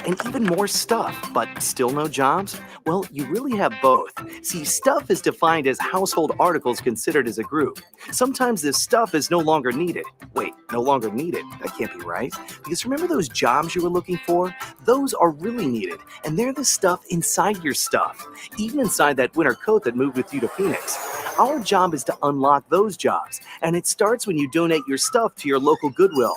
and even more stuff, but still no jobs? Well, you really have both. See, stuff is defined as household articles considered as a group. Sometimes this stuff is no longer needed. Wait, no longer needed? That can't be right. Because remember those jobs you were looking for? Those are really needed, and they're the stuff inside your stuff, even inside that winter coat that moved with you to Phoenix. Our job is to unlock those jobs, and it starts when you donate your stuff to your local Goodwill.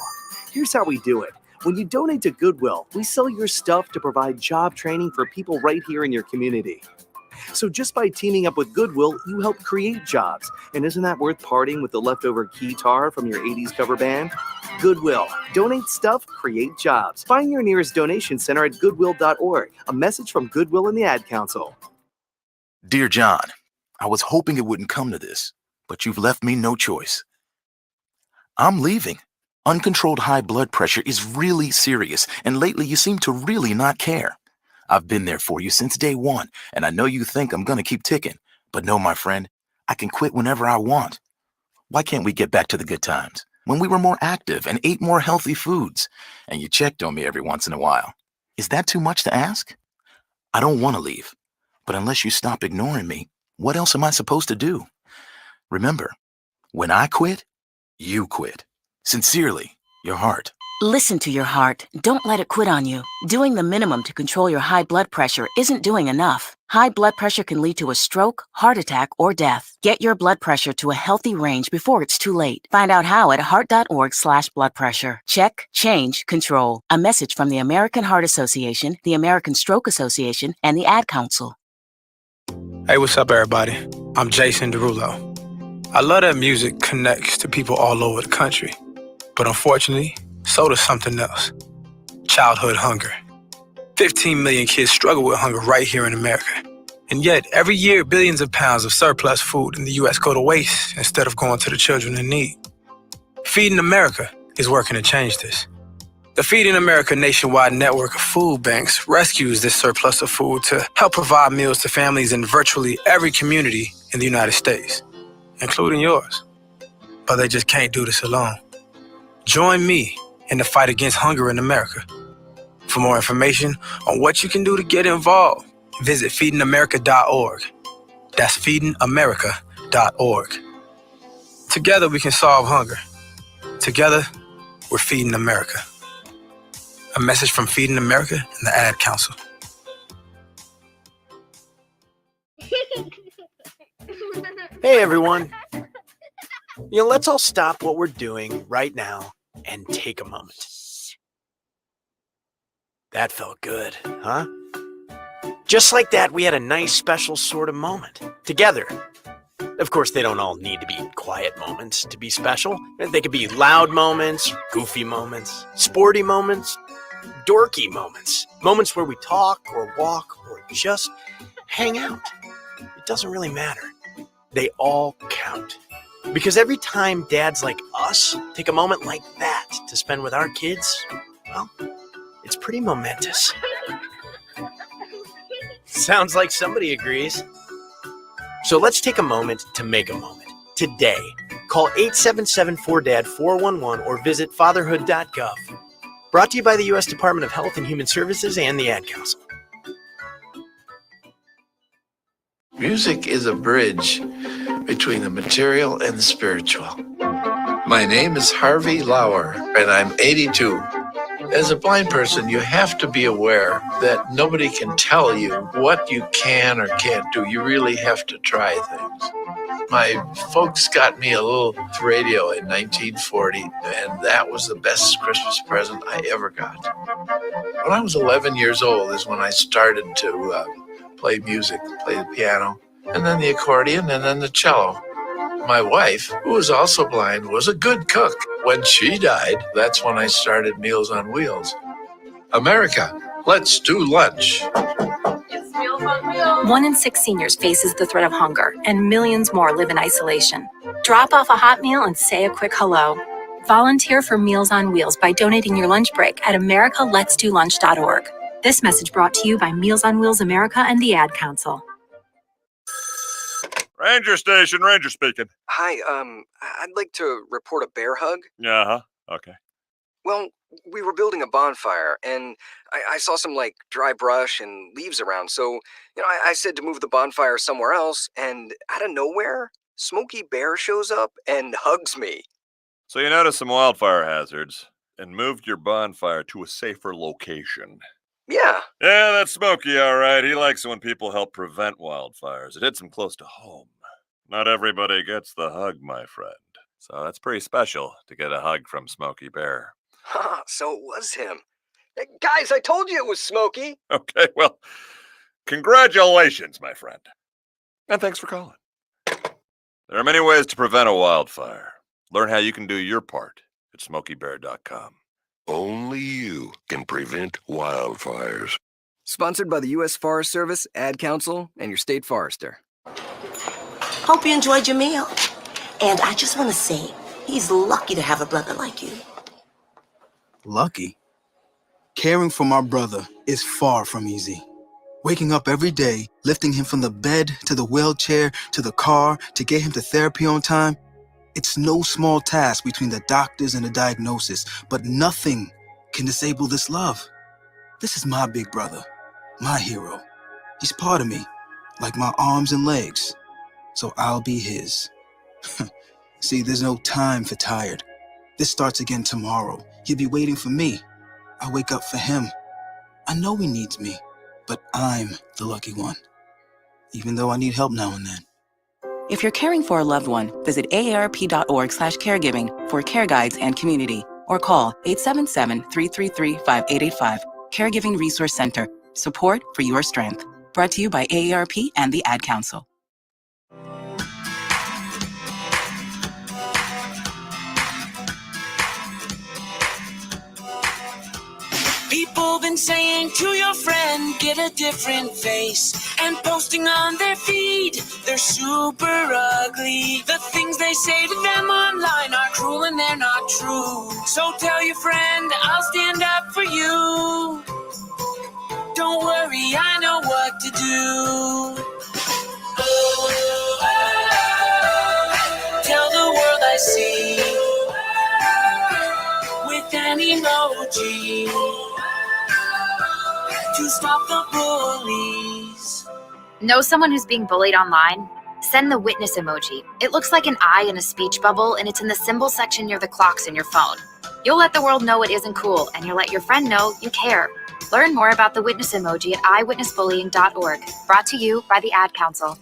Here's how we do it. When you donate to Goodwill, we sell your stuff to provide job training for people right here in your community. So just by teaming up with Goodwill, you help create jobs. And isn't that worth parting with the leftover keytar from your 80s cover band? Goodwill. Donate stuff, create jobs. Find your nearest donation center at goodwill.org. A message from Goodwill and the Ad Council. Dear John, I was hoping it wouldn't come to this, but you've left me no choice. I'm leaving. Uncontrolled high blood pressure is really serious, and lately you seem to really not care. I've been there for you since day one, and I know you think I'm gonna keep ticking, but no, my friend, I can quit whenever I want. Why can't we get back to the good times, when we were more active and ate more healthy foods, and you checked on me every once in a while? Is that too much to ask? I don't want to leave, but unless you stop ignoring me, what else am I supposed to do? Remember, when I quit, you quit. Sincerely, your heart. Listen to your heart. Don't let it quit on you. Doing the minimum to control your high blood pressure isn't doing enough. High blood pressure can lead to a stroke, heart attack, or death. Get your blood pressure to a healthy range before it's too late. Find out how at heart.org/bloodpressure. Check, change, control. A message from the American Heart Association, the American Stroke Association, and the Ad Council. Hey, what's up, everybody? I'm Jason Derulo. I love that music connects to people all over the country. But unfortunately, so does something else. Childhood hunger. 15 million kids struggle with hunger right here in America. And yet, every year, billions of pounds of surplus food in the U.S. go to waste instead of going to the children in need. Feeding America is working to change this. The Feeding America nationwide network of food banks rescues this surplus of food to help provide meals to families in virtually every community in the United States, including yours. But they just can't do this alone. Join me in the fight against hunger in America. For more information on what you can do to get involved, visit feedingamerica.org. That's feedingamerica.org. Together we can solve hunger. Together, we're feeding America. A message from Feeding America and the Ad Council. Hey, everyone. Let's all stop what we're doing right now and take a moment. That felt good, huh? Just like that, we had a nice, special sort of moment together. Of course, they don't all need to be quiet moments to be special. They could be loud moments, goofy moments, sporty moments, dorky moments. Moments where we talk or walk or just hang out. It doesn't really matter. They all count. Because every time dads like us take a moment like that to spend with our kids, well, it's pretty momentous. Sounds like somebody agrees. So let's take a moment to make a moment. Today, call 877-4DAD-411 or visit fatherhood.gov. Brought to you by the U.S. Department of Health and Human Services and the Ad Council. Music is a bridge between the material and the spiritual. My name is Harvey Lauer, and I'm 82. As a blind person, you have to be aware that nobody can tell you what you can or can't do. You really have to try things. My folks got me a little radio in 1940, and that was the best Christmas present I ever got. When I was 11 years old is when I started to play music, play the piano, and then the accordion, and then the cello. My wife, who was also blind, was a good cook. When she died, that's when I started Meals on Wheels. America, let's do lunch. It's Meals on Wheels. 1 in 6 seniors faces the threat of hunger, and millions more live in isolation. Drop off a hot meal and say a quick hello. Volunteer for Meals on Wheels by donating your lunch break at americaletsdolunch.org. This message brought to you by Meals on Wheels America and the Ad Council. Ranger Station, Ranger speaking. Hi, I'd like to report a bear hug. Uh-huh, okay. Well, We were building a bonfire, and I saw some, dry brush and leaves around, so, I said to move the bonfire somewhere else, and out of nowhere, Smokey Bear shows up and hugs me. So you noticed some wildfire hazards and moved your bonfire to a safer location. Yeah. Yeah, that's Smokey, all right. He likes it when people help prevent wildfires. It hits him close to home. Not everybody gets the hug, my friend. So that's pretty special to get a hug from Smokey Bear. So it was him. Hey, guys, I told you it was Smokey. Okay, well, congratulations, my friend. And thanks for calling. There are many ways to prevent a wildfire. Learn how you can do your part at SmokeyBear.com. Only you can prevent wildfires. Sponsored by the U.S. Forest Service, Ad Council, and your state forester. Hope you enjoyed your meal. And I just want to say, he's lucky to have a brother like you. Lucky? Caring for my brother is far from easy. Waking up every day, lifting him from the bed to the wheelchair to the car to get him to therapy on time, it's no small task between the doctors and the diagnosis, but nothing can disable this love. This is my big brother, my hero. He's part of me, like my arms and legs, so I'll be his. See, there's no time for tired. This starts again tomorrow. He'll be waiting for me. I wake up for him. I know he needs me, but I'm the lucky one, even though I need help now and then. If you're caring for a loved one, visit aarp.org/caregiving for care guides and community, or call 877-333-5885. Caregiving Resource Center. Support for your strength. Brought to you by AARP and the Ad Council. People been saying to your friend, get a different face, and posting on their feed, they're super ugly. The things they say to them online are cruel and they're not true. So tell your friend, I'll stand up for you. Don't worry, I know what to do. Tell the world I see with an emoji to stop the bullies. Know someone who's being bullied online? Send the witness emoji. It looks like an eye in a speech bubble, and it's in the symbol section near the clocks in your phone. You'll let the world know it isn't cool, and you'll let your friend know you care. Learn more about the witness emoji at eyewitnessbullying.org. Brought to you by the Ad Council.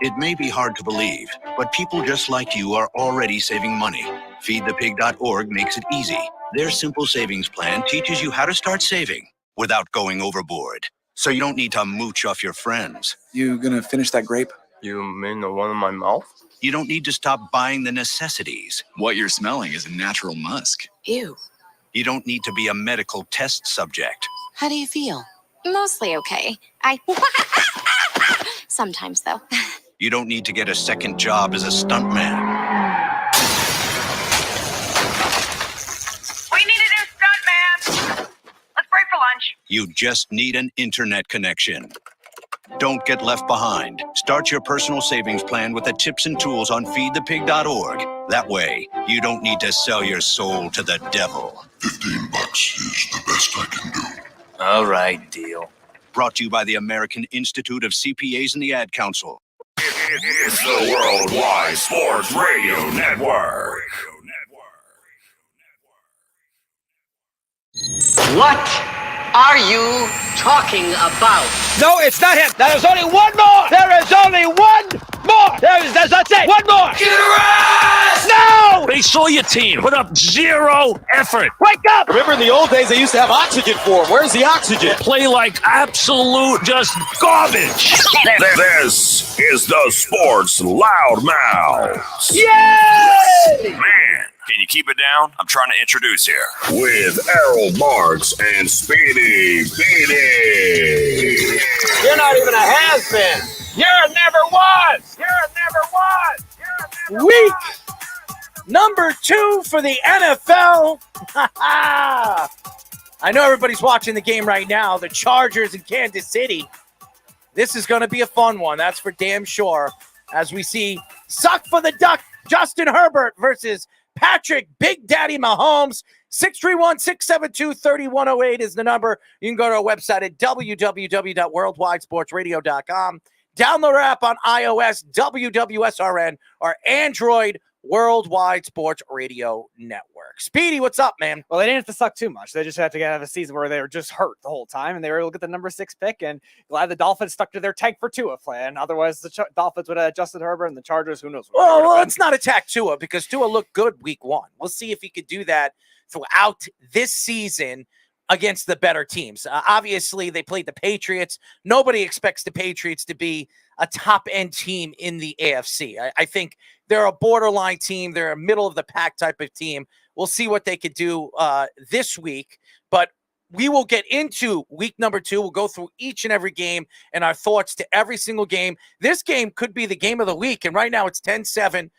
It may be hard to believe, but people just like you are already saving money. FeedThePig.org makes it easy. Their simple savings plan teaches you how to start saving without going overboard. So you don't need to mooch off your friends. You gonna finish that grape? You mean the one in my mouth? You don't need to stop buying the necessities. What you're smelling is a natural musk. Ew. You don't need to be a medical test subject. How do you feel? Mostly okay. Sometimes, though. You don't need to get a second job as a stuntman. We need a new stuntman. Let's break for lunch. You just need an internet connection. Don't get left behind. Start your personal savings plan with the tips and tools on feedthepig.org. That way, you don't need to sell your soul to the devil. $15 is the best I can do. All right, deal. Brought to you by the American Institute of CPAs and the Ad Council. It's the Worldwide Sports Radio Network. What are you talking about? No, it's not him. There is only one more. There is only one more. That's it. One more. Get her ass! No! They saw your team put up zero effort. Wake up! Remember in the old days, they used to have oxygen for them. Where's the oxygen? Play like absolute just garbage. This is the Sports Loudmouths. Yay! Man, can you keep it down? I'm trying to introduce here. With Errol Marks and Speedy Petey. You're not even a has-been. You're a never was. You're a never was. Week number 2 for the NFL. I know everybody's watching the game right now. The Chargers in Kansas City. This is going to be a fun one. That's for damn sure. As we see, suck for the duck, Justin Herbert versus Patrick Big Daddy Mahomes. 631-672-3108 is the number. You can go to our website at www.worldwidesportsradio.com. Download our app on iOS, WWSRN, or Android, Worldwide Sports Radio Network. Speedy, what's up, man? Well, they didn't have to suck too much. They just had to have a season where they were just hurt the whole time, and they were able to get the number 6 pick, and glad the Dolphins stuck to their tank for Tua plan. Otherwise, the Dolphins would have Justin Herbert, and the Chargers, who knows what Well, let's not attack Tua because Tua looked good week 1. We'll see if he could do that throughout this season against the better teams. Obviously, they played the Patriots. Nobody expects the Patriots to be a top-end team in the AFC. I think they're a borderline team. They're a middle-of-the-pack type of team. We'll see what they could do this week. But we will get into week number 2. We'll go through each and every game and our thoughts to every single game. This game could be the game of the week, and right now it's 10-7.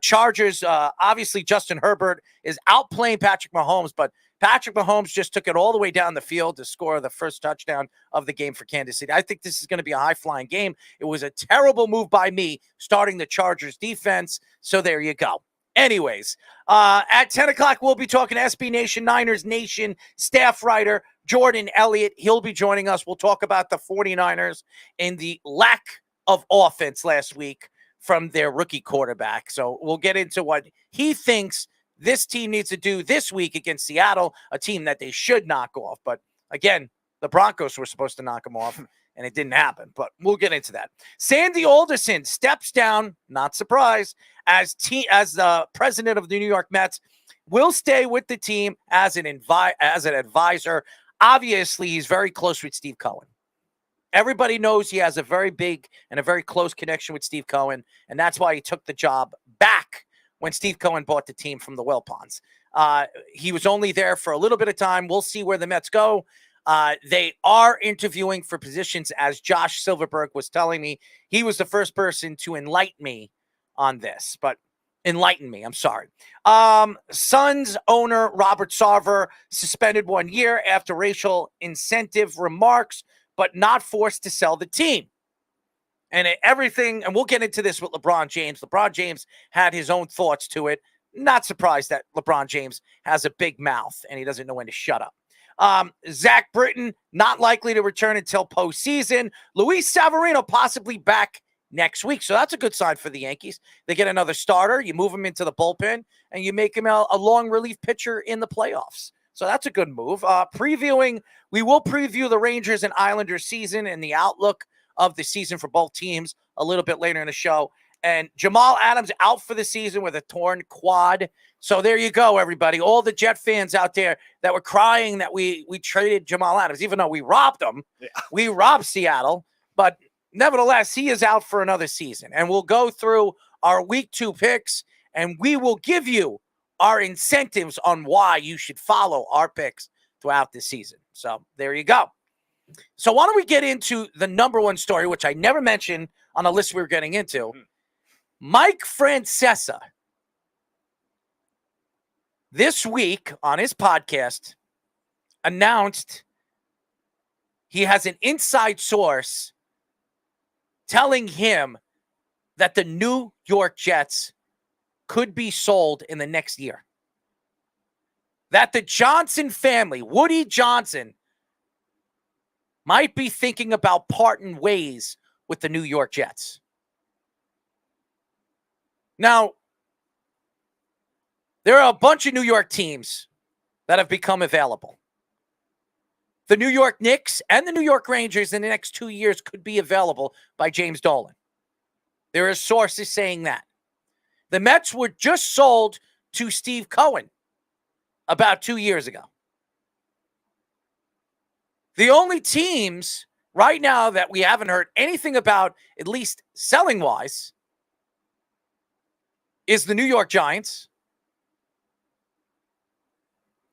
Chargers, obviously Justin Herbert is outplaying Patrick Mahomes, but Patrick Mahomes just took it all the way down the field to score the first touchdown of the game for Kansas City. I think this is going to be a high-flying game. It was a terrible move by me starting the Chargers defense, so there you go. Anyways, at 10 o'clock, we'll be talking SB Nation, Niners Nation staff writer Jordan Elliott. He'll be joining us. We'll talk about the 49ers and the lack of offense last week from their rookie quarterback. So we'll get into what he thinks this team needs to do this week against Seattle, a team that they should knock off. But again, the Broncos were supposed to knock them off, and it didn't happen. But we'll get into that. Sandy Alderson steps down, not surprised, as the president of the New York Mets. Will stay with the team as an advisor. Obviously, he's very close with Steve Cohen. Everybody knows he has a very big and a very close connection with Steve Cohen, and that's why he took the job back when Steve Cohen bought the team from the Wilpons. He was only there for a little bit of time. We'll see where the Mets go. They are interviewing for positions, as Josh Silverberg was telling me. He was the first person to enlighten me on this, but enlighten me, I'm sorry. Suns owner Robert Sarver suspended 1 year after racial incentive remarks, but not forced to sell the team. And everything, and we'll get into this with LeBron James. LeBron James had his own thoughts to it. Not surprised that LeBron James has a big mouth and he doesn't know when to shut up. Zack Britton, not likely to return until postseason. Luis Severino possibly back next week. So that's a good sign for the Yankees. They get another starter. You move him into the bullpen, and you make him a long relief pitcher in the playoffs. So that's a good move. We will preview the Rangers and Islanders season and the outlook of the season for both teams a little bit later in the show. And Jamal Adams out for the season with a torn quad. So there you go, everybody. All the Jet fans out there that were crying that we traded Jamal Adams, even though we robbed him. Yeah. We robbed Seattle. But nevertheless, he is out for another season. And we'll go through our week 2 picks, and we will give you our incentives on why you should follow our picks throughout the season. So there you go. So why don't we get into the number 1 story, which I never mentioned on the list we were getting into. Mm-hmm. Mike Francesa, this week on his podcast, announced he has an inside source telling him that the New York Jets could be sold in the next year. That the Johnson family, Woody Johnson, might be thinking about parting ways with the New York Jets. Now, there are a bunch of New York teams that have become available. The New York Knicks and the New York Rangers in the next 2 years could be available by James Dolan. There are sources saying that. The Mets were just sold to Steve Cohen about 2 years ago. The only teams right now that we haven't heard anything about, at least selling-wise, is the New York Giants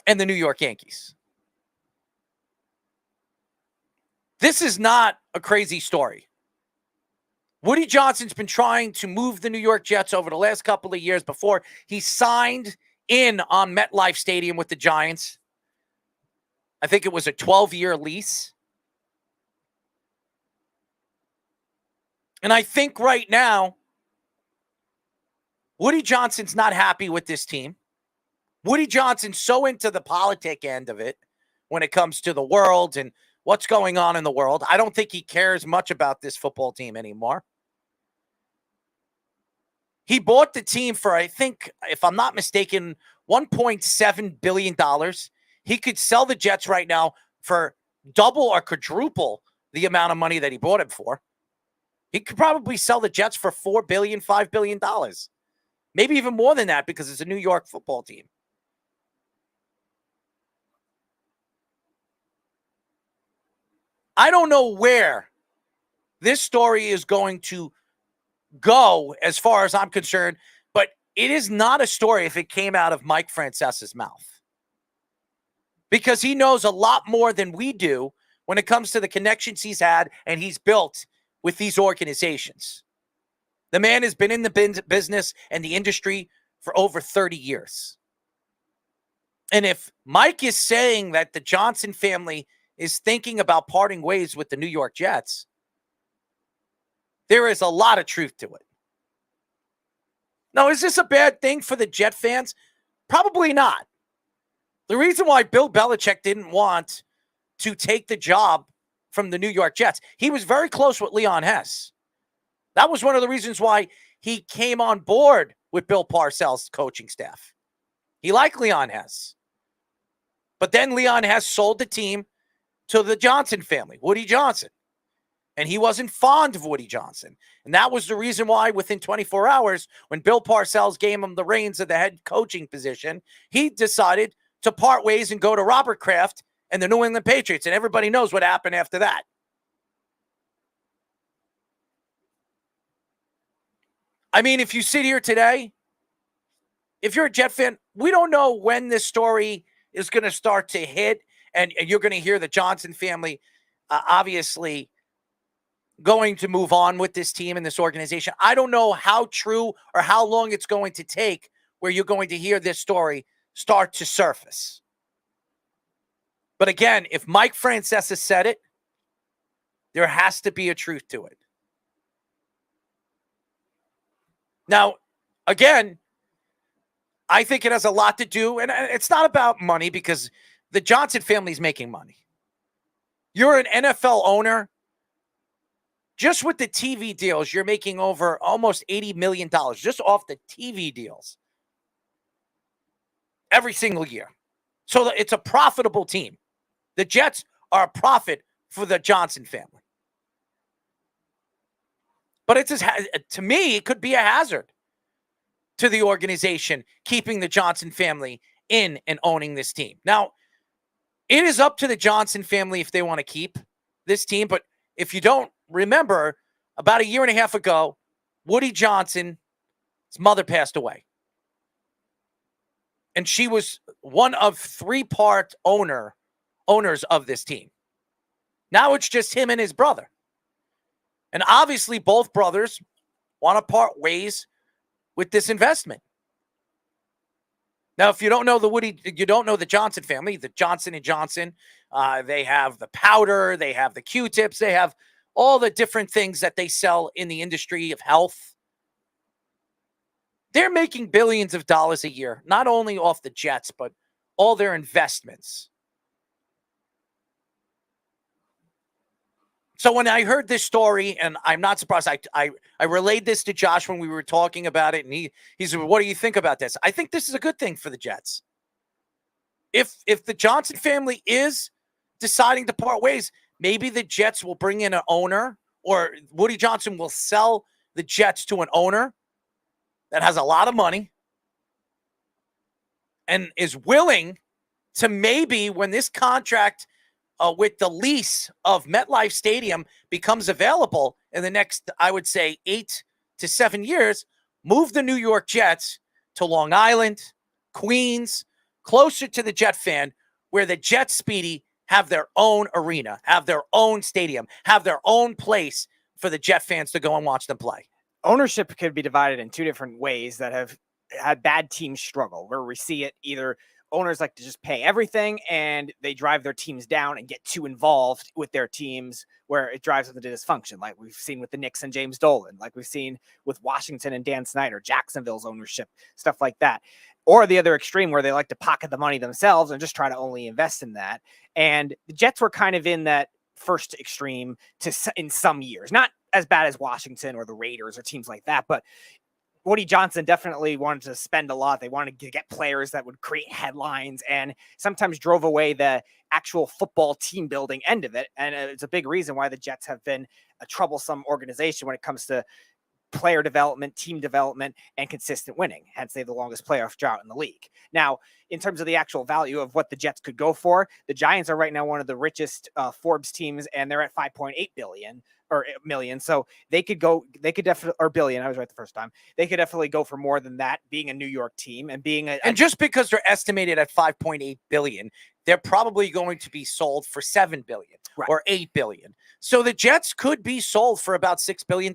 and the New York Yankees. This is not a crazy story. Woody Johnson's been trying to move the New York Jets over the last couple of years before he signed in on MetLife Stadium with the Giants. I think it was a 12-year lease. And I think right now, Woody Johnson's not happy with this team. Woody Johnson's so into the politic end of it when it comes to the world and what's going on in the world. I don't think he cares much about this football team anymore. He bought the team for, I think, if I'm not mistaken, $1.7 billion. He could sell the Jets right now for double or quadruple the amount of money that he bought him for. He could probably sell the Jets for $4 billion, $5 billion. Maybe even more than that because it's a New York football team. I don't know where this story is going to go as far as I'm concerned, but it is not a story if it came out of Mike Francesa's mouth. Because he knows a lot more than we do when it comes to the connections he's had and he's built with these organizations. The man has been in the business and the industry for over 30 years. And if Mike is saying that the Johnson family is thinking about parting ways with the New York Jets, there is a lot of truth to it. Now, is this a bad thing for the Jet fans? Probably not. The reason why Bill Belichick didn't want to take the job from the New York Jets, he was very close with Leon Hess. That was one of the reasons why he came on board with Bill Parcells' coaching staff. He liked Leon Hess. But then Leon Hess sold the team to the Johnson family, Woody Johnson. And he wasn't fond of Woody Johnson. And that was the reason why within 24 hours, when Bill Parcells gave him the reins of the head coaching position, he decided to part ways and go to Robert Kraft and the New England Patriots. And everybody knows what happened after that. I mean, if you sit here today, if you're a Jet fan, we don't know when this story is going to start to hit. And you're going to hear the Johnson family obviously going to move on with this team and this organization. I don't know how true or how long it's going to take where you're going to hear this story start to surface. But again, if Mike Francesa said it, there has to be a truth to it. Now, again, I think it has a lot to do, and it's not about money because the Johnson family is making money. You're an NFL owner. Just with the TV deals, you're making over almost $80 million just off the TV deals every single year. So it's a profitable team. The Jets are a profit for the Johnson family. But it's just, to me, it could be a hazard to the organization keeping the Johnson family in and owning this team. Now, it is up to the Johnson family if they want to keep this team. But if you don't remember, about a year and a half ago, Woody Johnson's mother passed away. And she was one of three-part owners of this team. Now it's just him and his brother. And obviously both brothers want to part ways with this investment. Now, if you don't know you don't know the Johnson family, the Johnson & Johnson, they have the powder, they have the Q-tips, they have all the different things that they sell in the industry of health. They're making billions of dollars a year, not only off the Jets, but all their investments. So when I heard this story, and I'm not surprised, I relayed this to Josh when we were talking about it, and he said, "What do you think about this?" I think this is a good thing for the Jets. If the Johnson family is deciding to part ways, maybe the Jets will bring in an owner, or Woody Johnson will sell the Jets to an owner that has a lot of money and is willing to maybe, when this contract with the lease of MetLife Stadium becomes available in the next, I would say, 8 to 7 years, move the New York Jets to Long Island, Queens, closer to the Jet fan, where the Jets, Speedy, have their own arena, have their own stadium, have their own place for the Jet fans to go and watch them play. Ownership could be divided in two different ways that have had bad teams struggle, where we see it either owners like to just pay everything and they drive their teams down and get too involved with their teams where it drives them to dysfunction, like we've seen with the Knicks and James Dolan, like we've seen with Washington and Dan Snyder, Jacksonville's ownership, stuff like that. or the other extreme where they like to pocket the money themselves and just try to only invest in that. And the Jets were kind of in that first extreme in some years, not as bad as Washington or the Raiders or teams like that, but Woody Johnson definitely wanted to spend a lot. They wanted to get players that would create headlines and sometimes drove away the actual football team building end of it. And it's a big reason why the Jets have been a troublesome organization when it comes to player development, team development, and consistent winning. Hence, they have the longest playoff drought in the league. Now, in terms of the actual value of what the Jets could go for, the Giants are right now one of the richest Forbes teams, and they're at 5.8 billion or million. So they could definitely, or billion. I was right the first time. They could definitely go for more than that, being a New York team and being and just because they're estimated at 5.8 billion, they're probably going to be sold for 7 billion or 8 billion. So the Jets could be sold for about $6 billion.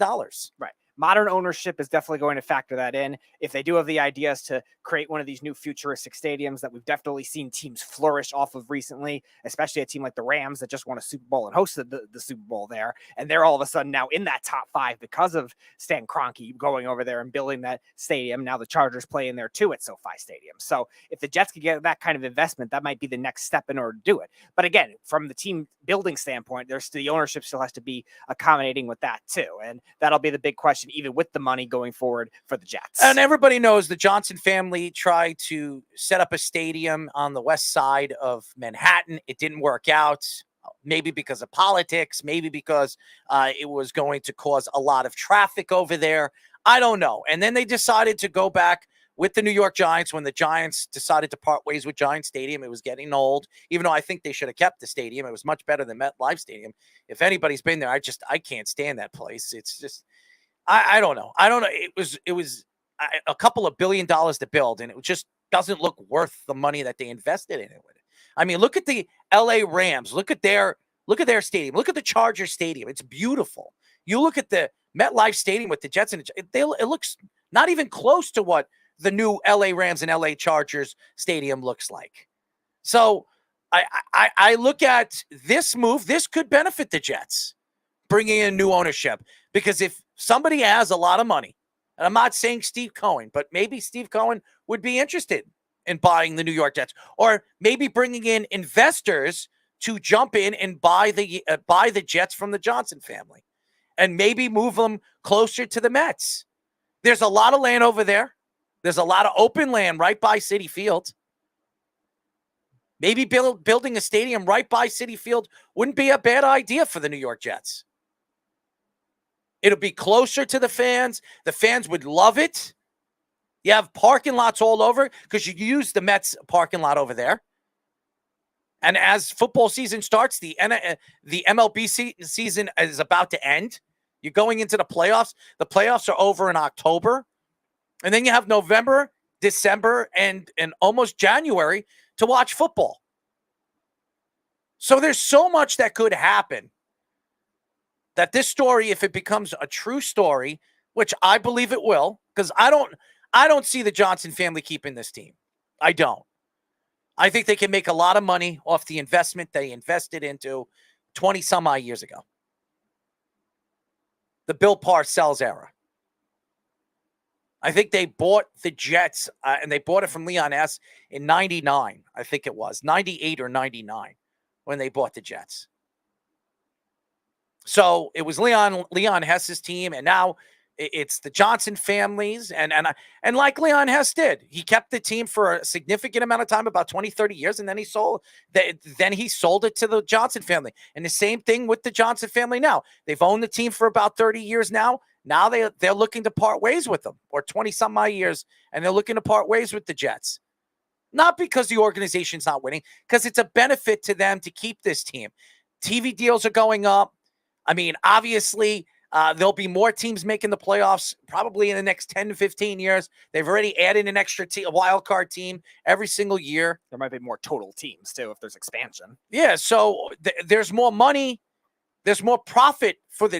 Right. Modern ownership is definitely going to factor that in. If they do have the ideas to create one of these new futuristic stadiums that we've definitely seen teams flourish off of recently, especially a team like the Rams that just won a Super Bowl and hosted the Super Bowl there. And they're all of a sudden now in that top 5 because of Stan Kroenke going over there and building that stadium. Now the Chargers play in there too at SoFi Stadium. So if the Jets could get that kind of investment, that might be the next step in order to do it. But again, from the team building standpoint, the ownership still has to be accommodating with that too. And that'll be the big question, even with the money going forward for the Jets. And everybody knows the Johnson family tried to set up a stadium on the west side of Manhattan. It didn't work out, maybe because of politics, maybe because it was going to cause a lot of traffic over there. I don't know. And then they decided to go back with the New York Giants when the Giants decided to part ways with Giant Stadium. It was getting old, even though I think they should have kept the stadium. It was much better than MetLife Stadium. If anybody's been there, I can't stand that place. It's just, I don't know. It was a couple of $1 billion to build, and it just doesn't look worth the money that they invested in it with. I mean, look at the LA Rams. Look at their stadium. Look at the Chargers Stadium. It's beautiful. You look at the MetLife Stadium with the Jets, and it looks not even close to what the new LA Rams and LA Chargers Stadium looks like. So I look at this move. This could benefit the Jets, bringing in new ownership, because if somebody has a lot of money, and I'm not saying Steve Cohen, but maybe Steve Cohen would be interested in buying the New York Jets, or maybe bringing in investors to jump in and buy the Jets from the Johnson family, and maybe move them closer to the Mets. There's a lot of land over there. There's a lot of open land right by Citi Field. Maybe building a stadium right by Citi Field wouldn't be a bad idea for the New York Jets. It'll be closer to the fans. The fans would love it. You have parking lots all over because you use the Mets parking lot over there. And as football season starts, the MLB season is about to end. You're going into the playoffs. The playoffs are over in October. And then you have November, December, and almost January to watch football. So there's so much that could happen that this story, if it becomes a true story, which I believe it will, because I don't see the Johnson family keeping this team. I don't. I think they can make a lot of money off the investment they invested into 20-some-odd years ago. The Bill Parcells era. I think they bought the Jets, and they bought it from Leon Hess in 99, I think it was, 98 or 99, when they bought the Jets. So it was Leon Hess's team, and now it's the Johnson families. And like Leon Hess did, he kept the team for a significant amount of time, about 20, 30 years, and then he sold it to the Johnson family. And the same thing with the Johnson family now. They've owned the team for about 30 years now. Now they're looking to part ways with them, or 20-some-odd years, and they're looking to part ways with the Jets. Not because the organization's not winning, because it's a benefit to them to keep this team. TV deals are going up. I mean, obviously, there'll be more teams making the playoffs probably in the next 10 to 15 years. They've already added an extra a wild card team every single year. There might be more total teams, too, if there's expansion. Yeah, so there's more money. There's more profit for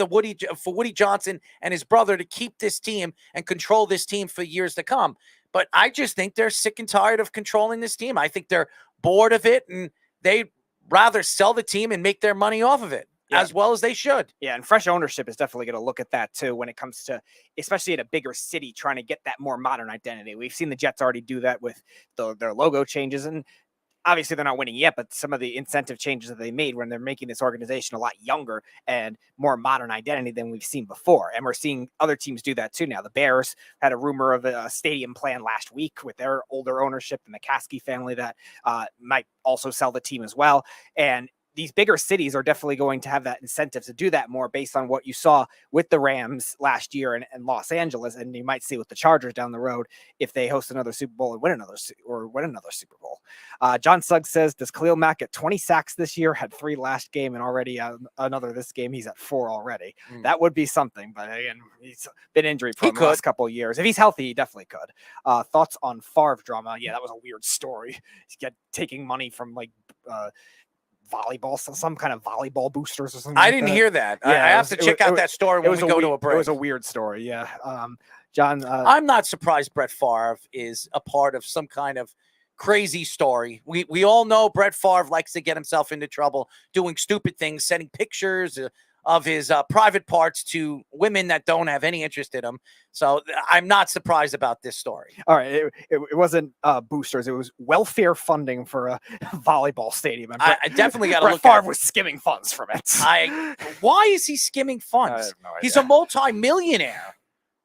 Woody Johnson and his brother to keep this team and control this team for years to come. But I just think they're sick and tired of controlling this team. I think they're bored of it, and they'd rather sell the team and make their money off of it. as well as they should. Yeah, and fresh ownership is definitely going to look at that too when it comes to, especially in a bigger city, trying to get that more modern identity. We've seen the Jets already do that with their logo changes, and obviously they're not winning yet, but some of the incentive changes that they made when they're making this organization a lot younger and more modern identity than we've seen before. And we're seeing other teams do that too now. The Bears had a rumor of a stadium plan last week with their older ownership, the McCaskey family, that might also sell the team as well. And these bigger cities are definitely going to have that incentive to do that more based on what you saw with the Rams last year in Los Angeles. And you might see with the Chargers down the road if they host another Super Bowl and win another Super Bowl. John Suggs says, does Khalil Mack get 20 sacks this year? Had 3 last game and already another this game. He's at 4 already. That would be something, but again, he's been injury-prone the last couple of years. If he's healthy, he definitely could. Thoughts on Favre drama? Yeah, that was a weird story. He's taking money from volleyball, some kind of volleyball boosters or something. I didn't hear that. Yeah, I have to check out that story when we go to a break. It was a weird story. Yeah. John, I'm not surprised Brett Favre is a part of some kind of crazy story. We all know Brett Favre likes to get himself into trouble doing stupid things, sending pictures of his private parts to women that don't have any interest in him. So I'm not surprised about this story. All right. It wasn't boosters. It was welfare funding for a volleyball stadium. And I definitely got to look at it. Favre was skimming funds from it. Why is he skimming funds? I have no idea. He's a multi-millionaire.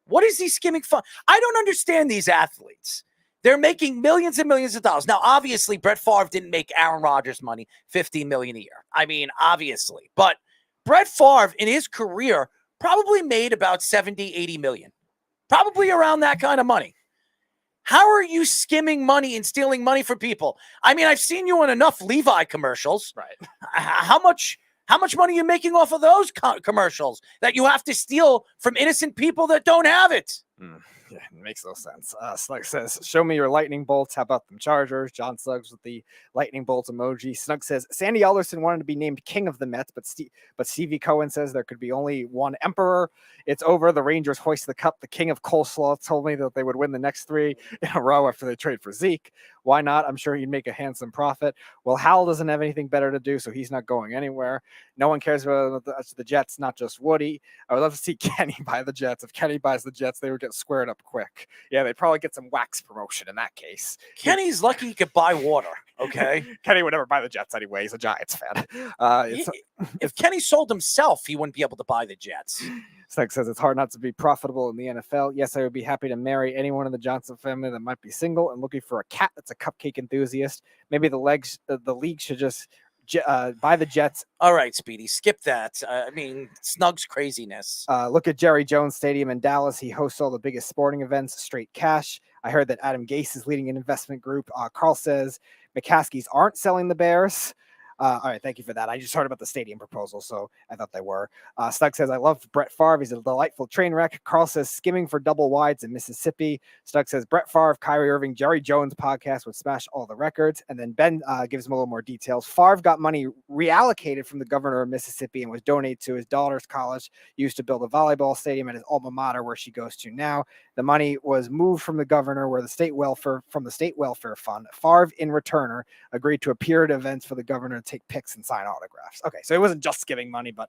What is he skimming funds? I don't understand these athletes. They're making millions and millions of dollars. Now, obviously, Brett Favre didn't make Aaron Rodgers money, $15 million a year. I mean, obviously. But Brett Favre, in his career, probably made about 70, 80 million. Probably around that kind of money. How are you skimming money and stealing money from people? I mean, I've seen you in enough Levi commercials. Right. How much money are you making off of those commercials that you have to steal from innocent people that don't have it? Yeah, it makes no sense. Snug says, show me your lightning bolts. How about them Chargers? John Suggs with the lightning bolt emoji. Snug says, Sandy Alderson wanted to be named king of the Mets, but Stevie Cohen says there could be only one emperor. It's over. The Rangers hoist the cup. The king of coleslaw told me that they would win the next 3 in a row after they trade for Zeke. Why not? I'm sure he'd make a handsome profit. Well, Hal doesn't have anything better to do, so he's not going anywhere. No one cares about the Jets, not just Woody. I would love to see Kenny buy the Jets. If Kenny buys the Jets, they would get squared up quick. Yeah, they'd probably get some wax promotion in that case. Kenny's lucky he could buy water, okay? Kenny would never buy the Jets anyway. He's a Giants fan. If Kenny sold himself, he wouldn't be able to buy the Jets. Snug says it's hard not to be profitable in the NFL. Yes, I would be happy to marry anyone in the Johnson family that might be single and looking for a cat that's a cupcake enthusiast. Maybe the league should just buy the Jets. All right, Speedy, skip that. I mean, Snug's craziness. Look at Jerry Jones Stadium in Dallas. He hosts all the biggest sporting events, straight cash. I heard that Adam Gase is leading an investment group. Carl says McCaskies aren't selling the Bears. All right, thank you for that. I just heard about the stadium proposal, so I thought they were. Snug says, I love Brett Favre. He's a delightful train wreck. Carl says, skimming for double wides in Mississippi. Snug says, Brett Favre, Kyrie Irving, Jerry Jones podcast would smash all the records. And then Ben gives him a little more details. Favre got money reallocated from the governor of Mississippi and was donated to his daughter's college, used to build a volleyball stadium at his alma mater where she goes to now. The money was moved from the governor from the state welfare fund. Favre, in returner, agreed to appear at events for the governor to take pics and sign autographs. Okay, so it wasn't just giving money, but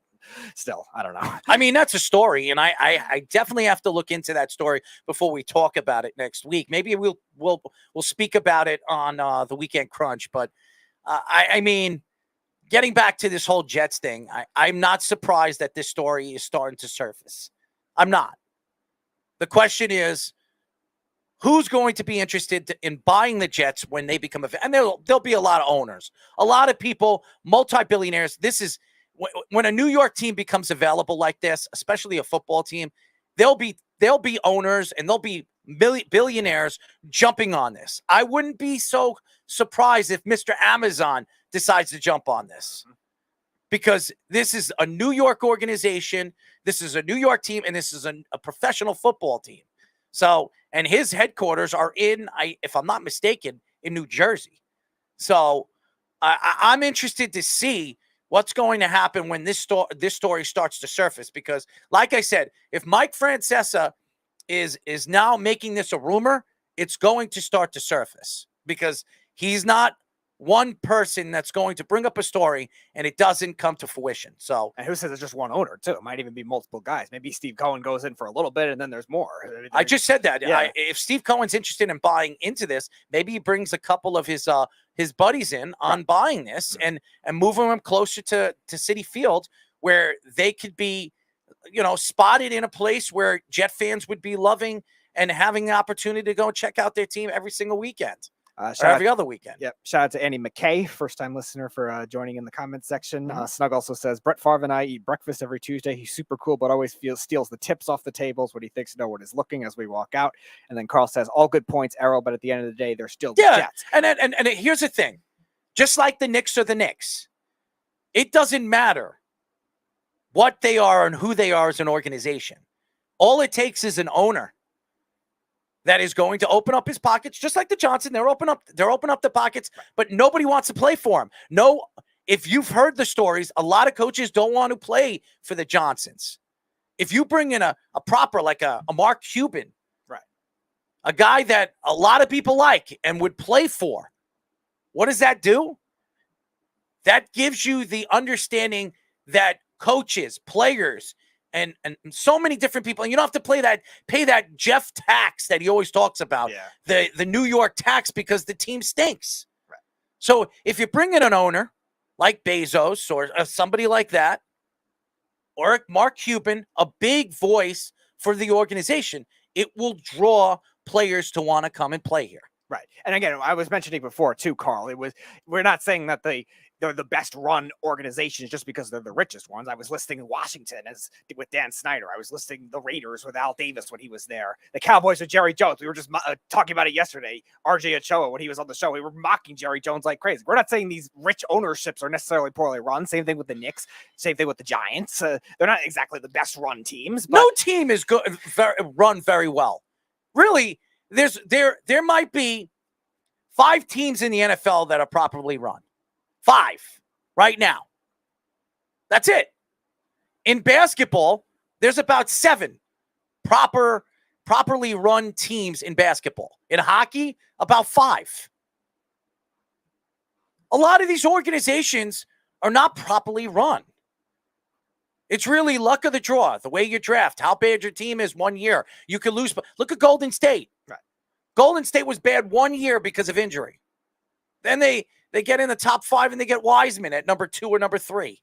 still, I don't know. I mean, that's a story, and I definitely have to look into that story before we talk about it next week. Maybe we'll speak about it on the Weekend Crunch. But I mean, getting back to this whole Jets thing, I'm not surprised that this story is starting to surface. I'm not. The question is, who's going to be interested in buying the Jets when they become and there'll be a lot of owners, a lot of people, multi-billionaires. This is when a New York team becomes available like this, especially a football team, there'll be owners and there'll be billionaires jumping on this. I wouldn't be so surprised if Mr. Amazon decides to jump on this, because this is a New York organization, this is a New York team, and this is a professional football team. So, and his headquarters are if I'm not mistaken, in New Jersey. So I'm interested to see what's going to happen when this story starts to surface, because like I said, if Mike Francesa is now making this a rumor, it's going to start to surface, because he's not one person that's going to bring up a story and it doesn't come to fruition. So, and who says it's just one owner too? It might even be multiple guys. Maybe Steve Cohen goes in for a little bit and then there's more. I just said that. Yeah. If Steve Cohen's interested in buying into this, maybe he brings a couple of his buddies in on buying this and moving them closer to Citi Field, where they could be, spotted in a place where Jet fans would be loving and having the opportunity to go check out their team every single weekend. Or every other weekend. Yep. Shout out to Annie McKay, first-time listener, for joining in the comments section. Snug also says, Brett Favre and I eat breakfast every Tuesday. He's super cool, but always steals the tips off the tables when he thinks no one is looking as we walk out. And then Carl says, all good points, Errol, but at the end of the day, they're still the Jets. And here's the thing. Just like the Knicks are the Knicks, it doesn't matter what they are and who they are as an organization. All it takes is an owner that is going to open up his pockets, just like the Johnson. They're open up the pockets, but nobody wants to play for him. No, if you've heard the stories, a lot of coaches don't want to play for the Johnsons. If you bring in a proper, like a Mark Cuban, right, a guy that a lot of people like and would play for, what does that do? That gives you the understanding that coaches, players, and so many different people, and you don't have to pay that Jeff tax that he always talks about, the New York tax, because the team stinks. Right. So if you bring in an owner like Bezos or somebody like that, or Mark Cuban, a big voice for the organization, it will draw players to want to come and play here. Right. And again, I was mentioning before too, Carl, we're not saying that they're the best run organizations just because they're the richest ones. I was listing Washington with Dan Snyder. I was listing the Raiders with Al Davis when he was there. The Cowboys with Jerry Jones. We were just talking about it yesterday. RJ Ochoa, when he was on the show, we were mocking Jerry Jones like crazy. We're not saying these rich ownerships are necessarily poorly run. Same thing with the Knicks. Same thing with the Giants. They're not exactly the best run teams. But no team is good, run very well. Really, there might be 5 teams in the NFL that are properly run. 5 right now. That's it. In basketball, there's about 7 properly run teams in basketball. In hockey, about 5. A lot of these organizations are not properly run. It's really luck of the draw, the way you draft, how bad your team is one year. You could lose. Look at Golden State. Right. Golden State was bad one year because of injury. Then they get in the top 5 and they get Wiseman at number 2 or number 3.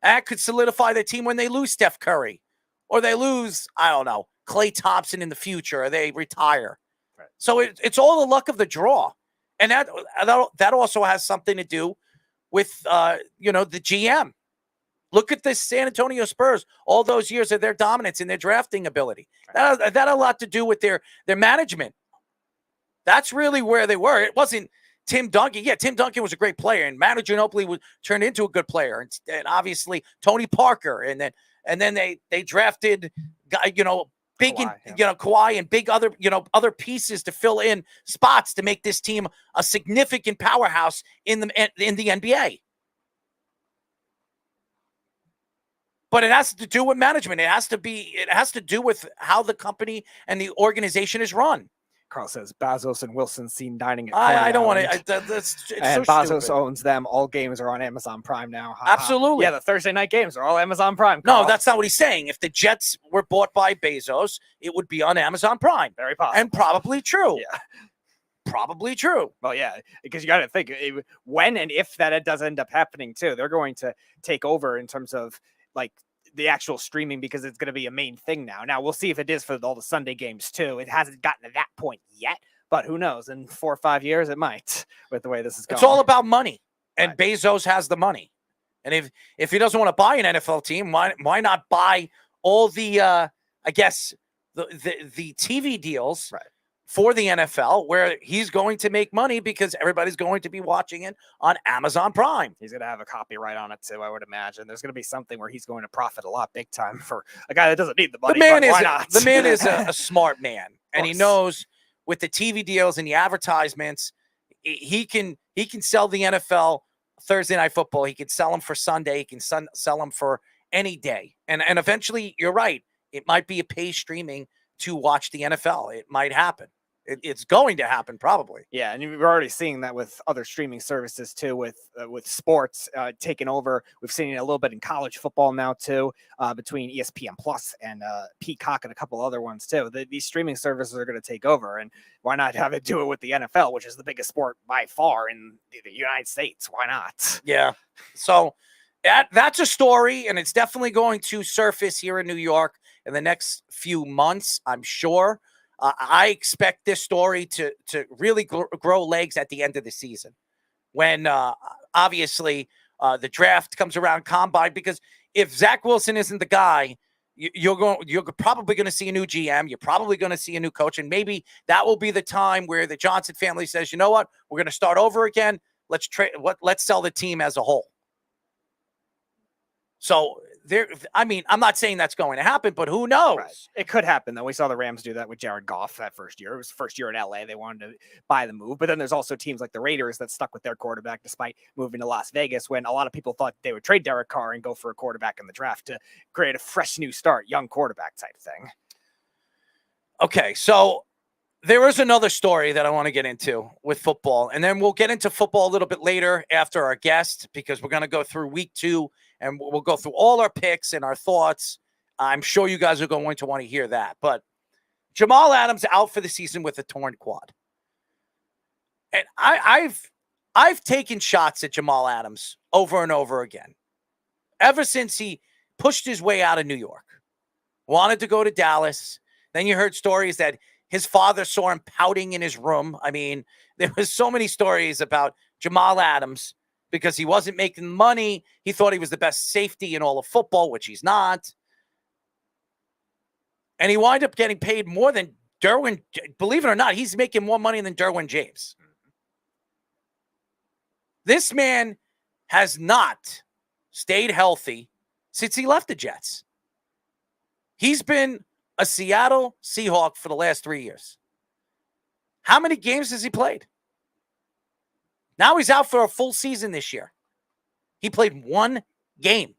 That could solidify their team when they lose Steph Curry, or they lose, I don't know, Klay Thompson in the future, or they retire. Right. So it's all the luck of the draw. And that also has something to do with, the GM. Look at the San Antonio Spurs, all those years of their dominance and their drafting ability. That had a lot to do with their management. That's really where they were. It wasn't Tim Duncan. Yeah, Tim Duncan was a great player, and Manu Ginobili turned into a good player, and obviously Tony Parker, and then they drafted, big, Kawhi and big other pieces to fill in spots to make this team a significant powerhouse in the NBA. But it has to do with management. It has to do with how the company and the organization is run. Carl says Bezos and Wilson seen dining at I don't want to. It's and so Bezos stupid. owns them. All games are on Amazon Prime now. Absolutely. Yeah, the Thursday night games are all Amazon Prime. No, Carl. that's not what he's saying. If the Jets were bought by Bezos, it would be on Amazon Prime. Very possible. And probably true. Yeah. Probably true. Well, yeah, because you got to think when and if that does end up happening too, they're going to take over in terms of like the actual streaming, because it's going to be a main thing now. Now we'll see if it is for all the Sunday games too. It hasn't gotten to that point yet, but who knows? In 4 or 5 years, it might, with the way this is going. It's all about money, and right. Bezos has the money. And if he doesn't want to buy an NFL team, why not buy all the the TV deals right. for the NFL, where he's going to make money because everybody's going to be watching it on Amazon Prime. He's going to have a copyright on it too, I would imagine. There's going to be something where he's going to profit a lot big time for a guy that doesn't need the money. The man is a smart man, and he knows with the TV deals and the advertisements, he can sell the NFL Thursday Night Football. He can sell them for Sunday. He can sell them for any day. And eventually, you're right, it might be a pay streaming to watch the NFL. It might happen. It's going to happen probably. Yeah, and we're already seeing that with other streaming services too, with sports taking over. We've seen it a little bit in college football now too, between ESPN Plus and Peacock and a couple other ones too. These streaming services are going to take over, and why not have it do it with the NFL, which is the biggest sport by far in the United States? Why not? Yeah. So that's a story, and it's definitely going to surface here in New York in the next few months, I'm sure. I expect this story to really grow legs at the end of the season when obviously the draft comes around, combine, because if Zach Wilson isn't the guy, you're probably going to see a new GM. You're probably going to see a new coach. And maybe that will be the time where the Johnson family says, you know what, we're going to start over again. Let's sell the team as a whole. So I'm not saying that's going to happen, but who knows? Right. It could happen, though. We saw the Rams do that with Jared Goff that first year. It was the first year in LA. They wanted to buy the move. But then there's also teams like the Raiders that stuck with their quarterback despite moving to Las Vegas, when a lot of people thought they would trade Derek Carr and go for a quarterback in the draft to create a fresh new start, young quarterback type thing. Okay, so there is another story that I want to get into with football, and then we'll get into football a little bit later after our guest, because we're going to go through week 2 and we'll go through all our picks and our thoughts. I'm sure you guys are going to want to hear that. But Jamal Adams out for the season with a torn quad. And I've taken shots at Jamal Adams over and over again, ever since he pushed his way out of New York, wanted to go to Dallas. Then you heard stories that his father saw him pouting in his room. I mean, there was so many stories about Jamal Adams because he wasn't making money. He thought he was the best safety in all of football, which he's not. And he wound up getting paid more than Derwin. Believe it or not, he's making more money than Derwin James. This man has not stayed healthy since he left the Jets. He's been a Seattle Seahawk for the last 3 years. How many games has he played? Now he's out for a full season this year. He played 1 game.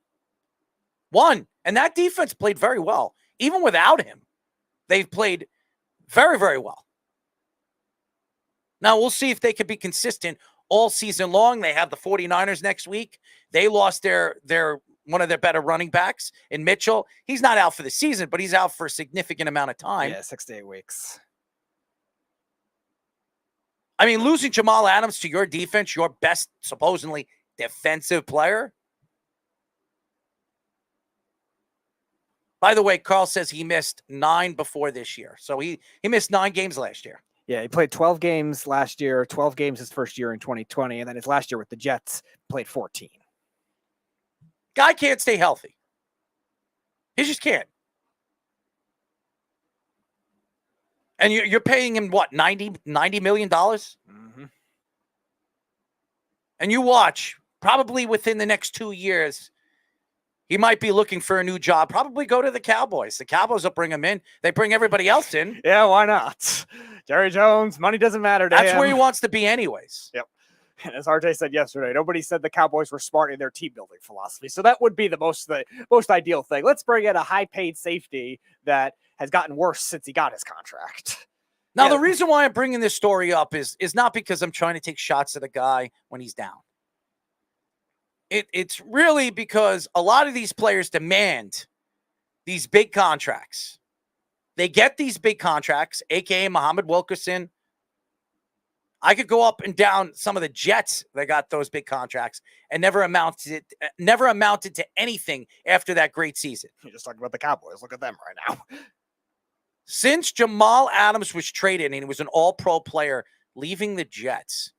1. And that defense played very well. Even without him, they've played very, very well. Now we'll see if they can be consistent all season long. They have the 49ers next week. They lost their one of their better running backs in Mitchell. He's not out for the season, but he's out for a significant amount of time. Yeah, 6 to 8 weeks. I mean, losing Jamal Adams to your defense, your best supposedly defensive player. By the way, Carl says he missed 9 before this year. So he missed 9 games last year. Yeah, he played 12 games last year, 12 games his first year in 2020, and then his last year with the Jets played 14. Guy can't stay healthy. He just can't. And you're paying him, what, $90 million? Mm-hmm. And you watch, probably within the next 2 years, he might be looking for a new job. Probably go to the Cowboys. The Cowboys will bring him in. They bring everybody else in. Yeah, why not? Jerry Jones, money doesn't matter to him. That's where he wants to be anyways. Yep. And as RJ said yesterday, nobody said the Cowboys were smart in their team building philosophy. So that would be the most ideal thing. Let's bring in a high-paid safety that has gotten worse since he got his contract. Now, the reason why I'm bringing this story up is not because I'm trying to take shots at a guy when he's down. It's really because a lot of these players demand these big contracts. They get these big contracts, a.k.a. Muhammad Wilkerson. I could go up and down some of the Jets that got those big contracts and never amounted to anything after that great season. You're just talking about the Cowboys. Look at them right now. Since Jamal Adams was traded and he was an all-pro player leaving the Jets,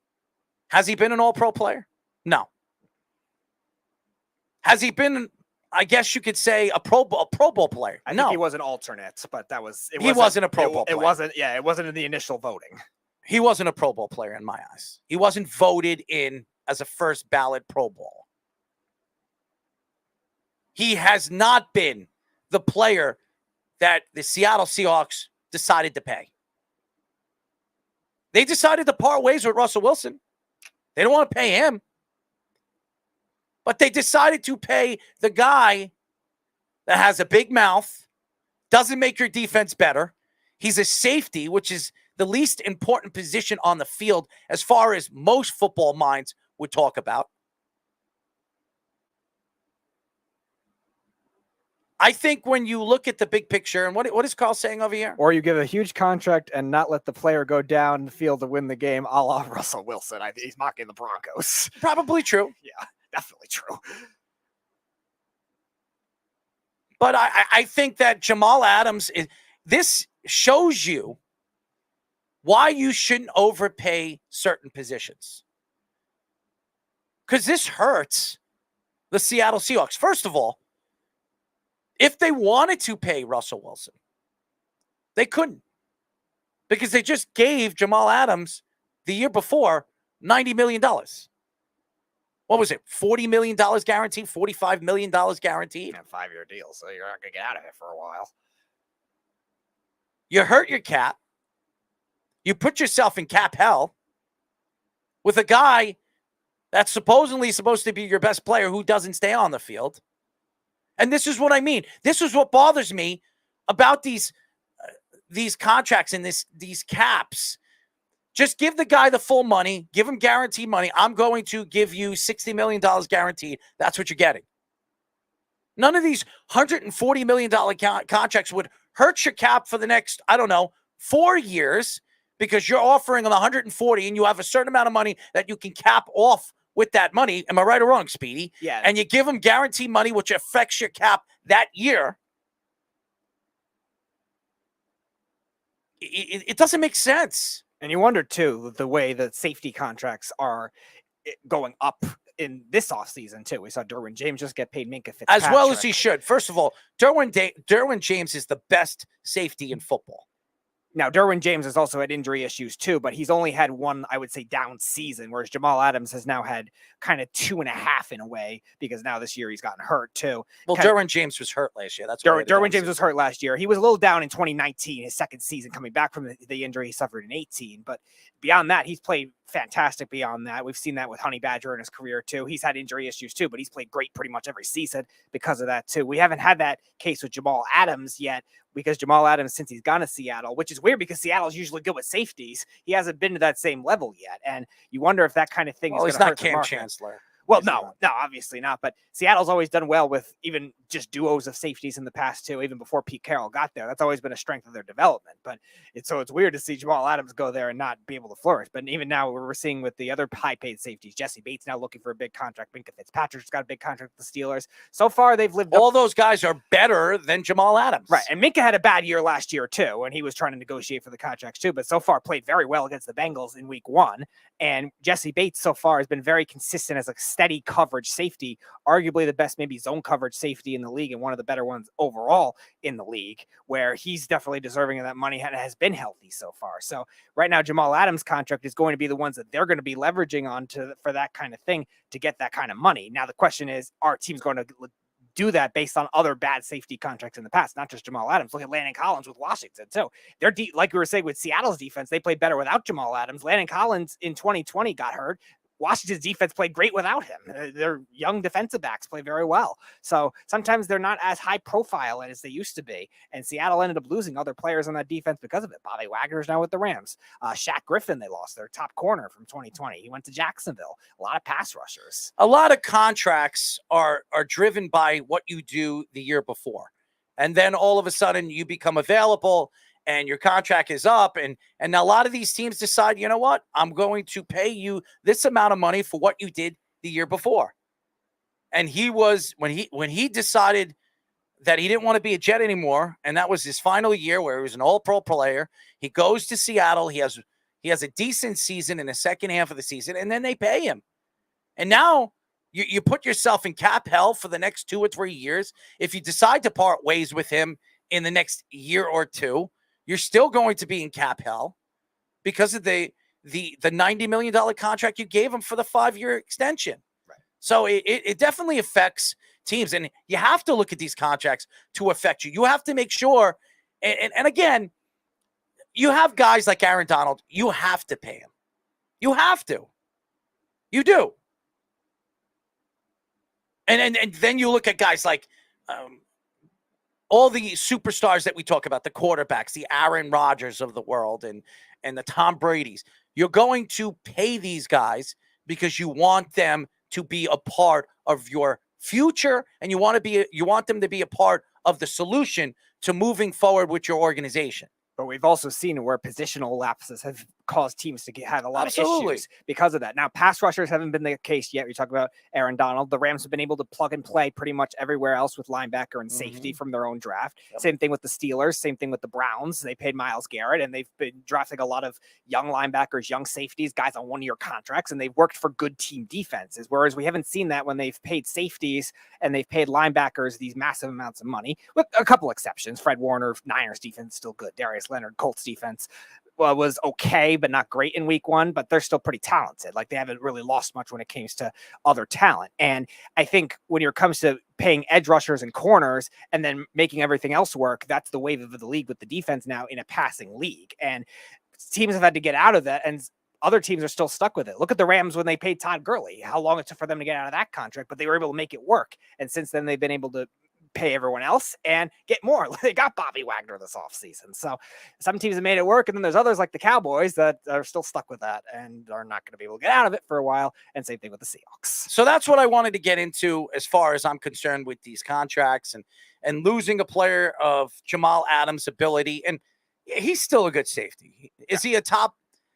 has he been an all-pro player? No. Has he been, I guess you could say, a Pro Bowl player? I No. think he was an alternate, but He wasn't a Pro Bowl player. It wasn't. Yeah, it wasn't in the initial voting. He wasn't a Pro Bowl player in my eyes. He wasn't voted in as a first ballot Pro Bowl. He has not been the player that the Seattle Seahawks decided to pay. They decided to part ways with Russell Wilson. They don't want to pay him. But they decided to pay the guy that has a big mouth, doesn't make your defense better. He's a safety, which is the least important position on the field as far as most football minds would talk about. I think when you look at the big picture, and what is Carl saying over here? Or you give a huge contract and not let the player go down the field to win the game, a la Russell Wilson. I think he's mocking the Broncos. Probably true. Yeah, definitely true. But I think that Jamal Adams, this shows you why you shouldn't overpay certain positions. Because this hurts the Seattle Seahawks. First of all, if they wanted to pay Russell Wilson, they couldn't. Because they just gave Jamal Adams the year before $90 million. What was it? $40 million guaranteed? $45 million guaranteed? And 5-year deal, so you're not going to get out of it for a while. You hurt your cap. You put yourself in cap hell with a guy that's supposedly supposed to be your best player who doesn't stay on the field. And this is what I mean. This is what bothers me about these contracts and these caps. Just give the guy the full money. Give him guaranteed money. I'm going to give you $60 million guaranteed. That's what you're getting. None of these $140 million contracts would hurt your cap for the next, 4 years, because you're offering them 140 and you have a certain amount of money that you can cap off with that money. Am I right or wrong, Speedy? Yeah. And you give them guaranteed money, which affects your cap that year. It doesn't make sense. And you wonder, too, the way that safety contracts are going up in this offseason, too. We saw Derwin James just get paid Minkah Fitzpatrick. As well as he should. First of all, Derwin James is the best safety in football. Now, Derwin James has also had injury issues too, but he's only had one, I would say, down season, whereas Jamal Adams has now had kind of 2.5 in a way, because now this year he's gotten hurt too. Well, Derwin James was hurt last year. That's Derwin James was hurt last year. He was a little down in 2019, his second season, coming back from the injury he suffered in 18. But beyond that, he's played fantastic beyond that. We've seen that with Honey Badger in his career too. He's had injury issues too, but he's played great pretty much every season because of that too. We haven't had that case with Jamal Adams yet, because Jamal Adams, since he's gone to Seattle, which is weird because Seattle's usually good with safeties, he hasn't been to that same level yet. And you wonder if that kind of thing is going to hurt the market. Cam Chancellor. Well, no, obviously not. But Seattle's always done well with even just duos of safeties in the past too, even before Pete Carroll got there. That's always been a strength of their development. But it's weird to see Jamal Adams go there and not be able to flourish. But even now we're seeing with the other high-paid safeties, Jesse Bates now looking for a big contract. Minkah Fitzpatrick's got a big contract with the Steelers. So far, they've lived all those guys are better than Jamal Adams. Right. And Minkah had a bad year last year too, and he was trying to negotiate for the contracts too, but so far played very well against the Bengals in week 1. And Jesse Bates so far has been very consistent as a steady coverage safety, arguably the best maybe zone coverage safety in the league and one of the better ones overall in the league, where he's definitely deserving of that money and has been healthy so far. So right now, Jamal Adams' contract is going to be the ones that they're going to be leveraging on for that kind of thing to get that kind of money. Now, the question is, are teams going to do that based on other bad safety contracts in the past, not just Jamal Adams? Look at Landon Collins with Washington. So they're like we were saying with Seattle's defense, they played better without Jamal Adams. Landon Collins in 2020 got hurt. Washington's defense played great without him. Their young defensive backs play very well. So sometimes they're not as high profile as they used to be. And Seattle ended up losing other players on that defense because of it. Bobby Wagner's now with the Rams. Shaq Griffin, they lost their top corner from 2020. He went to Jacksonville. A lot of pass rushers. A lot of contracts are driven by what you do the year before. And then all of a sudden you become available and your contract is up, and now a lot of these teams decide, you know what, I'm going to pay you this amount of money for what you did the year before. And he was, when he decided that he didn't want to be a Jet anymore, and that was his final year where he was an all-pro player, he goes to Seattle, he has a decent season in the second half of the season, and then they pay him. And now you put yourself in cap hell for the next 2 or 3 years. If you decide to part ways with him in the next year or two, you're still going to be in cap hell because of the $90 million contract you gave him for the 5-year extension. Right. So it definitely affects teams. And you have to look at these contracts to affect you. You have to make sure. And again, you have guys like Aaron Donald. You have to pay him. You have to. You do. And then you look at guys like all the superstars that we talk about, the quarterbacks, the Aaron Rodgers of the world, and and the Tom Brady's. You're going to pay these guys because you want them to be a part of your future, and you want them to be a part of the solution to moving forward with your organization. But we've also seen where positional lapses have caused teams to have a lot of issues because of that. Now, pass rushers haven't been the case yet. We talk about Aaron Donald. The Rams have been able to plug and play pretty much everywhere else with linebacker and safety from their own draft. Yep. Same thing with the Steelers. Same thing with the Browns. They paid Myles Garrett, and they've been drafting a lot of young linebackers, young safeties, guys on one-year contracts, and they've worked for good team defenses. Whereas we haven't seen that when they've paid safeties and they've paid linebackers these massive amounts of money, with a couple exceptions. Fred Warner, Niners defense, still good. Darius Leonard, Colts defense was okay, but not great in week 1, but they're still pretty talented. Like, they haven't really lost much when it comes to other talent. And I think when it comes to paying edge rushers and corners and then making everything else work, that's the wave of the league with the defense now in a passing league. And teams have had to get out of that, and other teams are still stuck with it. Look at the Rams when they paid Todd Gurley, how long it took for them to get out of that contract, but they were able to make it work. And since then, they've been able to pay everyone else and get more. They got Bobby Wagner this offseason. So some teams have made it work, and then there's others like the Cowboys that are still stuck with that and are not going to be able to get out of it for a while. And same thing with the Seahawks. So that's what I wanted to get into as far as I'm concerned with these contracts and losing a player of Jamal Adams' ability. And he's still a good safety. Is he a top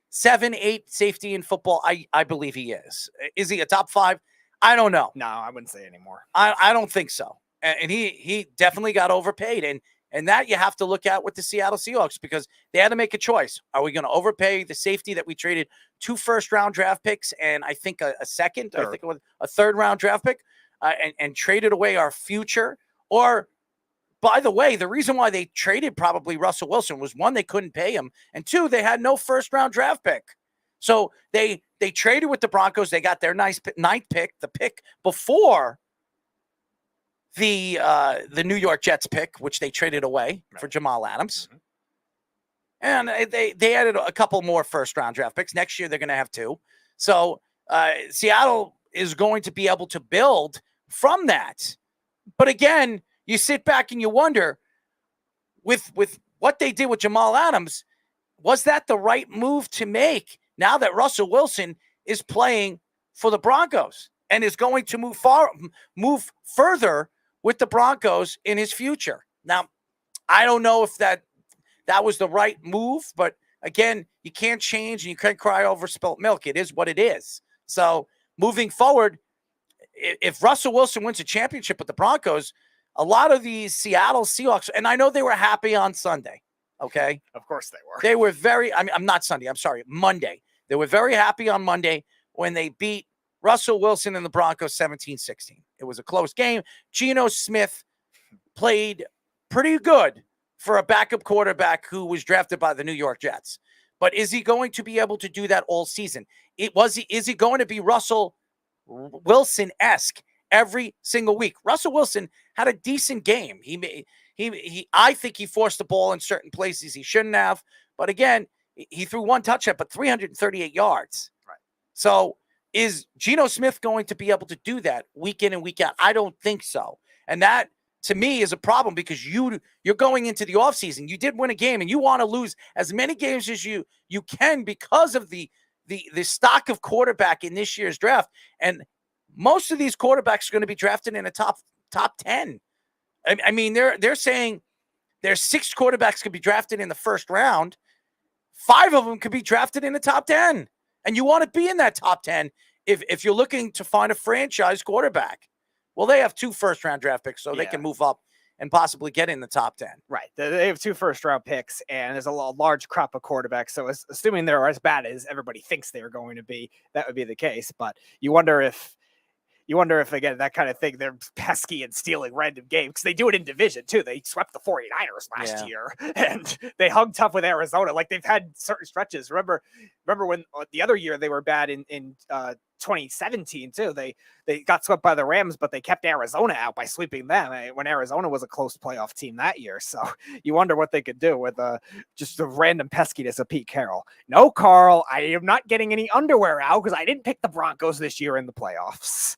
7, 8 safety in football? I believe he is. Is he a top 5? I don't know. No, I wouldn't say anymore. I don't think so. And he definitely got overpaid. And that you have to look at with the Seattle Seahawks, because they had to make a choice. Are we going to overpay the safety that we traded 2 first-round draft picks and I think a second, I think it was a third-round draft pick, and traded away our future? Or, by the way, the reason why they traded probably Russell Wilson was, 1, they couldn't pay him, and 2, they had no first-round draft pick. So they traded with the Broncos. They got their nice 9th pick, the pick before the New York Jets pick, which they traded away for Jamal Adams. And they added a couple more first-round draft picks. Next year, they're going to have 2. So Seattle is going to be able to build from that. But again, you sit back and you wonder, with what they did with Jamal Adams, was that the right move to make now that Russell Wilson is playing for the Broncos and is going to move further with the Broncos in his future? Now, I don't know if that was the right move, but again, you can't change and you can't cry over spilt milk. It is what it is. So moving forward, if Russell Wilson wins a championship with the Broncos, a lot of these Seattle Seahawks, and I know they were happy on Sunday, okay? Of course they were. They were I'm not Sunday, I'm sorry, Monday. They were very happy on Monday when they beat Russell Wilson and the Broncos 17-16. It was a close game. Geno Smith played pretty good for a backup quarterback who was drafted by the New York Jets. But is he going to be able to do that all season? Is he going to be Russell Wilson-esque every single week? Russell Wilson had a decent game. I think he forced the ball in certain places he shouldn't have. But again, he threw 1 touchdown, but 338 yards. Right. So is Geno Smith going to be able to do that week in and week out? I don't think so. And that, to me, is a problem, because you're going into the offseason. You did win a game, and you want to lose as many games as you can because of the stock of quarterback in this year's draft. And most of these quarterbacks are going to be drafted in a top 10. I mean, they're saying there's 6 quarterbacks could be drafted in the first round. 5 of them could be drafted in the top 10. And you want to be in that top 10 if you're looking to find a franchise quarterback. Well, they have 2 first-round draft picks, so they can move up and possibly get in the top 10. Right. They have 2 first-round picks, and there's a large crop of quarterbacks. So assuming they're as bad as everybody thinks they're going to be, that would be the case. But you wonder if, again, that kind of thing, they're pesky and stealing random games, because they do it in division too. They swept the 49ers last year, and they hung tough with Arizona. Like, they've had certain stretches. Remember when the other year they were bad in 2017 too. They got swept by the Rams, but they kept Arizona out by sweeping them when Arizona was a close playoff team that year. So you wonder what they could do with just the random peskiness of Pete Carroll. No, Carl, I am not getting any underwear out because I didn't pick the Broncos this year in the playoffs.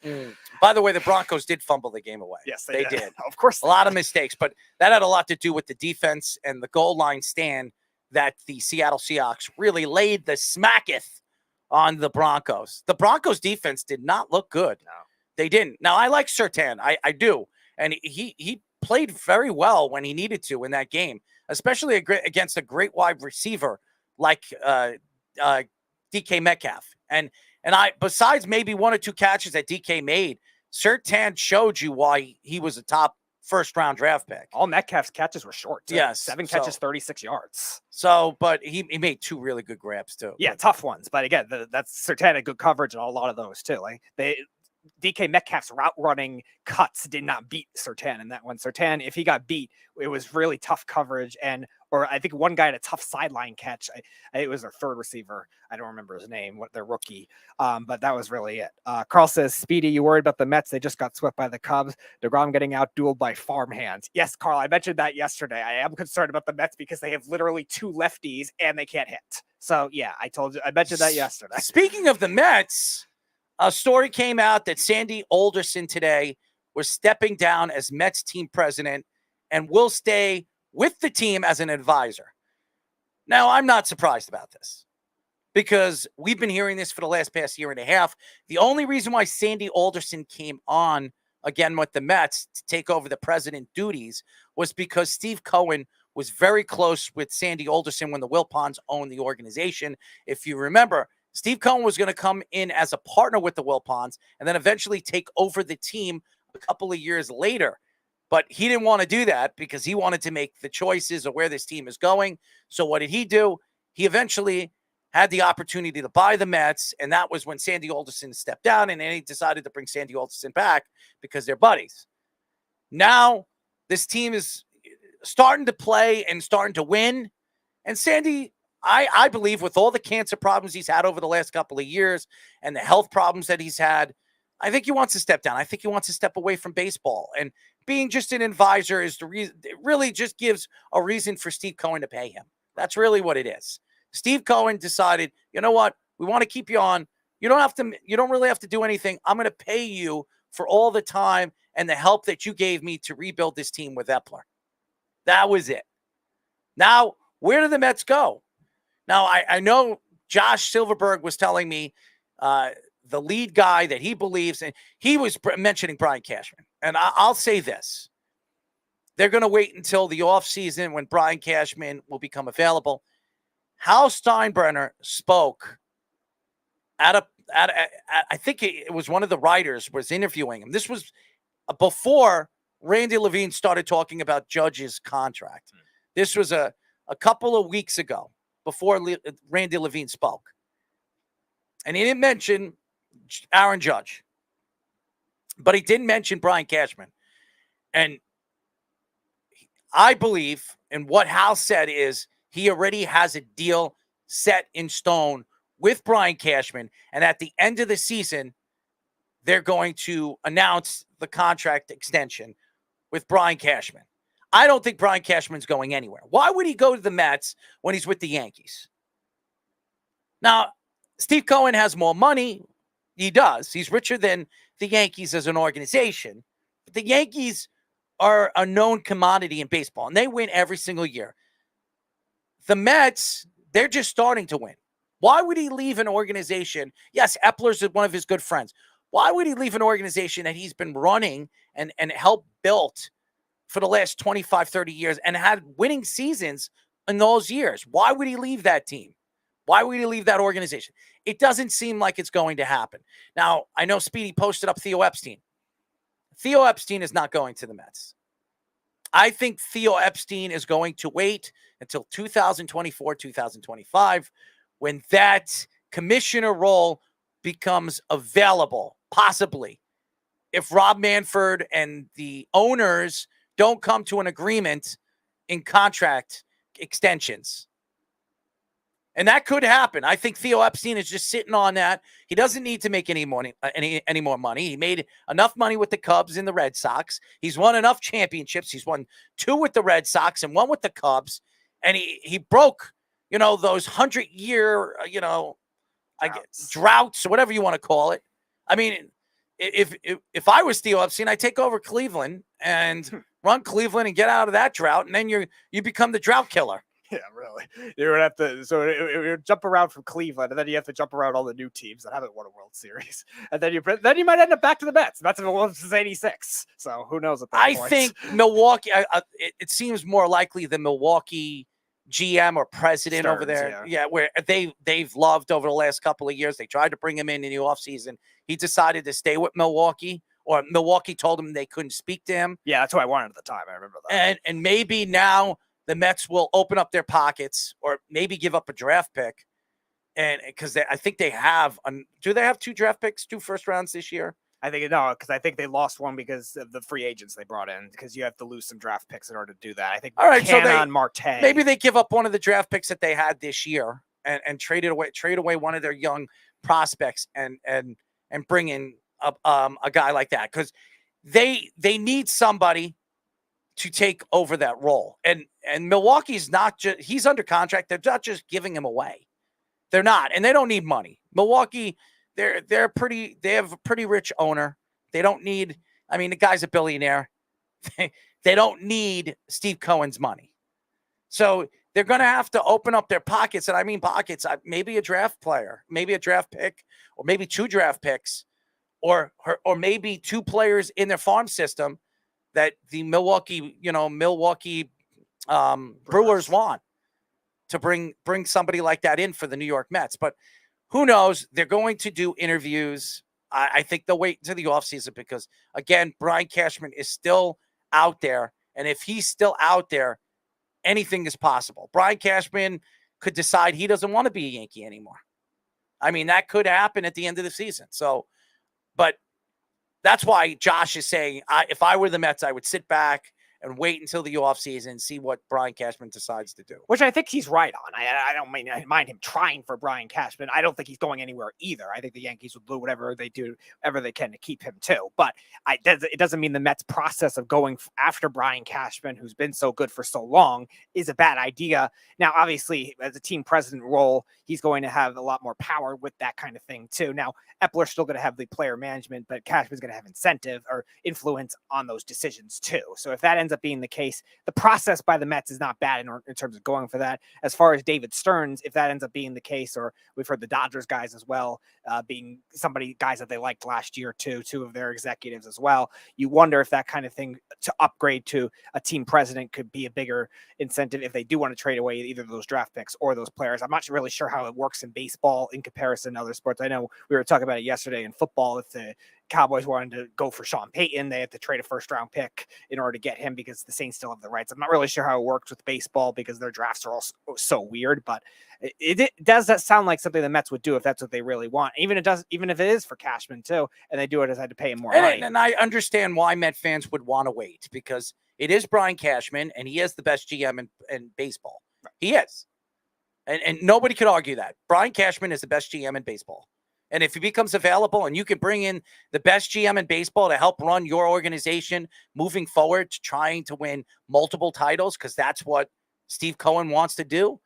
By the way, the Broncos did fumble the game away. Yes, they did. Of course. A lot of mistakes, but that had a lot to do with the defense and the goal line stand that the Seattle Seahawks really laid the smacketh on the Broncos. The Broncos defense did not look good. No. They didn't. Now, I like Surtain. I do. And he played very well when he needed to in that game, especially against a great wide receiver like DK Metcalf. And I, besides maybe one or two catches that DK made, Surtain showed you why he was a top first-round draft pick. All Metcalf's catches were short, too. Yes. 7 catches, 36 yards. So, but he made 2 really good grabs, too. Yeah, tough ones. But again, that's Surtain had good coverage on a lot of those, too. Like, DK Metcalf's route running cuts did not beat Surtain in that one. Surtain, if he got beat, it was really tough coverage. Or I think one guy had a tough sideline catch. It was their third receiver. I don't remember his name, their rookie. But that was really it. Carl says, Speedy, you worried about the Mets? They just got swept by the Cubs. DeGrom getting out-dueled by farmhands. Yes, Carl, I mentioned that yesterday. I am concerned about the Mets because they have literally 2 lefties and they can't hit. So, yeah, I mentioned that yesterday. Speaking of the Mets, a story came out that Sandy Alderson today was stepping down as Mets team president and will stay with the team as an advisor. Now, I'm not surprised about this because we've been hearing this for the past year and a half. The only reason why Sandy Alderson came on again with the Mets to take over the president duties was because Steve Cohen was very close with Sandy Alderson when the Wilpons owned the organization. If you remember, Steve Cohen was going to come in as a partner with the Wilpons and then eventually take over the team a couple of years later. But he didn't want to do that because he wanted to make the choices of where this team is going. So what did he do? He eventually had the opportunity to buy the Mets, and that was when Sandy Alderson stepped down, and then he decided to bring Sandy Alderson back because they're buddies. Now this team is starting to play and starting to win, and Sandy, I believe, with all the cancer problems he's had over the last couple of years and the health problems that he's had, I think he wants to step down. I think he wants to step away from baseball. And being just an advisor is the reason. It really just gives a reason for Steve Cohen to pay him. That's really what it is. Steve Cohen decided, you know what? We want to keep you on. You don't really have to do anything. I'm going to pay you for all the time and the help that you gave me to rebuild this team with Epler. That was it. Now, where do the Mets go? Now, I know Josh Silverberg was telling me the lead guy that he believes, and he was mentioning Brian Cashman. And I'll say this. They're going to wait until the offseason when Brian Cashman will become available. Hal Steinbrenner spoke I think it was one of the writers was interviewing him. This was before Randy Levine started talking about Judge's contract. This was a couple of weeks ago before Randy Levine spoke. And he didn't mention Aaron Judge, but he did mention Brian Cashman. And I believe, and what Hal said is, he already has a deal set in stone with Brian Cashman. And at the end of the season, they're going to announce the contract extension with Brian Cashman. I don't think Brian Cashman's going anywhere. Why would he go to the Mets when he's with the Yankees? Now, Steve Cohen has more money. He does. He's richer than the Yankees as an organization. But the Yankees are a known commodity in baseball, and they win every single year. The Mets, they're just starting to win. Why would he leave an organization? Yes, Epler's one of his good friends. Why would he leave an organization that he's been running and helped build for the last 25, 30 years and had winning seasons in those years? Why would he leave that team? Why would he leave that organization? It doesn't seem like it's going to happen. Now, I know Speedy posted up Theo Epstein. Theo Epstein is not going to the Mets. I think Theo Epstein is going to wait until 2024, 2025, when that commissioner role becomes available, possibly. If Rob Manfred and the owners don't come to an agreement in contract extensions. And that could happen. I think Theo Epstein is just sitting on that. He doesn't need to make any more money. He made enough money with the Cubs and the Red Sox. He's won enough championships. He's won 2 with the Red Sox and 1 with the Cubs. And he broke, those 100-year, droughts or whatever you want to call it. I mean, if I was Theo Epstein, I'd take over Cleveland and run Cleveland and get out of that drought. And then you become the drought killer. Yeah, really. You would have to. So it would jump around from Cleveland, and then you have to jump around all the new teams that haven't won a World Series, and then you might end up back to the Mets. Mets have won since '86. So who knows at that I point. think Milwaukee. It seems more likely the Milwaukee GM or president over there. Yeah, where they've loved over the last couple of years. They tried to bring him in the offseason. He decided to stay with Milwaukee, or Milwaukee told him they couldn't speak to him. Yeah, that's what I wanted at the time. I remember that. And maybe now the Mets will open up their pockets, or maybe give up a draft pick, and because I think they have. Do they have 2 draft picks, 2 first rounds this year? I think because I think they lost one because of the free agents they brought in. Because you have to lose some draft picks in order to do that. I think. All right, Cannon, Marte. Maybe they give up one of the draft picks that they had this year and trade away one of their young prospects and bring in a guy like that, because they need somebody to take over that role. And Milwaukee's not just, he's under contract. They're not just giving him away. They're not, and they don't need money. Milwaukee, they have a pretty rich owner. They don't need, the guy's a billionaire. They don't need Steve Cohen's money. So they're going to have to open up their pockets. And I mean pockets, maybe a draft player, maybe a draft pick, or maybe 2 draft picks, or maybe 2 players in their farm system that the Milwaukee Brewers want to bring somebody like that in for the New York Mets. But who knows? They're going to do interviews. I think they'll wait until the offseason because, again, Brian Cashman is still out there. And if he's still out there, anything is possible. Brian Cashman could decide he doesn't want to be a Yankee anymore. That could happen at the end of the season. So, but that's why Josh is saying, if I were the Mets, I would sit back and wait until the offseason and see what Brian Cashman decides to do. Which I think he's right on. I don't mind him trying for Brian Cashman. I don't think he's going anywhere either. I think the Yankees will do whatever they can to keep him too. But it doesn't mean the Mets' process of going after Brian Cashman, who's been so good for so long, is a bad idea. Now, obviously, as a team president role, he's going to have a lot more power with that kind of thing too. Now, Epler's still going to have the player management, but Cashman's going to have incentive or influence on those decisions too. So if that ends up being the case, the process by the Mets is not bad in terms of going for that. As far as David Stearns, if that ends up being the case, or we've heard the Dodgers guys as well, being guys that they liked last year too, 2 of their executives as well, you wonder if that kind of thing to upgrade to a team president could be a bigger incentive if they do want to trade away either those draft picks or those players. I'm not really sure how it works in baseball in comparison to other sports. I know we were talking about it yesterday in football. If the Cowboys wanted to go for Sean Payton, they had to trade a first-round pick in order to get him because the Saints still have the rights. I'm not really sure how it works with baseball because their drafts are all so weird, but it does that sound like something the Mets would do if that's what they really want. Even if it is for Cashman too, and they do it as I had to pay him more money. And I understand why Met fans would want to wait because it is Brian Cashman and he is the best GM in baseball. Right. He is. And nobody could argue that. Brian Cashman is the best GM in baseball. And if he becomes available and you can bring in the best GM in baseball to help run your organization moving forward to trying to win multiple titles, because that's what Steve Cohen wants to do,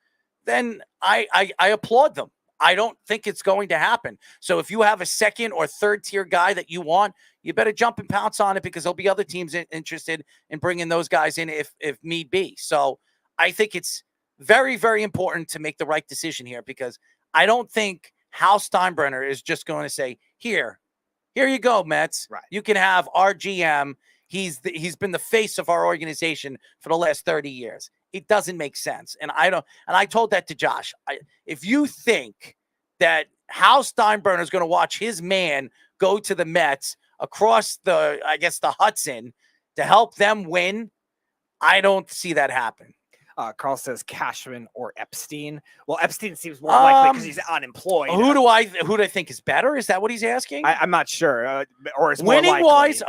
then I applaud them. I don't think it's going to happen. So if you have a second or third tier guy that you want, you better jump and pounce on it because there'll be other teams interested in bringing those guys in if need be. So I think it's very, very important to make the right decision here because I don't think Hal Steinbrenner is just going to say, here you go, Mets. Right. You can have our GM. He's been the face of our organization for the last 30 years. It doesn't make sense. And I told that to Josh. If you think that Hal Steinbrenner is going to watch his man go to the Mets across the Hudson to help them win, I don't see that happen. Carl says Cashman or Epstein. Well, Epstein seems more likely because he's unemployed. Who do I think is better? Is that what he's asking? I'm not sure. Or is winning wise,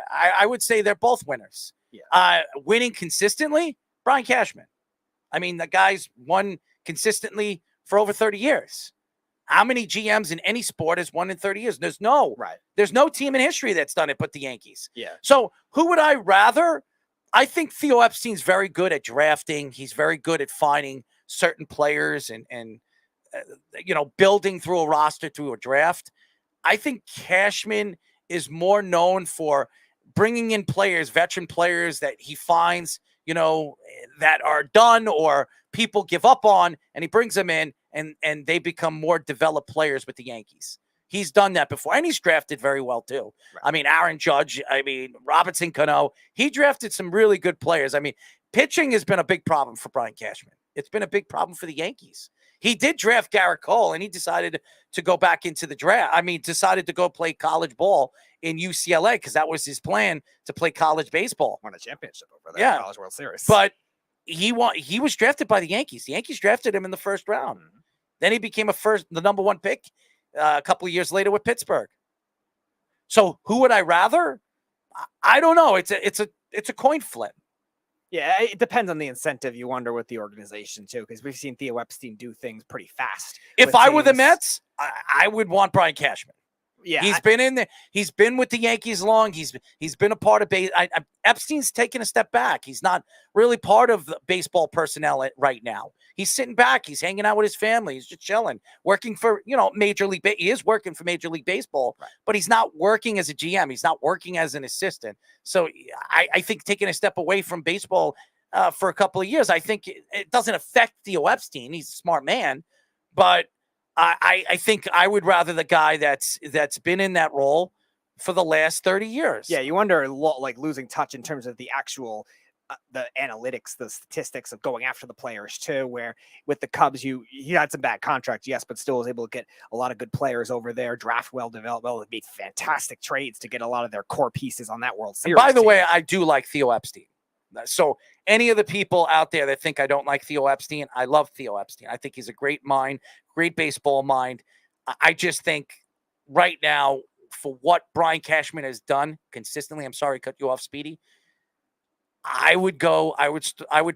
I would say they're both winners. Yeah. Winning consistently, Brian Cashman. The guy's won consistently for over 30 years. How many GMs in any sport has won in 30 years? There's no team in history that's done it but the Yankees. Yeah. So who would I rather? I think Theo Epstein's very good at drafting. He's very good at finding certain players and building through a roster through a draft. I think Cashman is more known for bringing in players, veteran players that he finds, that are done or people give up on, and he brings them in and they become more developed players with the Yankees. He's done that before, and he's drafted very well too. Right. I mean, Aaron Judge, Robinson Cano, he drafted some really good players. I mean, pitching has been a big problem for Brian Cashman. It's been a big problem for the Yankees. He did draft Garrett Cole, and he decided to go back into the draft. Decided to go play college ball in UCLA because that was his plan, to play college baseball. Won a championship over there, College World Series. But he was drafted by the Yankees. The Yankees drafted him in the first round. Mm-hmm. Then he became the number one pick a couple of years later with Pittsburgh. So who would I rather? I don't know. It's a coin flip. Yeah, it depends on the incentive. You wonder with the organization too, because we've seen Theo Epstein do things pretty fast. If I were the Mets, I would want Brian Cashman. Yeah, he's been in there. He's been with the Yankees long. He's been a part of Epstein's taken a step back. He's not really part of the baseball personnel right now. He's sitting back. He's hanging out with his family. He's just chilling, working for Major League. He is working for Major League Baseball, right, but he's not working as a GM. He's not working as an assistant. So I think taking a step away from baseball for a couple of years, I think it doesn't affect Theo Epstein. He's a smart man, but I think I would rather the guy that's been in that role for the last 30 years. Yeah, you wonder like losing touch in terms of the actual the analytics, the statistics of going after the players too, where with the Cubs, he had some bad contracts, yes, but still was able to get a lot of good players over there, draft well, develop well, made fantastic trades to get a lot of their core pieces on that World Series. And by the way, I do like Theo Epstein. So any of the people out there that think I don't like Theo Epstein, I love Theo Epstein. I think he's a great mind, great baseball mind. I just think right now, for what Brian Cashman has done consistently, I'm sorry to cut you off, Speedy, I would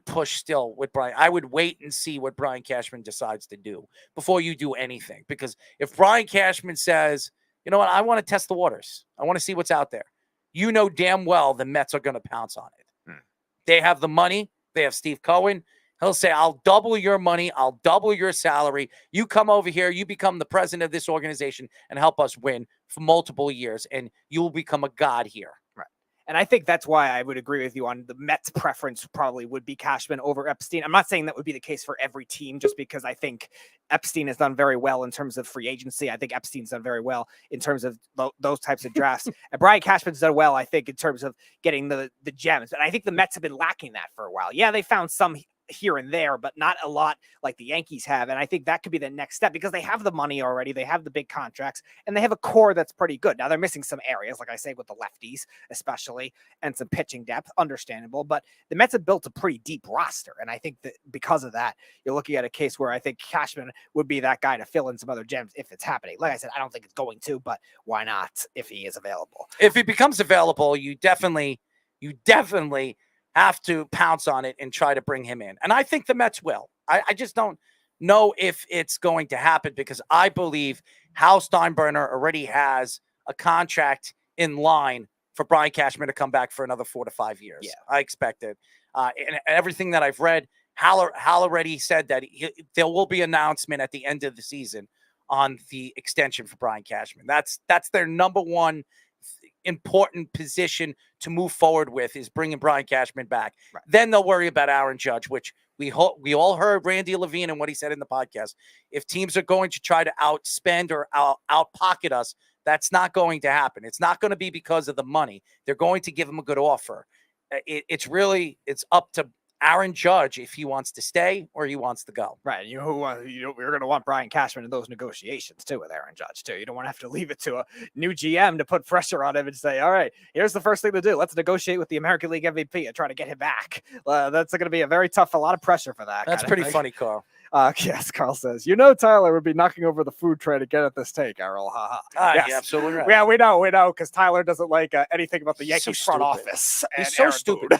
push still with Brian. I would wait and see what Brian Cashman decides to do before you do anything. Because if Brian Cashman says, you know what, I want to test the waters, I want to see what's out there, you know damn well the Mets are going to pounce on it. They have the money. They have Steve Cohen. He'll say, I'll double your money. I'll double your salary. You come over here. You become the president of this organization and help us win for multiple years. And you will become a god here. Right. And I think that's why I would agree with you on the Mets' preference probably would be Cashman over Epstein. I'm not saying that would be the case for every team, just because I think Epstein has done very well in terms of free agency. I think Epstein's done very well in terms of those types of drafts. And Brian Cashman's done well, I think, in terms of getting the gems. And I think the Mets have been lacking that for a while. Yeah, they found some here and there, but not a lot like the Yankees have. And I think that could be the next step because they have the money already. They have the big contracts and they have a core that's pretty good. Now they're missing some areas, like I say, with the lefties, especially, and some pitching depth, understandable, but the Mets have built a pretty deep roster. And I think that because of that, you're looking at a case where I think Cashman would be that guy to fill in some other gems if it's happening. Like I said, I don't think it's going to, but why not if he is available? If he becomes available, you definitely have to pounce on it and try to bring him in. And I think the Mets will. I just don't know if it's going to happen because I believe Hal Steinbrenner already has a contract in line for Brian Cashman to come back for another 4 to 5 years. Yeah. I expect it. And everything that I've read, Hal already said that there will be an announcement at the end of the season on the extension for Brian Cashman. That's their number one important position to move forward with is bringing Brian Cashman back. Right. Then they'll worry about Aaron Judge, which we all heard Randy Levine and what he said in the podcast. If teams are going to try to outspend or out-pocket us, that's not going to happen. It's not going to be because of the money. They're going to give him a good offer. It's up to Aaron Judge if he wants to stay or he wants to go. Right. You're going to want Brian Cashman in those negotiations too with Aaron Judge too. You don't want to have to leave it to a new GM to put pressure on him and say, all right, here's the first thing to do. Let's negotiate with the American League MVP and try to get him back. That's going to be a lot of pressure for that. That's pretty funny, Carl. Yes, Carl says, Tyler would be knocking over the food tray to get at this take, Errol. Yes. Yeah, absolutely right. Yeah, we know, because Tyler doesn't like anything about the Yankees front office. He's so stupid.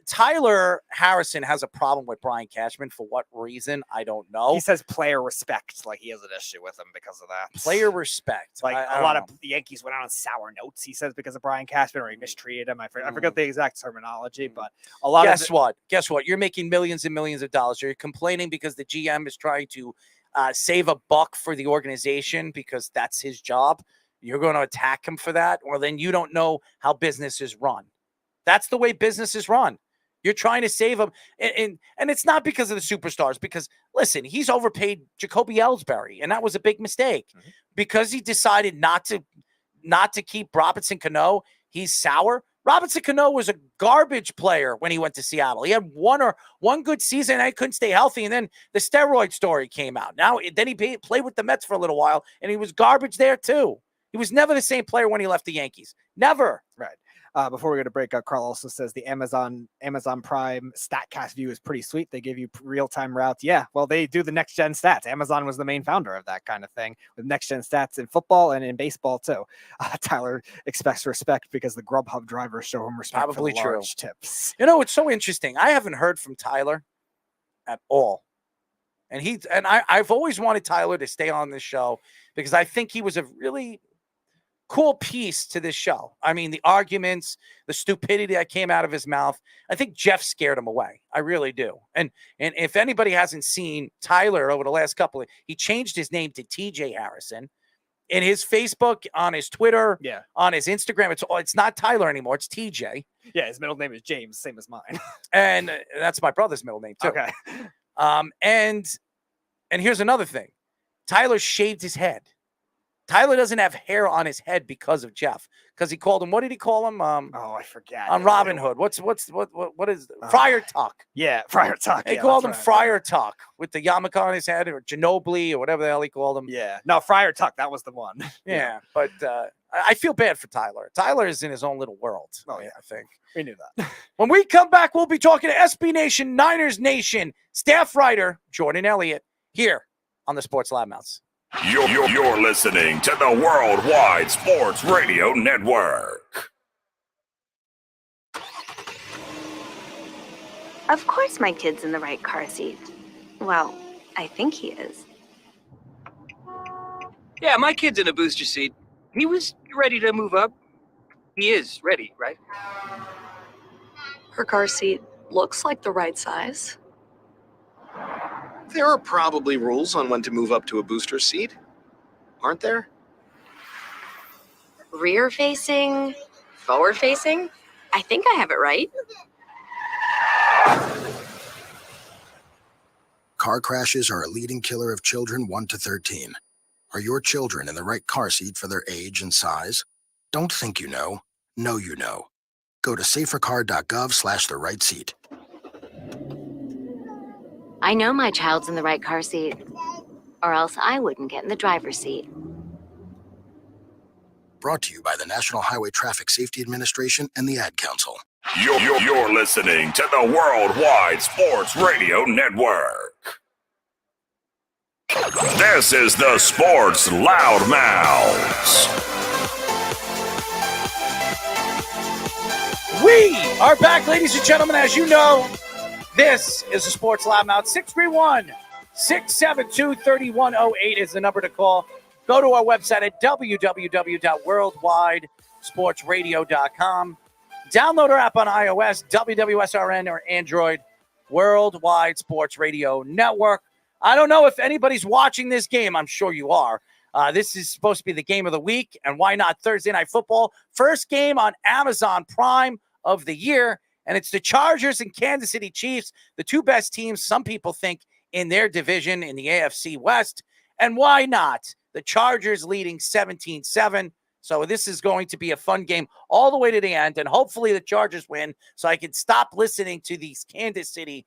Tyler Harrison has a problem with Brian Cashman. For what reason? I don't know. He says player respect, like he has an issue with him because of that. Player respect. Like a lot of the Yankees went out on sour notes, he says, because of Brian Cashman, or he mistreated him. I forget the exact terminology, but a lot of Guess what? You're making millions and millions of dollars. You're complaining because the GM is trying to save a buck for the organization because that's his job. You're going to attack him for that? Or then you don't know how business is run. That's the way business is run. You're trying to save him. And it's not because of the superstars, because, listen, he's overpaid Jacoby Ellsbury, and that was a big mistake. Because he decided not to keep Robinson Cano, he's sour. Robinson Cano was a garbage player when he went to Seattle. He had one good season, and he couldn't stay healthy, and then the steroid story came out. Then he played with the Mets for a little while, and he was garbage there too. He was never the same player when he left the Yankees. Never. Right. Before we go to break, Carl also says the Amazon Prime StatCast view is pretty sweet. They give you real-time routes. Yeah, well, they do the next-gen stats. Amazon was the main founder of that kind of thing with next-gen stats in football and in baseball, too. Tyler expects respect because the Grubhub drivers show him respect Probably for the true. large tips. You know, it's so interesting. I haven't heard from Tyler at all. And I've always wanted Tyler to stay on this show because I think he was a really cool piece to this show. I mean, the arguments, the stupidity that came out of his mouth. I think Jeff scared him away. I really do. And if anybody hasn't seen Tyler over the last couple he changed his name to TJ Harrison. In his Facebook, on his Twitter, on his Instagram, it's not Tyler anymore. It's TJ. Yeah, his middle name is James, same as mine. And that's my brother's middle name too. Okay. And here's another thing. Tyler shaved his head. Tyler doesn't have hair on his head because of Jeff. Because he called him, what did he call him? I forget. On Robin Hood. What is Friar Tuck? Yeah, Friar Tuck. He called him Friar Tuck with the yarmulke on his head, or Ginobili, or whatever the hell he called him. Yeah. No, Friar Tuck, that was the one. Yeah, but I feel bad for Tyler. Tyler is in his own little world. Oh, yeah. I think. We knew that. When we come back, we'll be talking to SB Nation, Niners Nation, staff writer Jordan Elliott here on the Sports Loudmouths. You're listening to the Worldwide Sports Radio Network. Of course my kid's in the right car seat. Well, I think he is. Yeah, my kid's in a booster seat. He was ready to move up. He is ready, right? Her car seat looks like the right size. There are probably rules on when to move up to a booster seat, aren't there? Rear facing, forward facing. I think I have it right. Car crashes are a leading killer of children 1 to 13. Are your children in the right car seat for their age and size? Don't think you know. Know you know. Go to safercar.gov/the right seat. I know my child's in the right car seat, or else I wouldn't get in the driver's seat. Brought to you by the National Highway Traffic Safety Administration and the Ad Council. You're listening to the Worldwide Sports Radio Network. This is the Sports Loudmouths. We are back, ladies and gentlemen. As you know, this is the Sports Loudmouth. 631-672-3108 is the number to call. Go to our website at www.worldwidesportsradio.com. Download our app on iOS, WWSRN, or Android, Worldwide Sports Radio Network. I don't know if anybody's watching this game. I'm sure you are. This is supposed to be the game of the week, and why not Thursday Night Football? First game on Amazon Prime of the year. And it's the Chargers and Kansas City Chiefs, the two best teams, some people think, in their division in the AFC West. And why not? The Chargers leading 17-7. So this is going to be a fun game all the way to the end. And hopefully the Chargers win so I can stop listening to these Kansas City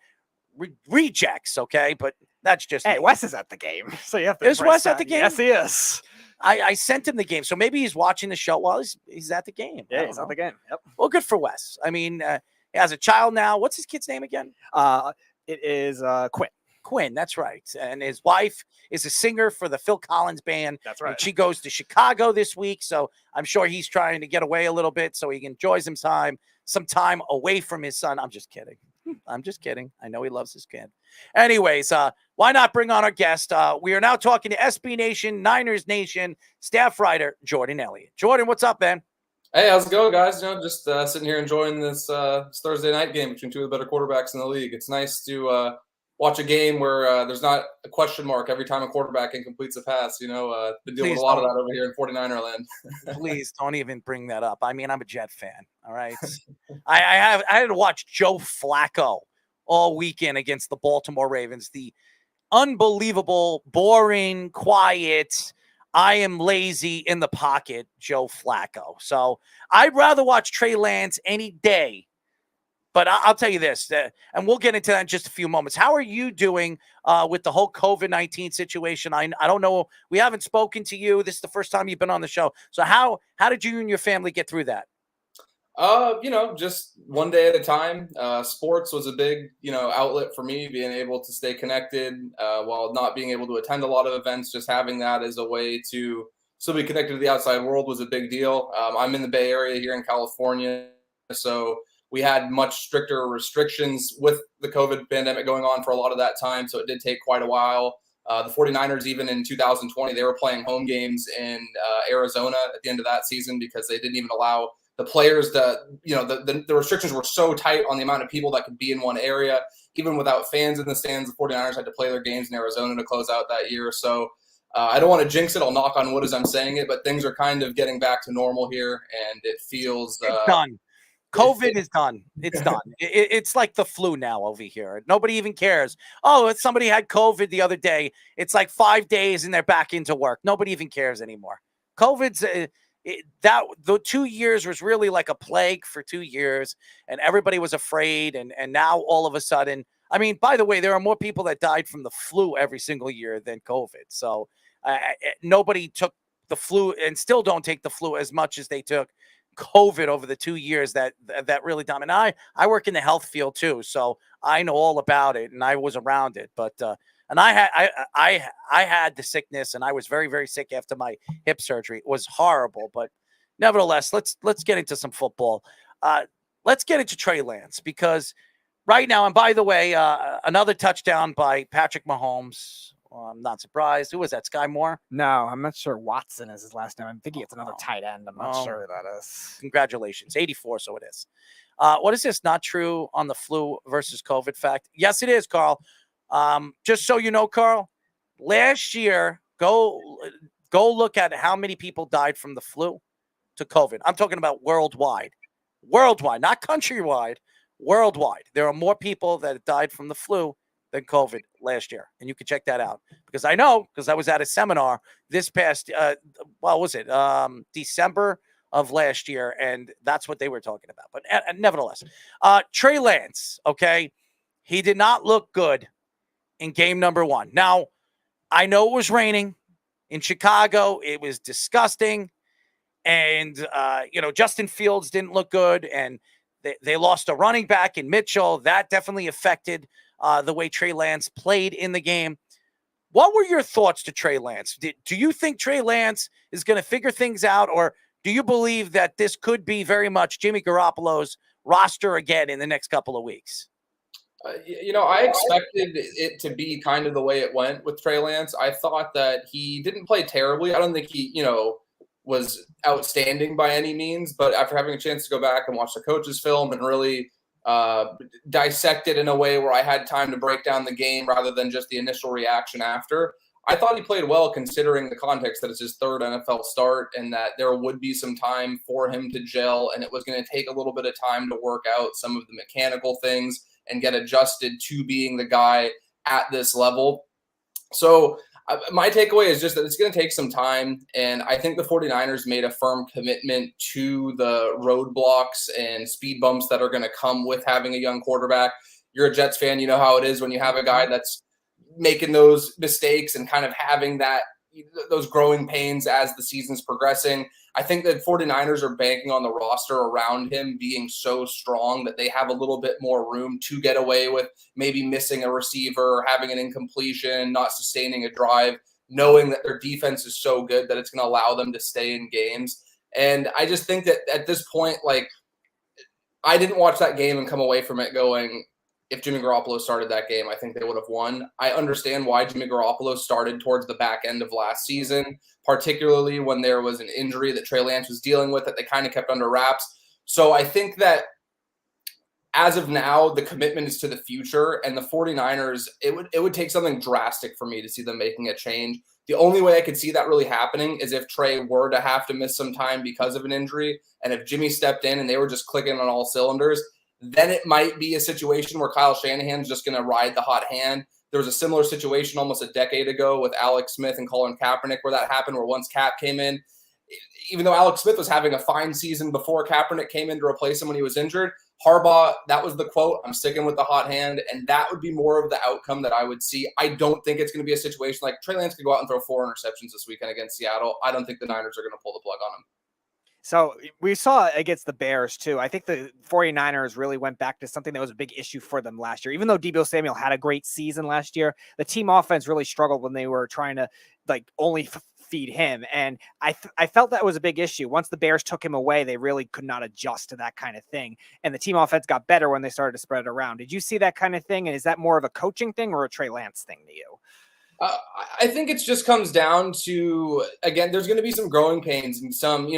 rejects, okay? But that's just Hey, me. Wes is at the game. So you have to Is embrace Wes at that. the game? Yes, he is. I sent him the game. So maybe he's watching the show while he's at the game. Yeah, he's at the game. Yep. Well, good for Wes. I mean, he has a child now. What's his kid's name again? It is Quinn. Quinn, that's right. And his wife is a singer for the Phil Collins band. That's right. And she goes to Chicago this week, so I'm sure he's trying to get away a little bit so he enjoys some time away from his son. I'm just kidding. I'm just kidding. I know he loves his kid. Anyways, why not bring on our guest? We are now talking to SB Nation, Niners Nation, staff writer Jordan Elliott. Jordan, what's up, man? Hey, how's it going, guys? Just sitting here enjoying this Thursday night game between two of the better quarterbacks in the league. It's nice to watch a game where there's not a question mark every time a quarterback incompletes a pass. Been dealing with a lot of that over here in 49er land. Please don't even bring that up. I mean, I'm a Jet fan. All right. I had to watch Joe Flacco all weekend against the Baltimore Ravens. The unbelievable, boring, quiet, I am lazy in the pocket Joe Flacco. So I'd rather watch Trey Lance any day. But I'll tell you this, and we'll get into that in just a few moments. How are you doing with the whole COVID-19 situation? I don't know. We haven't spoken to you. This is the first time you've been on the show. So how did you and your family get through that? Just one day at a time. Sports was a big, outlet for me, being able to stay connected while not being able to attend a lot of events. Just having that as a way to still be connected to the outside world was a big deal. I'm in the Bay Area here in California, so we had much stricter restrictions with the COVID pandemic going on for a lot of that time, so it did take quite a while. The 49ers, even in 2020, they were playing home games in Arizona at the end of that season because they didn't even allow the players to, the restrictions were so tight on the amount of people that could be in one area. Even without fans in the stands, the 49ers had to play their games in Arizona to close out that year. So I don't want to jinx it. I'll knock on wood as I'm saying it, but things are kind of getting back to normal here, and it feels done. COVID is done. It's done. It's like the flu now over here. Nobody even cares. Oh, if somebody had COVID the other day, it's like 5 days and they're back into work. Nobody even cares anymore. COVID's the 2 years was really like a plague for 2 years, and everybody was afraid. And now all of a sudden, I mean, by the way, there are more people that died from the flu every single year than COVID. So nobody took the flu and still don't take the flu as much as they took COVID over the 2 years that really dumb. And I work in the health field too, so I know all about it, and I was around it. But and I had the sickness, and I was very, very sick after my hip surgery. It was horrible, but nevertheless, let's get into some football. Let's get into Trey Lance, because right now, and by the way, another touchdown by Patrick Mahomes. I'm not surprised. Who was that? Sky Moore? No, I'm not sure. Watson is his last name. I'm thinking it's another tight end. I'm not sure who that is. Congratulations. 84, so it is. What is this? Not true on the flu versus COVID fact? Yes, it is, Carl. Just so you know, Carl, last year, go look at how many people died from the flu to COVID. I'm talking about worldwide. Worldwide, not countrywide. Worldwide. There are more people that died from the flu than COVID last year. And you can check that out, because I know, because I was at a seminar this past, December of last year, and that's what they were talking about. But nevertheless, Trey Lance, okay, he did not look good in game number 1. Now, I know it was raining in Chicago. It was disgusting. And, Justin Fields didn't look good, and they lost a running back in Mitchell. That definitely affected the way Trey Lance played in the game. What were your thoughts to Trey Lance? Do you think Trey Lance is going to figure things out, or do you believe that this could be very much Jimmy Garoppolo's roster again in the next couple of weeks? I expected it to be kind of the way it went with Trey Lance. I thought that he didn't play terribly. I don't think he, was outstanding by any means, but after having a chance to go back and watch the coach's film and really dissect it in a way where I had time to break down the game rather than just the initial reaction after, I thought he played well, considering the context that it's his third NFL start and that there would be some time for him to gel, and it was going to take a little bit of time to work out some of the mechanical things and get adjusted to being the guy at this level. So my takeaway is just that it's going to take some time, and I think the 49ers made a firm commitment to the roadblocks and speed bumps that are going to come with having a young quarterback. You're a Jets fan, you know how it is when you have a guy that's making those mistakes and kind of having those growing pains as the season's progressing. I think that 49ers are banking on the roster around him being so strong that they have a little bit more room to get away with maybe missing a receiver, or having an incompletion, not sustaining a drive, knowing that their defense is so good that it's going to allow them to stay in games. And I just think that at this point, I didn't watch that game and come away from it going, if Jimmy Garoppolo started that game, I think they would have won. I understand why Jimmy Garoppolo started towards the back end of last season, particularly when there was an injury that Trey Lance was dealing with that they kind of kept under wraps. So I think that as of now, the commitment is to the future, and the 49ers, it would take something drastic for me to see them making a change. The only way I could see that really happening is if Trey were to have to miss some time because of an injury, and if Jimmy stepped in and they were just clicking on all cylinders, then it might be a situation where Kyle Shanahan's just going to ride the hot hand. There was a similar situation almost a decade ago with Alex Smith and Colin Kaepernick where that happened, where once Cap came in, even though Alex Smith was having a fine season before Kaepernick came in to replace him when he was injured, Harbaugh, that was the quote, I'm sticking with the hot hand, and that would be more of the outcome that I would see. I don't think it's going to be a situation like Trey Lance could go out and throw 4 interceptions this weekend against Seattle. I don't think the Niners are going to pull the plug on him. So we saw it against the Bears too. I think the 49ers really went back to something that was a big issue for them last year. Even though Deebo Samuel had a great season last year, the team offense really struggled when they were trying to only feed him. And I felt that was a big issue. Once the Bears took him away, they really could not adjust to that kind of thing. And the team offense got better when they started to spread it around. Did you see that kind of thing? And is that more of a coaching thing or a Trey Lance thing to you? I think it just comes down to, again, there's going to be some growing pains and some,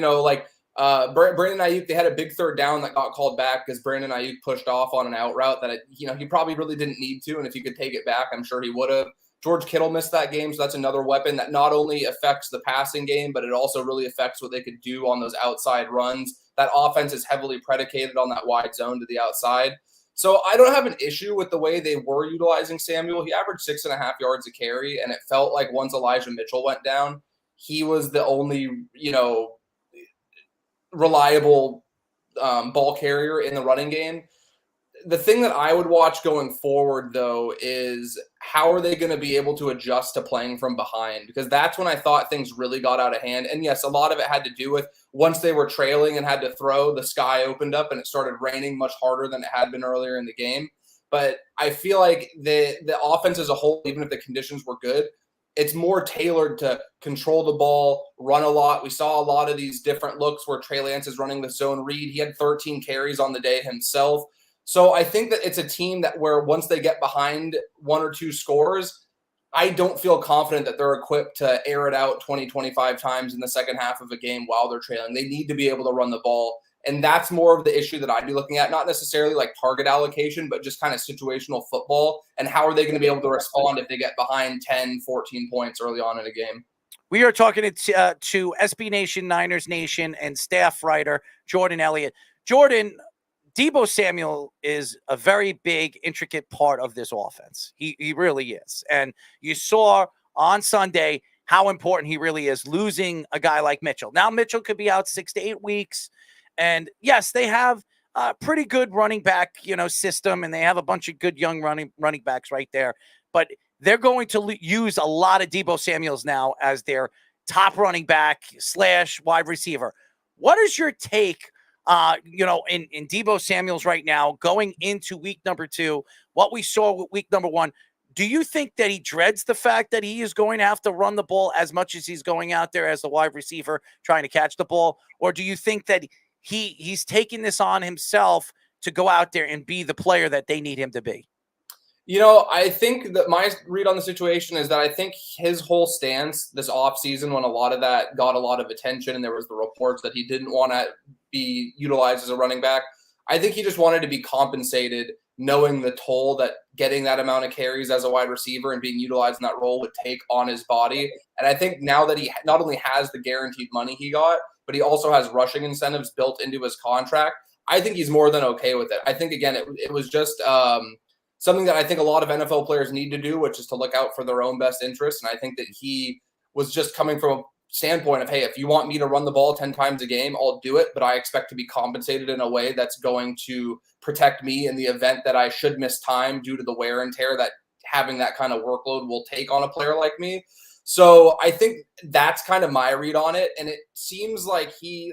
Brandon Ayuk, they had a big third down that got called back because Brandon Ayuk pushed off on an out route that, he probably really didn't need to. And if he could take it back, I'm sure he would have. George Kittle missed that game, so that's another weapon that not only affects the passing game, but it also really affects what they could do on those outside runs. That offense is heavily predicated on that wide zone to the outside. So I don't have an issue with the way they were utilizing Samuel. He averaged 6.5 yards a carry, and it felt like once Elijah Mitchell went down, he was the only, reliable ball carrier in the running game. The thing that I would watch going forward, though, is how are they going to be able to adjust to playing from behind? Because that's when I thought things really got out of hand. And yes, a lot of it had to do with once they were trailing and had to throw, the sky opened up and it started raining much harder than it had been earlier in the game. But I feel like the offense as a whole, even if the conditions were good, it's more tailored to control the ball, run a lot. We saw a lot of these different looks where Trey Lance is running the zone read. He had 13 carries on the day himself. So I think that it's a team that where once they get behind 1 or 2 scores, I don't feel confident that they're equipped to air it out 20, 25 times in the second half of a game while they're trailing. They need to be able to run the ball. And that's more of the issue that I'd be looking at, not necessarily like target allocation, but just kind of situational football and how are they going to be able to respond if they get behind 10, 14 points early on in a game. We are talking to SB Nation, Niners Nation, and staff writer Jordan Elliott. Jordan, Deebo Samuel is a very big, intricate part of this offense. He really is. And you saw on Sunday how important he really is, losing a guy like Mitchell. Now, Mitchell could be out 6 to 8 weeks. And yes, they have a pretty good running back, system, and they have a bunch of good young running backs right there. But they're going to use a lot of Deebo Samuels now as their top running back / wide receiver. What is your take, in Deebo Samuels right now going into week number 2, what we saw with week number 1? Do you think that he dreads the fact that he is going to have to run the ball as much as he's going out there as the wide receiver trying to catch the ball? Or do you think that he's taking this on himself to go out there and be the player that they need him to be? I think that my read on the situation is that I think his whole stance this offseason, when a lot of that got a lot of attention and there was the reports that he didn't want to be utilized as a running back, I think he just wanted to be compensated, knowing the toll that getting that amount of carries as a wide receiver and being utilized in that role would take on his body. And I think now that he not only has the guaranteed money he got, but he also has rushing incentives built into his contract, I think he's more than okay with it. I think, again, it was just something that I think a lot of NFL players need to do, which is to look out for their own best interests. And I think that he was just coming from a standpoint of, hey, if you want me to run the ball 10 times a game, I'll do it, but I expect to be compensated in a way that's going to protect me in the event that I should miss time due to the wear and tear that having that kind of workload will take on a player like me. So I think that's kind of my read on it. And it seems like he,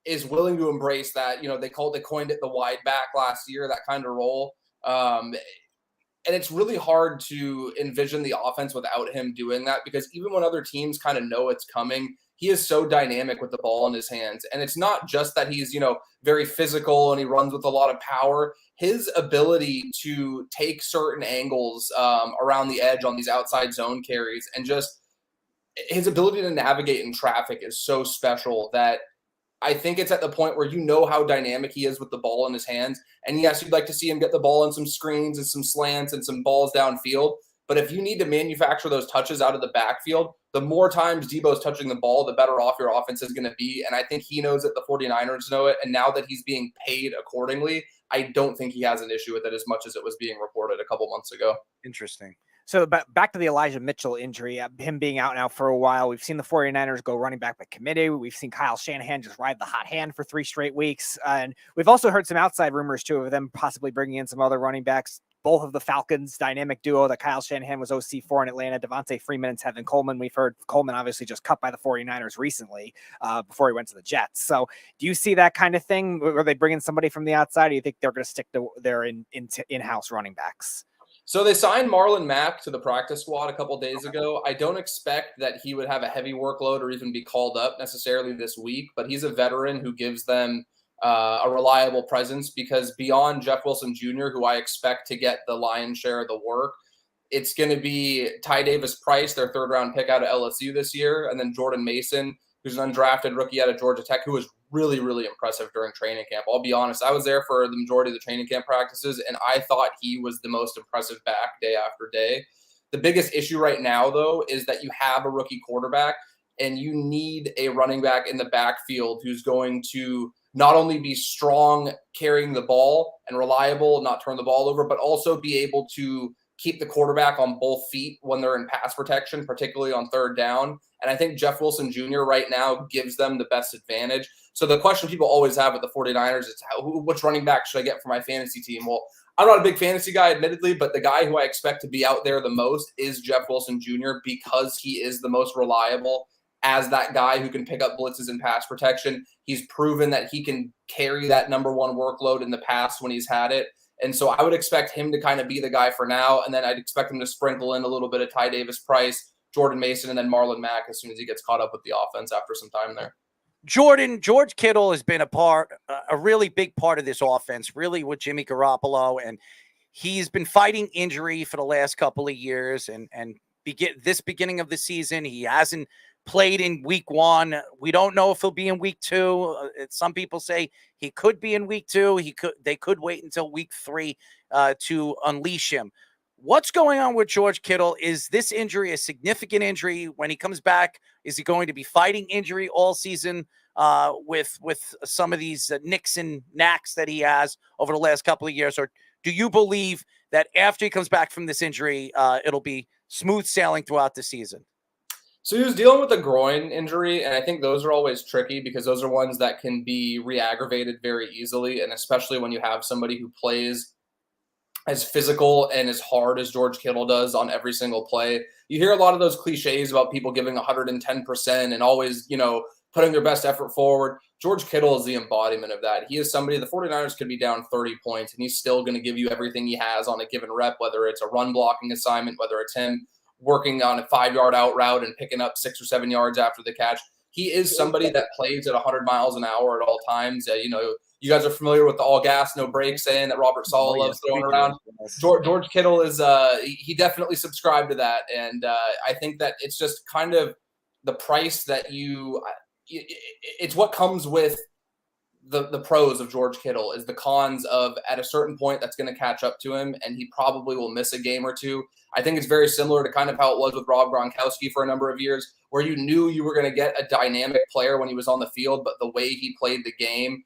is willing to embrace that. They coined it the wide back last year, that kind of role. And it's really hard to envision the offense without him doing that, because even when other teams kind of know it's coming, he is so dynamic with the ball in his hands. And it's not just that he's, very physical and he runs with a lot of power. His ability to take certain angles around the edge on these outside zone carries and just his ability to navigate in traffic is so special that I think it's at the point where how dynamic he is with the ball in his hands. And yes, you'd like to see him get the ball in some screens and some slants and some balls downfield. But if you need to manufacture those touches out of the backfield, the more times Debo's touching the ball, the better off your offense is going to be. And I think he knows it. The 49ers know it. And now that he's being paid accordingly, I don't think he has an issue with it as much as it was being reported a couple months ago. Interesting. So back to the Elijah Mitchell injury, him being out now for a while. We've seen the 49ers go running back by committee. We've seen Kyle Shanahan just ride the hot hand for 3 straight weeks. And we've also heard some outside rumors, too, of them possibly bringing in some other running backs. Both of the Falcons dynamic duo that Kyle Shanahan was OC for in Atlanta, Devontae Freeman and Tevin Coleman. We've heard Coleman obviously just cut by the 49ers recently before he went to the Jets. So do you see that kind of thing? Were they bringing somebody from the outside? Or do you think they're going to stick to their in-house running backs? So they signed Marlon Mack to the practice squad a couple days ago. I don't expect that he would have a heavy workload or even be called up necessarily this week, but he's a veteran who gives them a reliable presence, because beyond Jeff Wilson Jr., who I expect to get the lion's share of the work, it's going to be Ty Davis-Price, their 3rd-round pick out of LSU this year, and then Jordan Mason, who's an undrafted rookie out of Georgia Tech, who was really, really impressive during training camp. I'll be honest, I was there for the majority of the training camp practices, and I thought he was the most impressive back day after day. The biggest issue right now, though, is that you have a rookie quarterback, and you need a running back in the backfield who's going to not only be strong carrying the ball and reliable, not turn the ball over, but also be able to keep the quarterback on both feet when they're in pass protection, particularly on 3rd down. And I think Jeff Wilson Jr. right now gives them the best advantage. So the question people always have with the 49ers is, which running back should I get for my fantasy team? Well, I'm not a big fantasy guy, admittedly, but the guy who I expect to be out there the most is Jeff Wilson Jr. because he is the most reliable as that guy who can pick up blitzes and pass protection. He's proven that he can carry that number 1 workload in the past when he's had it. And so I would expect him to kind of be the guy for now. And then I'd expect him to sprinkle in a little bit of Ty Davis-Price, Jordan Mason, and then Marlon Mack as soon as he gets caught up with the offense after some time there. George Kittle has been a really big part of this offense, really with Jimmy Garoppolo. And he's been fighting injury for the last couple of years. And this beginning of the season, he hasn't played in week 1. We don't know if he'll be in week 2. Some people say he could be in week 2. They could wait until week 3 to unleash him. What's going on with George Kittle? Is this injury a significant injury? When he comes back, is he going to be fighting injury all season with some of these nicks and knacks that he has over the last couple of years? Or do you believe that after he comes back from this injury, it'll be smooth sailing throughout the season? So he was dealing with a groin injury, and I think those are always tricky because those are ones that can be re-aggravated very easily, and especially when you have somebody who plays as physical and as hard as George Kittle does on every single play. You hear a lot of those cliches about people giving 110% and always, putting their best effort forward. George Kittle is the embodiment of that. He is somebody, the 49ers could be down 30 points, and he's still going to give you everything he has on a given rep, whether it's a run blocking assignment, whether it's him working on a 5-yard out route and picking up 6 or 7 yards after the catch. He is somebody that plays at 100 miles an hour at all times. You guys are familiar with the all gas, no brakes saying that Robert Sarver loves throwing around. George Kittle is he definitely subscribed to that. And I think that it's just kind of the price that it's what comes with the pros of George Kittle is the cons of at a certain point that's going to catch up to him, and he probably will miss a game or two. I think it's very similar to kind of how it was with Rob Gronkowski for a number of years, where you knew you were going to get a dynamic player when he was on the field, but the way he played the game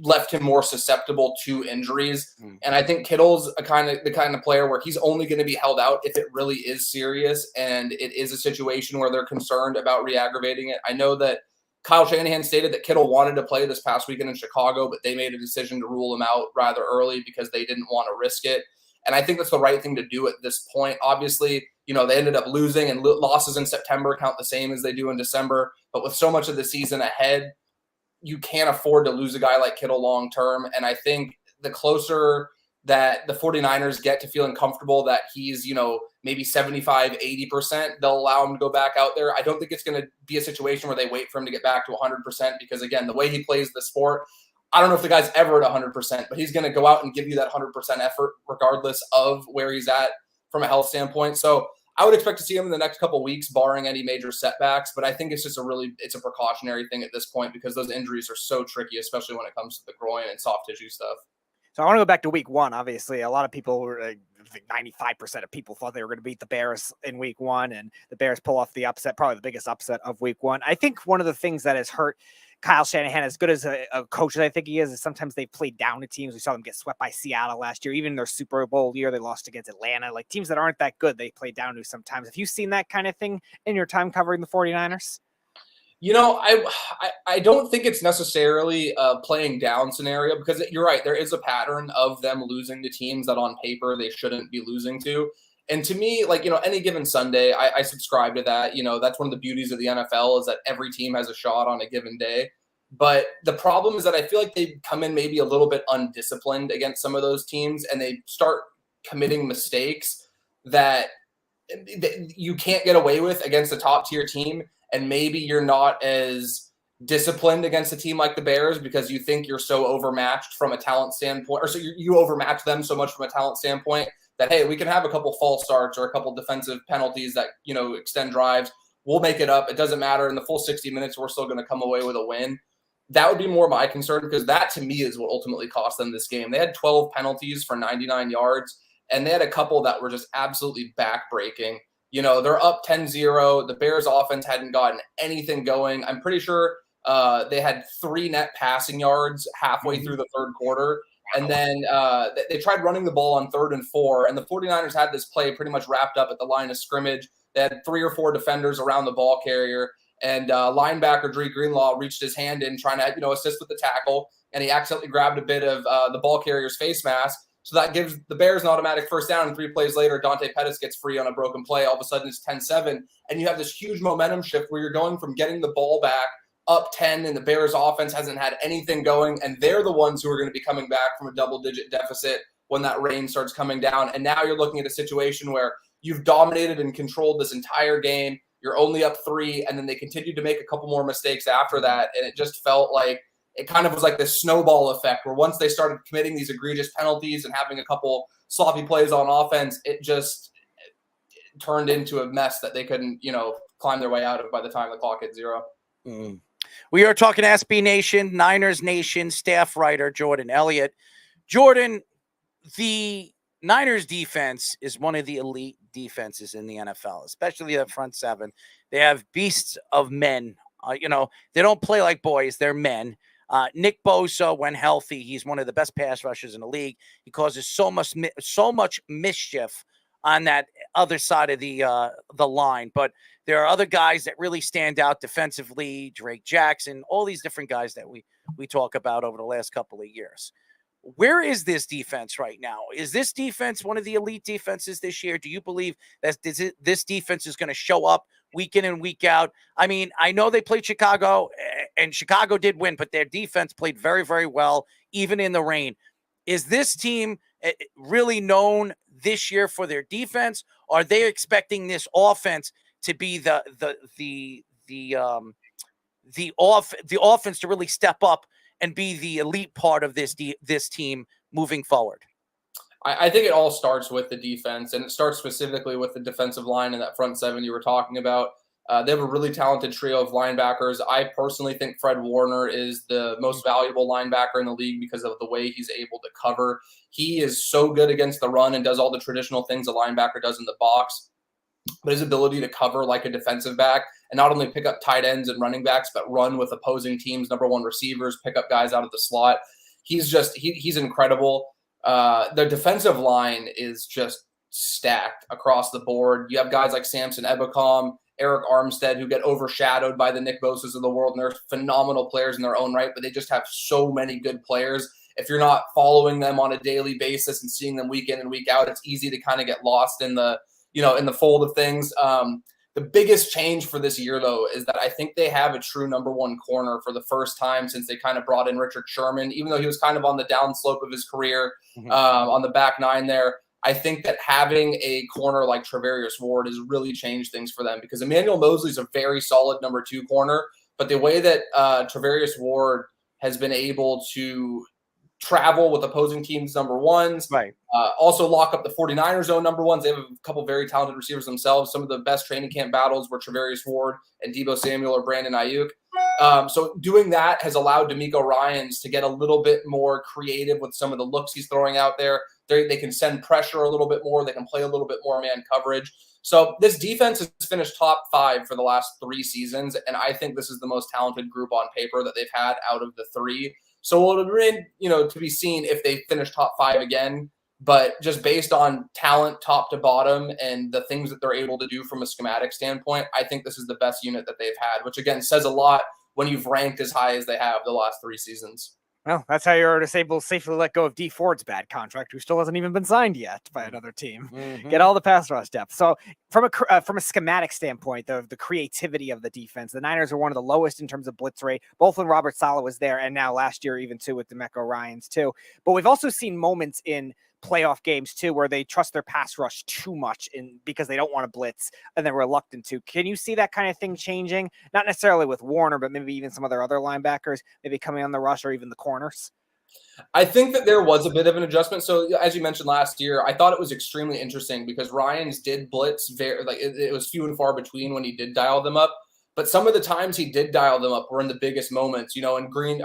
left him more susceptible to injuries. And I think Kittle's the kind of player where he's only going to be held out if it really is serious and it is a situation where they're concerned about re-aggravating it. I know that Kyle Shanahan stated that Kittle wanted to play this past weekend in Chicago, but they made a decision to rule him out rather early because they didn't want to risk it. And I think that's the right thing to do at this point. Obviously, they ended up losing, and losses in September count the same as they do in December. But with so much of the season ahead, you can't afford to lose a guy like Kittle long term. And I think the closer that the 49ers get to feeling comfortable that he's, maybe 75, 80%, they'll allow him to go back out there. I don't think it's going to be a situation where they wait for him to get back to 100% because, again, the way he plays the sport, I don't know if the guy's ever at 100%, but he's going to go out and give you that 100% effort regardless of where he's at from a health standpoint. So I would expect to see him in the next couple of weeks, barring any major setbacks. But I think it's just it's a precautionary thing at this point because those injuries are so tricky, especially when it comes to the groin and soft tissue stuff. So I want to go back to week 1. Obviously, a lot of people were think 95% of people thought they were going to beat the Bears in week 1, and the Bears pull off the upset, probably the biggest upset of week 1. I think one of the things that has hurt Kyle Shanahan, as good as a coach as I think he is sometimes they've played down to teams. We saw them get swept by Seattle last year. Even in their Super Bowl year, they lost against Atlanta. Like teams that aren't that good, they play down to sometimes. Have you seen that kind of thing in your time covering the 49ers? You know, I don't think it's necessarily a playing down scenario, because you're right. There is a pattern of them losing to teams that on paper they shouldn't be losing to. And to me, like, you know, any given Sunday, I subscribe to that. You know, that's one of the beauties of the NFL is that every team has a shot on a given day. But the problem is that I feel like they come in maybe a little bit undisciplined against some of those teams, and they start committing mistakes that you can't get away with against a top tier team. And maybe you're not as disciplined against a team like the Bears because you think you're so overmatched from a talent standpoint, or so you overmatch them so much from a talent standpoint that, hey, we can have a couple false starts or a couple defensive penalties that, you know, extend drives. We'll make it up. It doesn't matter. In the full 60 minutes, we're still going to come away with a win. That would be more my concern, because that to me is what ultimately cost them this game. They had 12 penalties for 99 yards, and they had a couple that were just absolutely backbreaking. You know, they're up 10-0. The Bears offense hadn't gotten anything going. I'm pretty sure they had 3 net passing yards halfway through the third quarter. And then they tried running the ball on 3rd and 4, and the 49ers had this play pretty much wrapped up at the line of scrimmage. They had 3 or 4 defenders around the ball carrier, and linebacker Dre Greenlaw reached his hand in trying to, you know, assist with the tackle, and he accidentally grabbed a bit of the ball carrier's face mask. So that gives the Bears an automatic first down, and 3 plays later, Dante Pettis gets free on a broken play. All of a sudden, it's 10-7, and you have this huge momentum shift where you're going from getting the ball back up 10, and the Bears offense hasn't had anything going, and they're the ones who are going to be coming back from a double-digit deficit when that rain starts coming down. And now you're looking at a situation where you've dominated and controlled this entire game. You're only up 3, and then they continued to make a couple more mistakes after that, and it just felt like it kind of was like this snowball effect where once they started committing these egregious penalties and having a couple sloppy plays on offense, it just turned into a mess that they couldn't, you know, climb their way out of by the time the clock hit 0. We are talking SB Nation, Niners Nation staff writer Jordan Elliott. Jordan, the Niners defense is one of the elite defenses in the NFL, especially the front 7. They have beasts of men. You know, they don't play like boys. They're men. Nick Bosa, when healthy, he's one of the best pass rushers in the league. He causes so much mischief on that other side of the line. But there are other guys that really stand out defensively, Drake Jackson, all these different guys that we talk about over the last couple of years. Where is this defense right now? Is this defense one of the elite defenses this year? Do you believe that this defense is going to show up week in and week out? I mean, I know they played Chicago, and Chicago did win, but their defense played very, very well, even in the rain. Is this team really known this year for their defense? Are they expecting this offense to be the offense to really step up and be the elite part of this team moving forward? I think it all starts with the defense, and it starts specifically with the defensive line and that front 7 you were talking about. They have a really talented trio of linebackers. I personally think Fred Warner is the most valuable linebacker in the league because of the way he's able to cover. He is so good against the run and does all the traditional things a linebacker does in the box. But his ability to cover like a defensive back and not only pick up tight ends and running backs, but run with opposing teams' number 1 receivers, pick up guys out of the slot. He's incredible. The defensive line is just stacked across the board. You have guys like Samson Ebukam, Eric Armstead, who get overshadowed by the Nick Bosas of the world, and they're phenomenal players in their own right, but they just have so many good players. If you're not following them on a daily basis and seeing them week in and week out, it's easy to kind of get lost in the fold of things. The biggest change for this year, though, is that I think they have a true number 1 corner for the first time since they kind of brought in Richard Sherman, even though he was kind of on the downslope of his career on the back 9 there. I think that having a corner like Travarius Ward has really changed things for them because Emmanuel Mosley is a very solid number 2 corner, but the way that Travarius Ward has been able to travel with opposing teams' number ones. Right. Also lock up the 49ers zone number ones. They have a couple very talented receivers themselves. Some of the best training camp battles were Travarius Ward and Deebo Samuel or Brandon Ayuk. So doing that has allowed DeMeco Ryans to get a little bit more creative with some of the looks he's throwing out there. They can send pressure a little bit more. They can play a little bit more man coverage. So this defense has finished top 5 for the last 3 seasons, and I think this is the most talented group on paper that they've had out of the 3. So it'll remain, to be seen if they finish top 5 again. But just based on talent top to bottom and the things that they're able to do from a schematic standpoint, I think this is the best unit that they've had, which again says a lot when you've ranked as high as they have the last 3 seasons. Well, that's how you're able to safely let go of D Ford's bad contract, who still hasn't even been signed yet by another team. Get all the pass rush depth. So from a schematic standpoint, the creativity of the defense, the Niners are one of the lowest in terms of blitz rate, both when Robert Saleh was there and now last year even too with DeMeco Ryans too. But we've also seen moments in playoff games too where they trust their pass rush too much because they don't want to blitz and they're reluctant to. Can you see that kind of thing changing? Not necessarily with Warner, but maybe even some of their other linebackers maybe coming on the rush or even the corners. I think that there was a bit of an adjustment. So as you mentioned last year, I thought it was extremely interesting because Ryans did blitz it was few and far between when he did dial them up. But some of the times he did dial them up were in the biggest moments. In Green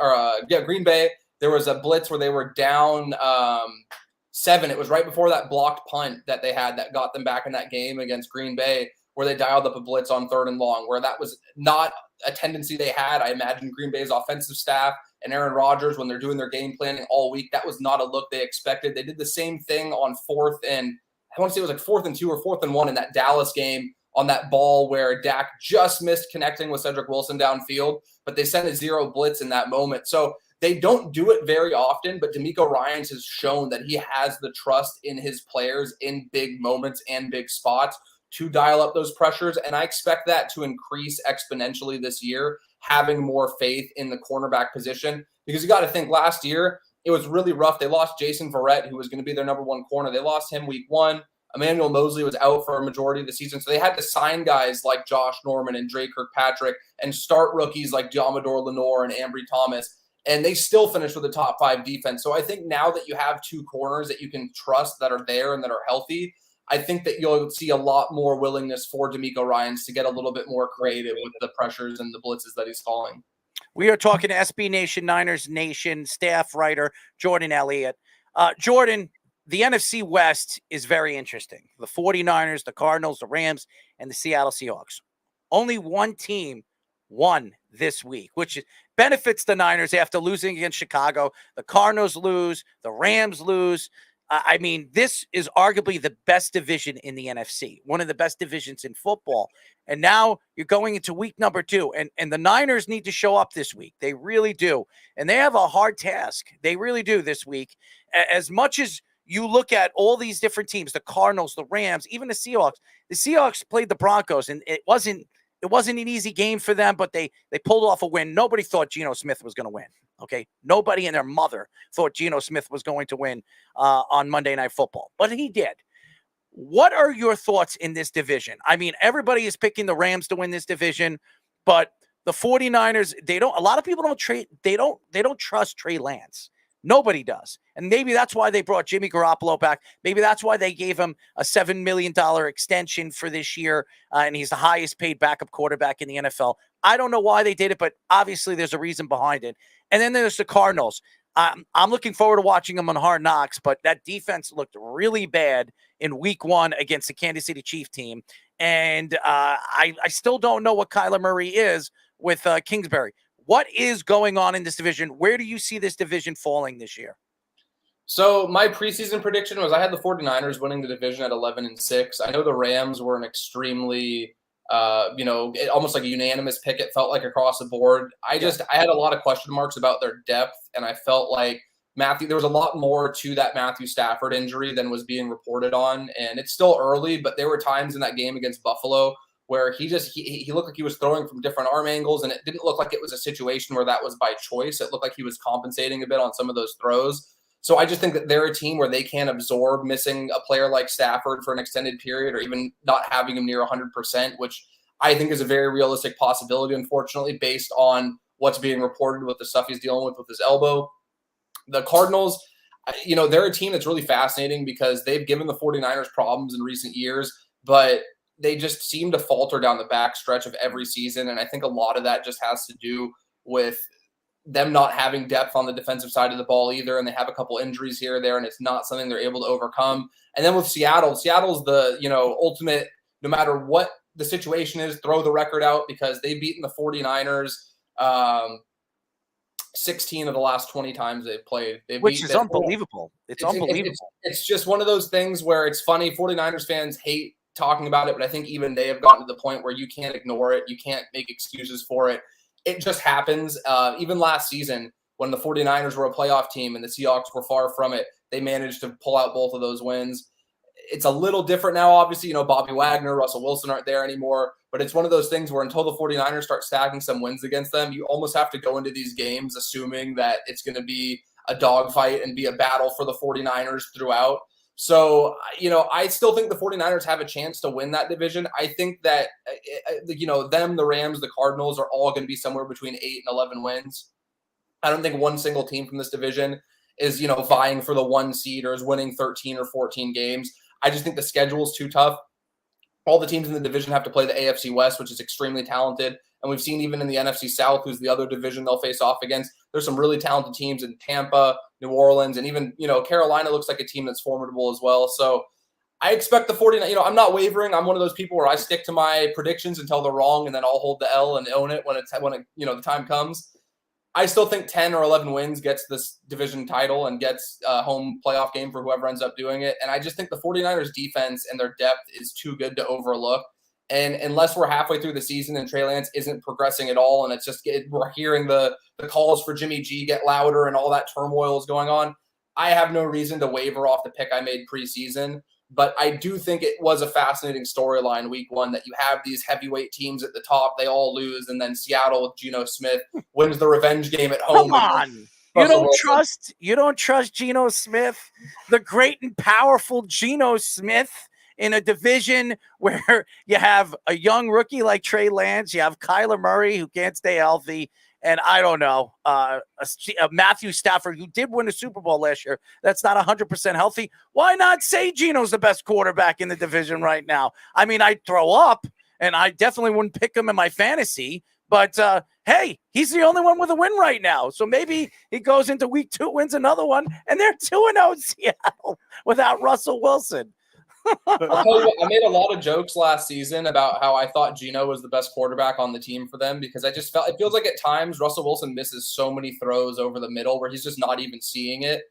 Bay, there was a blitz where they were down 7. It was right before that blocked punt that they had that got them back in that game against Green Bay, where they dialed up a blitz on 3rd and long, where that was not a tendency they had. I imagine Green Bay's offensive staff and Aaron Rodgers, when they're doing their game planning all week, that was not a look they expected. They did the same thing on 4th and I want to say it was like 4th and 2 or 4th and 1 in that Dallas game on that ball where Dak just missed connecting with Cedric Wilson downfield, but they sent a 0 blitz in that moment. So they don't do it very often, but DeMeco Ryans has shown that he has the trust in his players in big moments and big spots to dial up those pressures. And I expect that to increase exponentially this year, having more faith in the cornerback position. Because you got to think last year, it was really rough. They lost Jason Verrett, who was going to be their number 1 corner. They lost him week 1. Emmanuel Mosley was out for a majority of the season. So they had to sign guys like Josh Norman and Dre Kirkpatrick and start rookies like Diamador Lenore and Ambry Thomas. And they still finished with a top 5 defense. So I think now that you have 2 corners that you can trust that are there and that are healthy, I think that you'll see a lot more willingness for DeMeco Ryans to get a little bit more creative with the pressures and the blitzes that he's calling. We are talking to SB Nation, Niners Nation staff writer Jordan Elliott. Jordan, the NFC West is very interesting. The 49ers, the Cardinals, the Rams, and the Seattle Seahawks. Only one team won this week, which benefits the Niners after losing against Chicago. The Cardinals lose, the Rams lose. I mean, this is arguably the best division in the NFC, one of the best divisions in football. And now you're going into week number 2, and the Niners need to show up this week. They really do. And they have a hard task. They really do this week. As much as you look at all these different teams, the Cardinals, the Rams, even the Seahawks played the Broncos, and it wasn't an easy game for them, but they pulled off a win. Nobody thought Geno Smith was going to win. Okay, nobody and their mother thought Geno Smith was going to win on Monday Night Football, but he did. What are your thoughts in this division? I mean, everybody is picking the Rams to win this division, but the 49ers, a lot of people don't trust Trey Lance. Nobody does. And maybe that's why they brought Jimmy Garoppolo back. Maybe that's why they gave him a $7 million extension for this year. And he's the highest paid backup quarterback in the NFL. I don't know why they did it, but obviously there's a reason behind it. And then there's the Cardinals. I'm looking forward to watching them on Hard Knocks, but that defense looked really bad in week 1 against the Kansas City Chiefs team. And I still don't know what Kyler Murray is with Kingsbury. What is going on in this division? Where do you see this division falling this year? So my preseason prediction was I had the 49ers winning the division at 11-6. I know the Rams were an extremely, almost like a unanimous pick. It felt like across the board. I had a lot of question marks about their depth, and I felt like there was a lot more to that Matthew Stafford injury than was being reported on. And it's still early, but there were times in that game against Buffalo where he looked like he was throwing from different arm angles, and it didn't look like it was a situation where that was by choice. It looked like he was compensating a bit on some of those throws. So I just think that they're a team where they can't absorb missing a player like Stafford for an extended period or even not having him near 100%, which I think is a very realistic possibility, unfortunately, based on what's being reported with the stuff he's dealing with his elbow. The Cardinals, they're a team that's really fascinating because they've given the 49ers problems in recent years, but they just seem to falter down the back stretch of every season. And I think a lot of that just has to do with them not having depth on the defensive side of the ball either. And they have a couple injuries here or there, and it's not something they're able to overcome. And then with Seattle's the, ultimate, no matter what the situation is, throw the record out because they've beaten the 49ers 16 of the last 20 times they've played. Which is unbelievable. It's unbelievable. It's just one of those things where it's funny. 49ers fans hate talking about it, but I think even they have gotten to the point where you can't ignore it. You can't make excuses for it. It just happens. Even last season, when the 49ers were a playoff team and the Seahawks were far from it, they managed to pull out both of those wins. It's a little different now, obviously. Bobby Wagner, Russell Wilson aren't there anymore. But it's one of those things where until the 49ers start stacking some wins against them, you almost have to go into these games assuming that it's going to be a dogfight and be a battle for the 49ers throughout. So, I still think the 49ers have a chance to win that division. I think that, them, the Rams, the Cardinals are all going to be somewhere between 8 and 11 wins. I don't think one single team from this division is, vying for the 1 seed or is winning 13 or 14 games. I just think the schedule is too tough. All the teams in the division have to play the AFC West, which is extremely talented. And we've seen even in the NFC South, who's the other division they'll face off against, there's some really talented teams in Tampa, New Orleans, and even, Carolina looks like a team that's formidable as well. So I expect the 49ers, I'm not wavering. I'm one of those people where I stick to my predictions until they're wrong, and then I'll hold the L and own it when the time comes. I still think 10 or 11 wins gets this division title and gets a home playoff game for whoever ends up doing it. And I just think the 49ers defense and their depth is too good to overlook. And unless we're halfway through the season and Trey Lance isn't progressing at all, and it's just we're hearing the calls for Jimmy G get louder and all that turmoil is going on, I have no reason to waver off the pick I made preseason. But I do think it was a fascinating storyline week one that you have these heavyweight teams at the top, they all lose, and then Seattle with Geno Smith wins the revenge game at home. Come on. You don't trust Geno Smith, the great and powerful Geno Smith, in a division where you have a young rookie like Trey Lance, you have Kyler Murray who can't stay healthy, and I don't know, a Matthew Stafford who did win a Super Bowl last year that's not 100% healthy. Why not say Geno's the best quarterback in the division right now? I mean, I'd throw up, and I definitely wouldn't pick him in my fantasy, but hey, he's the only one with a win right now. So maybe he goes into week 2, wins another one, and they're 2-0 Seattle without Russell Wilson. I made a lot of jokes last season about how I thought Geno was the best quarterback on the team for them because I just it feels like at times Russell Wilson misses so many throws over the middle where he's just not even seeing it.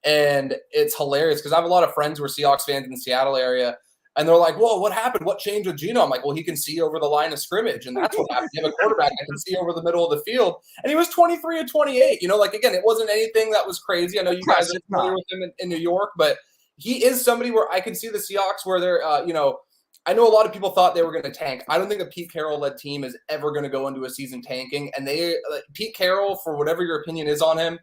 And it's hilarious because I have a lot of friends who are Seahawks fans in the Seattle area, and they're like, whoa, what happened? What changed with Geno? I'm like, well, he can see over the line of scrimmage, and that's what happened. You have a quarterback that can see over the middle of the field, and he was 23 and 28. Again, it wasn't anything that was crazy. I know you guys are familiar with him in New York, but he is somebody where I can see the Seahawks where they're, I know a lot of people thought they were going to tank. I don't think a Pete Carroll-led team is ever going to go into a season tanking. And Pete Carroll, for whatever your opinion is on him,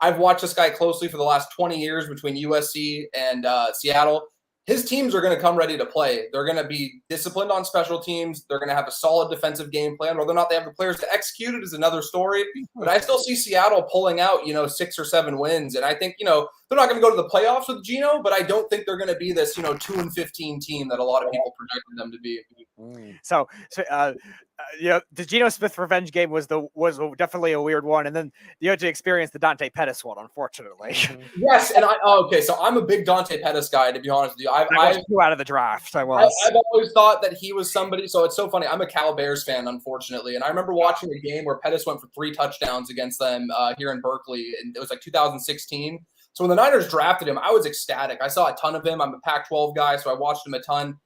I've watched this guy closely for the last 20 years between USC and Seattle. His teams are going to come ready to play. They're going to be disciplined on special teams. They're going to have a solid defensive game plan. Whether or not they have the players to execute it is another story. But I still see Seattle pulling out, 6 or 7 wins. And I think, they're not going to go to the playoffs with Geno, but I don't think they're going to be this, 2-15 team that a lot of people projected them to be. So the Geno Smith revenge game was definitely a weird one, and then the OJ experience, the Dante Pettis one, unfortunately. Yes, and so I'm a big Dante Pettis guy, to be honest with you. I was 2 out of the draft. I've always thought that he was somebody. So it's so funny. I'm a Cal Bears fan, unfortunately, and I remember watching a game where Pettis went for 3 touchdowns against them here in Berkeley, and it was like 2016. So when the Niners drafted him, I was ecstatic. I saw a ton of him. I'm a Pac-12 guy, so I watched him a ton.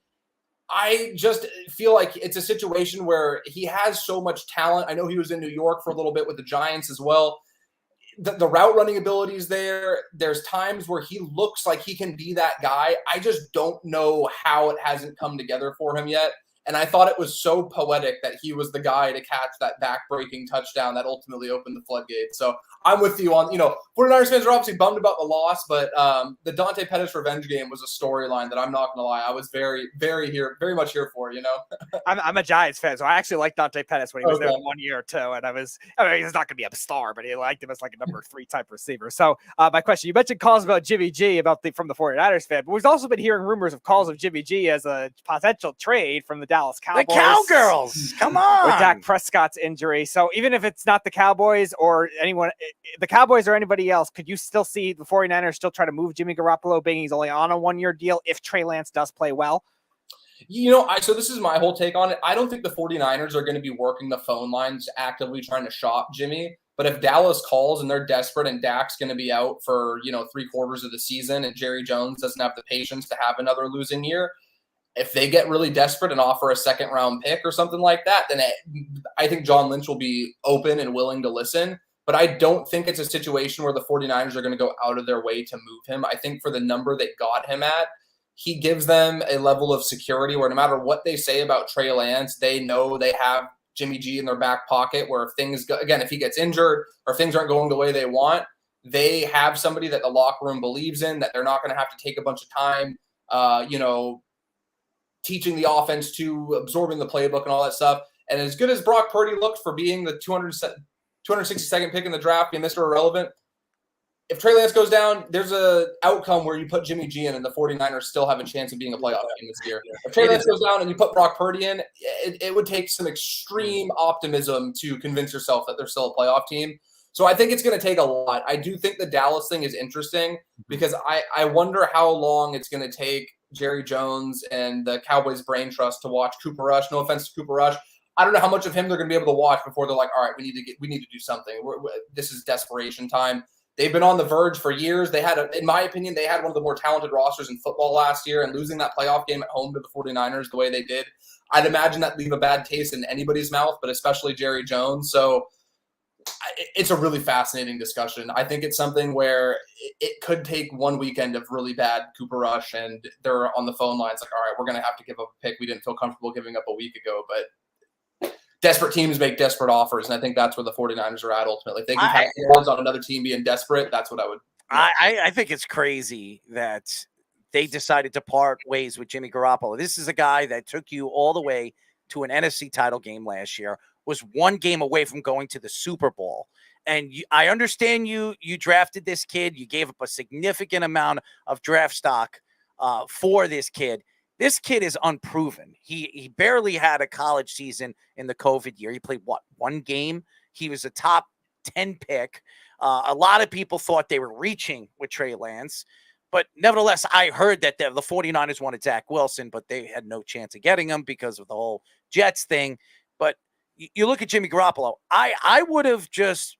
I just feel like it's a situation where he has so much talent. I know he was in New York for a little bit with the Giants as well. The route running ability is there. There's times where he looks like he can be that guy. I just don't know how it hasn't come together for him yet. And I thought it was so poetic that he was the guy to catch that back-breaking touchdown that ultimately opened the floodgates. So I'm with you on, 49ers fans are obviously bummed about the loss, but the Dante Pettis revenge game was a storyline that I'm not going to lie, I was very much here for, I'm a Giants fan, so I actually liked Dante Pettis when he was there 1 year or two, and he's not going to be a star, but he liked him as like a number 3 type receiver. So my question, you mentioned calls about Jimmy G from the 49ers fan, but we've also been hearing rumors of calls of Jimmy G as a potential trade from the Dallas Cowboys. The Cowgirls, come on. With Dak Prescott's injury. So even if it's not the Cowboys or anyone, the Cowboys or anybody else, could you still see the 49ers still try to move Jimmy Garoppolo, being he's only on a 1-year deal if Trey Lance does play well? So this is my whole take on it. I don't think the 49ers are going to be working the phone lines actively trying to shop Jimmy. But if Dallas calls and they're desperate and Dak's going to be out for, 3/4 of the season and Jerry Jones doesn't have the patience to have another losing year, if they get really desperate and offer a 2nd-round pick or something like that, then I think John Lynch will be open and willing to listen. But I don't think it's a situation where the 49ers are going to go out of their way to move him. I think for the number they got him at, he gives them a level of security where no matter what they say about Trey Lance, they know they have Jimmy G in their back pocket where if things go, again, if he gets injured or things aren't going the way they want, they have somebody that the locker room believes in, that they're not going to have to take a bunch of time, teaching the offense to absorbing the playbook and all that stuff. And as good as Brock Purdy looked for being the 262nd pick in the draft, being Mr. Irrelevant, if Trey Lance goes down, there's a outcome where you put Jimmy G in and the 49ers still have a chance of being a playoff team this year. If Trey Lance goes down and you put Brock Purdy in, it would take some extreme optimism to convince yourself that they're still a playoff team. So I think it's going to take a lot. I do think the Dallas thing is interesting because I wonder how long it's going to take Jerry Jones and the Cowboys brain trust to watch Cooper Rush. No offense to Cooper Rush. I don't know how much of him they're going to be able to watch before they're like, all right, we need to do something. This is desperation time. They've been on the verge for years. They had, in my opinion, they had one of the more talented rosters in football last year, and losing that playoff game at home to the 49ers the way they did, I'd imagine that leave a bad taste in anybody's mouth, but especially Jerry Jones. So it's a really fascinating discussion. I think it's something where it could take one weekend of really bad Cooper Rush, and they're on the phone lines like, all right, we're going to have to give up a pick we didn't feel comfortable giving up a week ago. But desperate teams make desperate offers, and I think that's where the 49ers are at ultimately. If they can capitalize on another team being desperate, that's what I would. I think it's crazy that they decided to part ways with Jimmy Garoppolo. This is a guy that took you all the way to an NFC title game last year, was one game away from going to the Super Bowl. And I understand you drafted this kid. You gave up a significant amount of draft stock for this kid. This kid is unproven. He barely had a college season in the COVID year. He played, one game? He was a top 10 pick. A lot of people thought they were reaching with Trey Lance. But nevertheless, I heard that the 49ers wanted Zach Wilson, but they had no chance of getting him because of the whole Jets thing. But you look at Jimmy Garoppolo, I would have just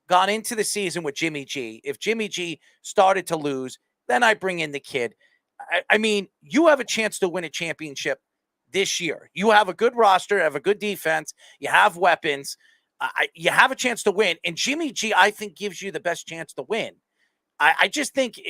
gone into the season with Jimmy G. If Jimmy G started to lose, then I bring in the kid. I mean, you have a chance to win a championship this year. You have a good roster, have a good defense, you have weapons, you have a chance to win. And Jimmy G, I think, gives you the best chance to win. I just think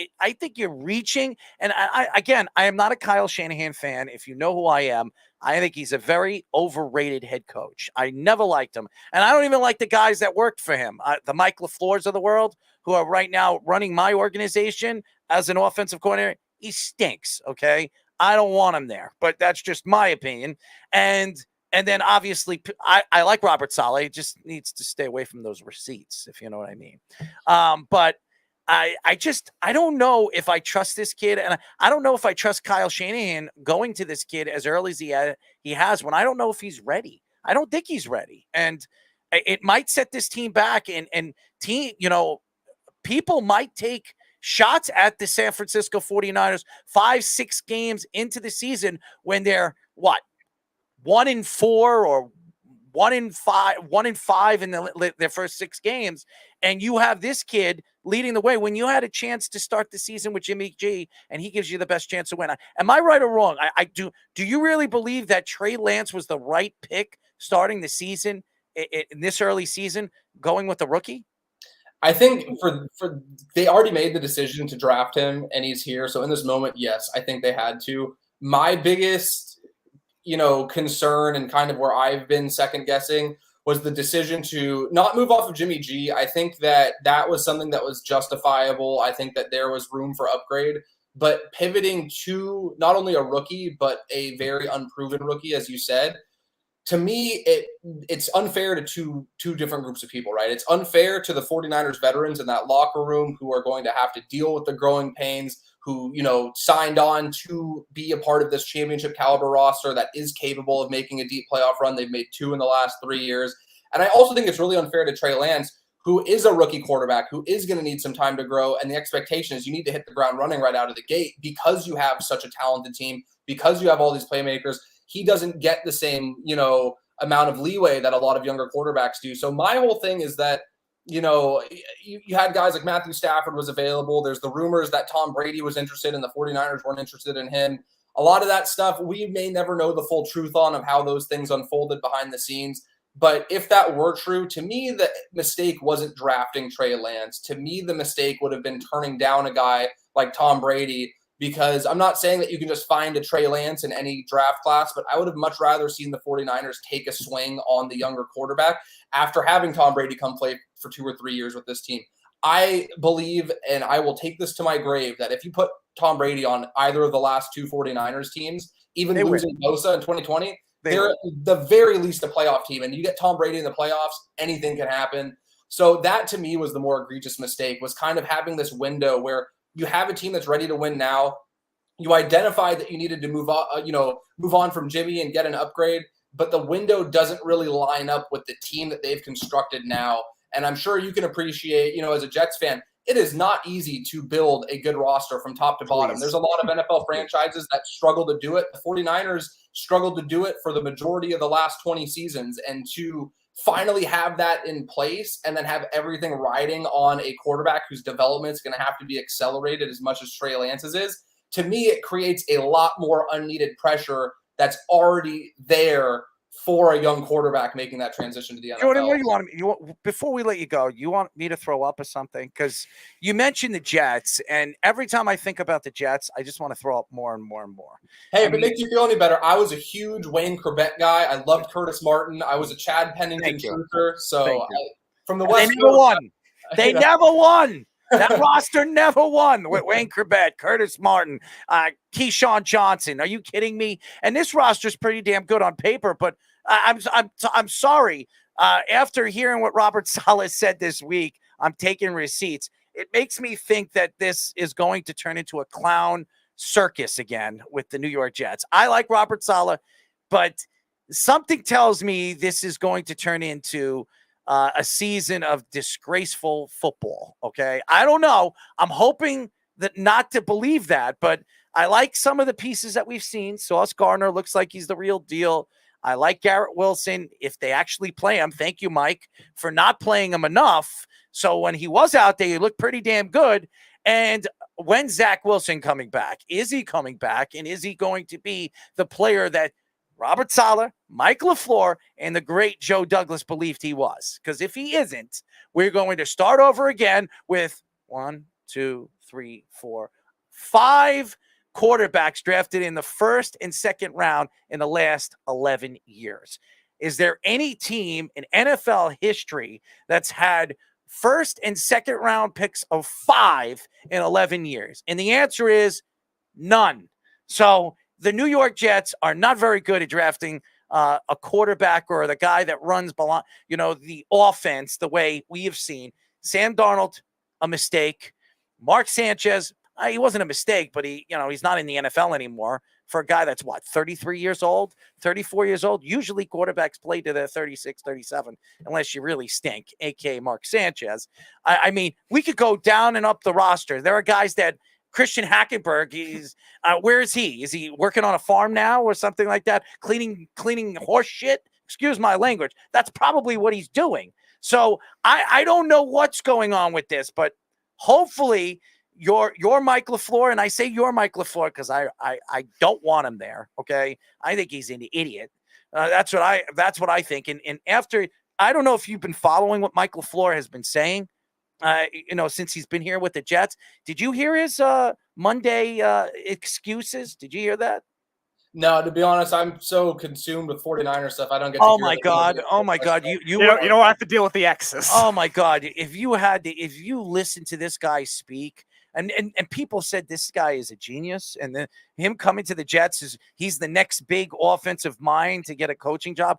you're reaching. And I am not a Kyle Shanahan fan. If you know who I am, I think he's a very overrated head coach. I never liked him. And I don't even like the guys that worked for him. The Mike LaFleurs of the world, who are right now running my organization as an offensive coordinator. He stinks, okay? I don't want him there, but that's just my opinion. And then obviously I like Robert Saleh. He just needs to stay away from those receipts, if you know what I mean. But I don't know if I trust this kid, and I don't know if I trust Kyle Shanahan going to this kid as early as he has when I don't know if he's ready. I don't think he's ready. And it might set this team back, and people might take shots at the San Francisco 49ers 5-6 games into the season when they're 1-4 or 1-5 in their first 6 games. And you have this kid leading the way when you had a chance to start the season with Jimmy G, and he gives you the best chance to win. Am I right or wrong? Do you really believe that Trey Lance was the right pick starting the season in this early season, going with the rookie? I think for they already made the decision to draft him, and he's here. So in this moment, yes, I think they had to. My biggest concern and kind of where I've been second guessing was the decision to not move off of Jimmy G. I think that was something that was justifiable. I think that there was room for upgrade, but pivoting to not only a rookie, but a very unproven rookie, as you said, to me, it's unfair to two different groups of people, right? It's unfair to the 49ers veterans in that locker room who are going to have to deal with the growing pains, who, signed on to be a part of this championship caliber roster that is capable of making a deep playoff run. They've made 2 in the last 3 years. And I also think it's really unfair to Trey Lance, who is a rookie quarterback, who is going to need some time to grow. And the expectation is you need to hit the ground running right out of the gate because you have such a talented team, because you have all these playmakers. He doesn't get the same, amount of leeway that a lot of younger quarterbacks do. So my whole thing is that, you had guys like Matthew Stafford was available. There's the rumors that Tom Brady was interested and the 49ers weren't interested in him. A lot of that stuff, we may never know the full truth on of how those things unfolded behind the scenes. But if that were true, to me, the mistake wasn't drafting Trey Lance. To me, the mistake would have been turning down a guy like Tom Brady, because I'm not saying that you can just find a Trey Lance in any draft class, but I would have much rather seen the 49ers take a swing on the younger quarterback after having Tom Brady come play for 2 or 3 years with this team. I believe, and I will take this to my grave, that if you put Tom Brady on either of the last 2 49ers teams, even losing Bosa in 2020, they're at the very least a playoff team. And you get Tom Brady in the playoffs, anything can happen. So that to me was the more egregious mistake, was kind of having this window where you have a team that's ready to win now. You identified that you needed to move on from Jimmy and get an upgrade, but the window doesn't really line up with the team that they've constructed now. And I'm sure you can appreciate, as a Jets fan, it is not easy to build a good roster from top to bottom. There's a lot of NFL franchises that struggle to do it. The 49ers struggled to do it for the majority of the last 20 seasons, and to finally have that in place and then have everything riding on a quarterback whose development is going to have to be accelerated as much as Trey Lance's is, to me, it creates a lot more unneeded pressure that's already there for a young quarterback making that transition to the NFL. Jordan, what do you want me? Before we let you go, you want me to throw up or something? Because you mentioned the Jets, and every time I think about the Jets, I just want to throw up more and more and more. Hey, if it makes you feel any better, I was a huge Wayne Corbett guy. I loved Curtis Martin. I was a Chad Pennington truther. So from the West, they never won. They never won. That roster never won with Wayne Corbett, Curtis Martin, Keyshawn Johnson. Are you kidding me? And this roster is pretty damn good on paper, but I'm sorry. After hearing what Robert Saleh said this week, I'm taking receipts. It makes me think that this is going to turn into a clown circus again with the New York Jets. I like Robert Saleh, but something tells me this is going to turn into a season of disgraceful football. Okay. I don't know. I'm hoping that not to believe that, but I like some of the pieces that we've seen. Sauce Gardner looks like he's the real deal. I like Garrett Wilson. If they actually play him, thank you, Mike, for not playing him enough. So when he was out there, he looked pretty damn good. And when's Zach Wilson coming back? Is he coming back? And is he going to be the player that Robert Saleh, Mike LaFleur, and the great Joe Douglas believed he was? Because if he isn't, we're going to start over again with 1, 2, 3, 4, 5 quarterbacks drafted in the first and second round in the last 11 years. Is there any team in NFL history that's had first and second round picks of 5 in 11 years? And the answer is none. So the New York Jets are not very good at drafting a quarterback or the guy that runs, the offense the way we have seen. Sam Darnold, a mistake. Mark Sanchez, he wasn't a mistake, but he's not in the NFL anymore. For a guy that's 33 years old, 34 years old. Usually quarterbacks play to their 36, 37, unless you really stink, aka Mark Sanchez. I mean, we could go down and up the roster. There are guys that Christian Hackenberg, where is he? Is he working on a farm now or something like that? Cleaning horse shit? Excuse my language. That's probably what he's doing. So I don't know what's going on with this, but hopefully you're Mike LaFleur, and I say you're Mike LaFleur because I don't want him there. Okay, I think he's an idiot. That's what I think. And after, I don't know if you've been following what Mike LaFleur has been saying. Since he's been here with the Jets. Did you hear his Monday excuses? Did you hear that? No, to be honest, I'm so consumed with 49er stuff. I don't get to Oh hear my that God. nobody- Oh my God. You don't have to deal with the X's. Oh my God. If you listen to this guy speak, and people said this guy is a genius, and then him coming to the Jets he's the next big offensive mind to get a coaching job.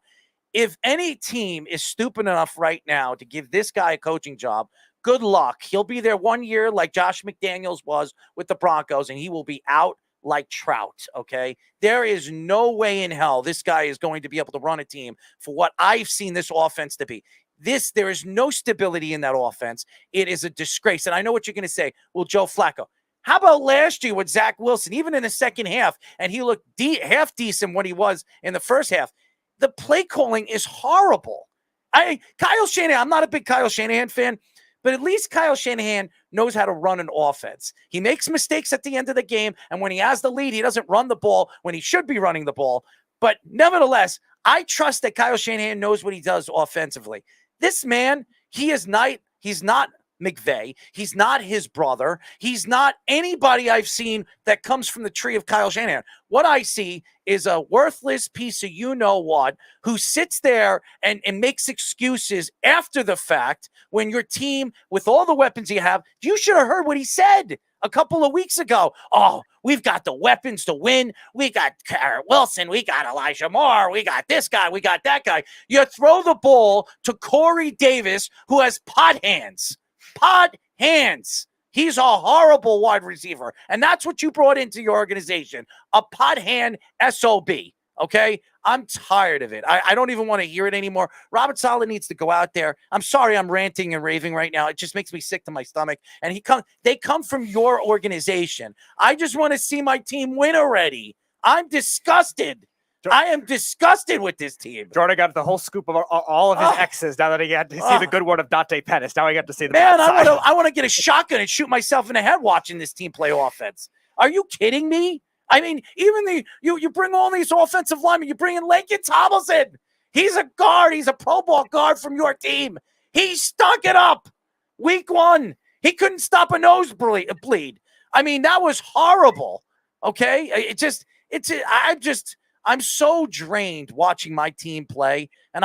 If any team is stupid enough right now to give this guy a coaching job, good luck. He'll be there 1 year like Josh McDaniels was with the Broncos, and he will be out like Trout, okay? There is no way in hell this guy is going to be able to run a team for what I've seen this offense to be. There is no stability in that offense. It is a disgrace. And I know what you're going to say. Well, Joe Flacco. How about last year with Zach Wilson, even in the second half, and he looked half decent when he was in the first half? The play calling is horrible. Kyle Shanahan, I'm not a big Kyle Shanahan fan, but at least Kyle Shanahan knows how to run an offense. He makes mistakes at the end of the game, and when he has the lead, he doesn't run the ball when he should be running the ball. But nevertheless, I trust that Kyle Shanahan knows what he does offensively. This man, he's not McVay. He's not his brother. He's not anybody I've seen that comes from the tree of Kyle Shanahan. What I see is a worthless piece of you-know-what who sits there and makes excuses after the fact when your team, with all the weapons you have, you should have heard what he said a couple of weeks ago. Oh, we've got the weapons to win. We got Garrett Wilson. We got Elijah Moore. We got this guy. We got that guy. You throw the ball to Corey Davis, who has pot hands. Pot hands. He's a horrible wide receiver. And that's what you brought into your organization. A pot hand SOB. Okay? I'm tired of it. I don't even want to hear it anymore. Robert Sarver needs to go out there. I'm sorry I'm ranting and raving right now. It just makes me sick to my stomach. And they come from your organization. I just want to see my team win already. I'm disgusted. I am disgusted with this team. Jordan got the whole scoop of all of his exes now that he got to see the good one of Dante Pettis. Now I got to see the man. bad side. I want to get a shotgun and shoot myself in the head watching this team play offense. Are you kidding me? I mean, even you bring all these offensive linemen. You bring in Laken Tomlinson. He's a guard. He's a Pro Bowl guard from your team. He stunk it up week 1. He couldn't stop a nosebleed. I mean, that was horrible. Okay, I'm so drained watching my team play, and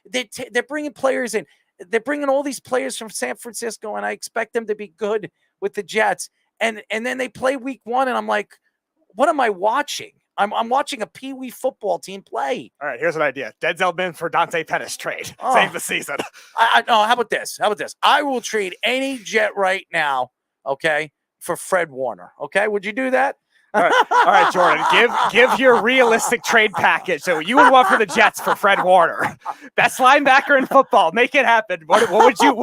they're bringing players in. They're bringing all these players from San Francisco, and I expect them to be good with the Jets. And then they play week 1, and I'm like, what am I watching? I'm watching a Pee-wee football team play. All right, here's an idea. Denzel Mims for Dante Pettis trade. Oh. Save the season. No, how about this? I will trade any Jet right now, okay, for Fred Warner. Okay, would you do that? All right, Jordan, give your realistic trade package. So you would want for the Jets for Fred Warner, best linebacker in football. Make it happen. What would you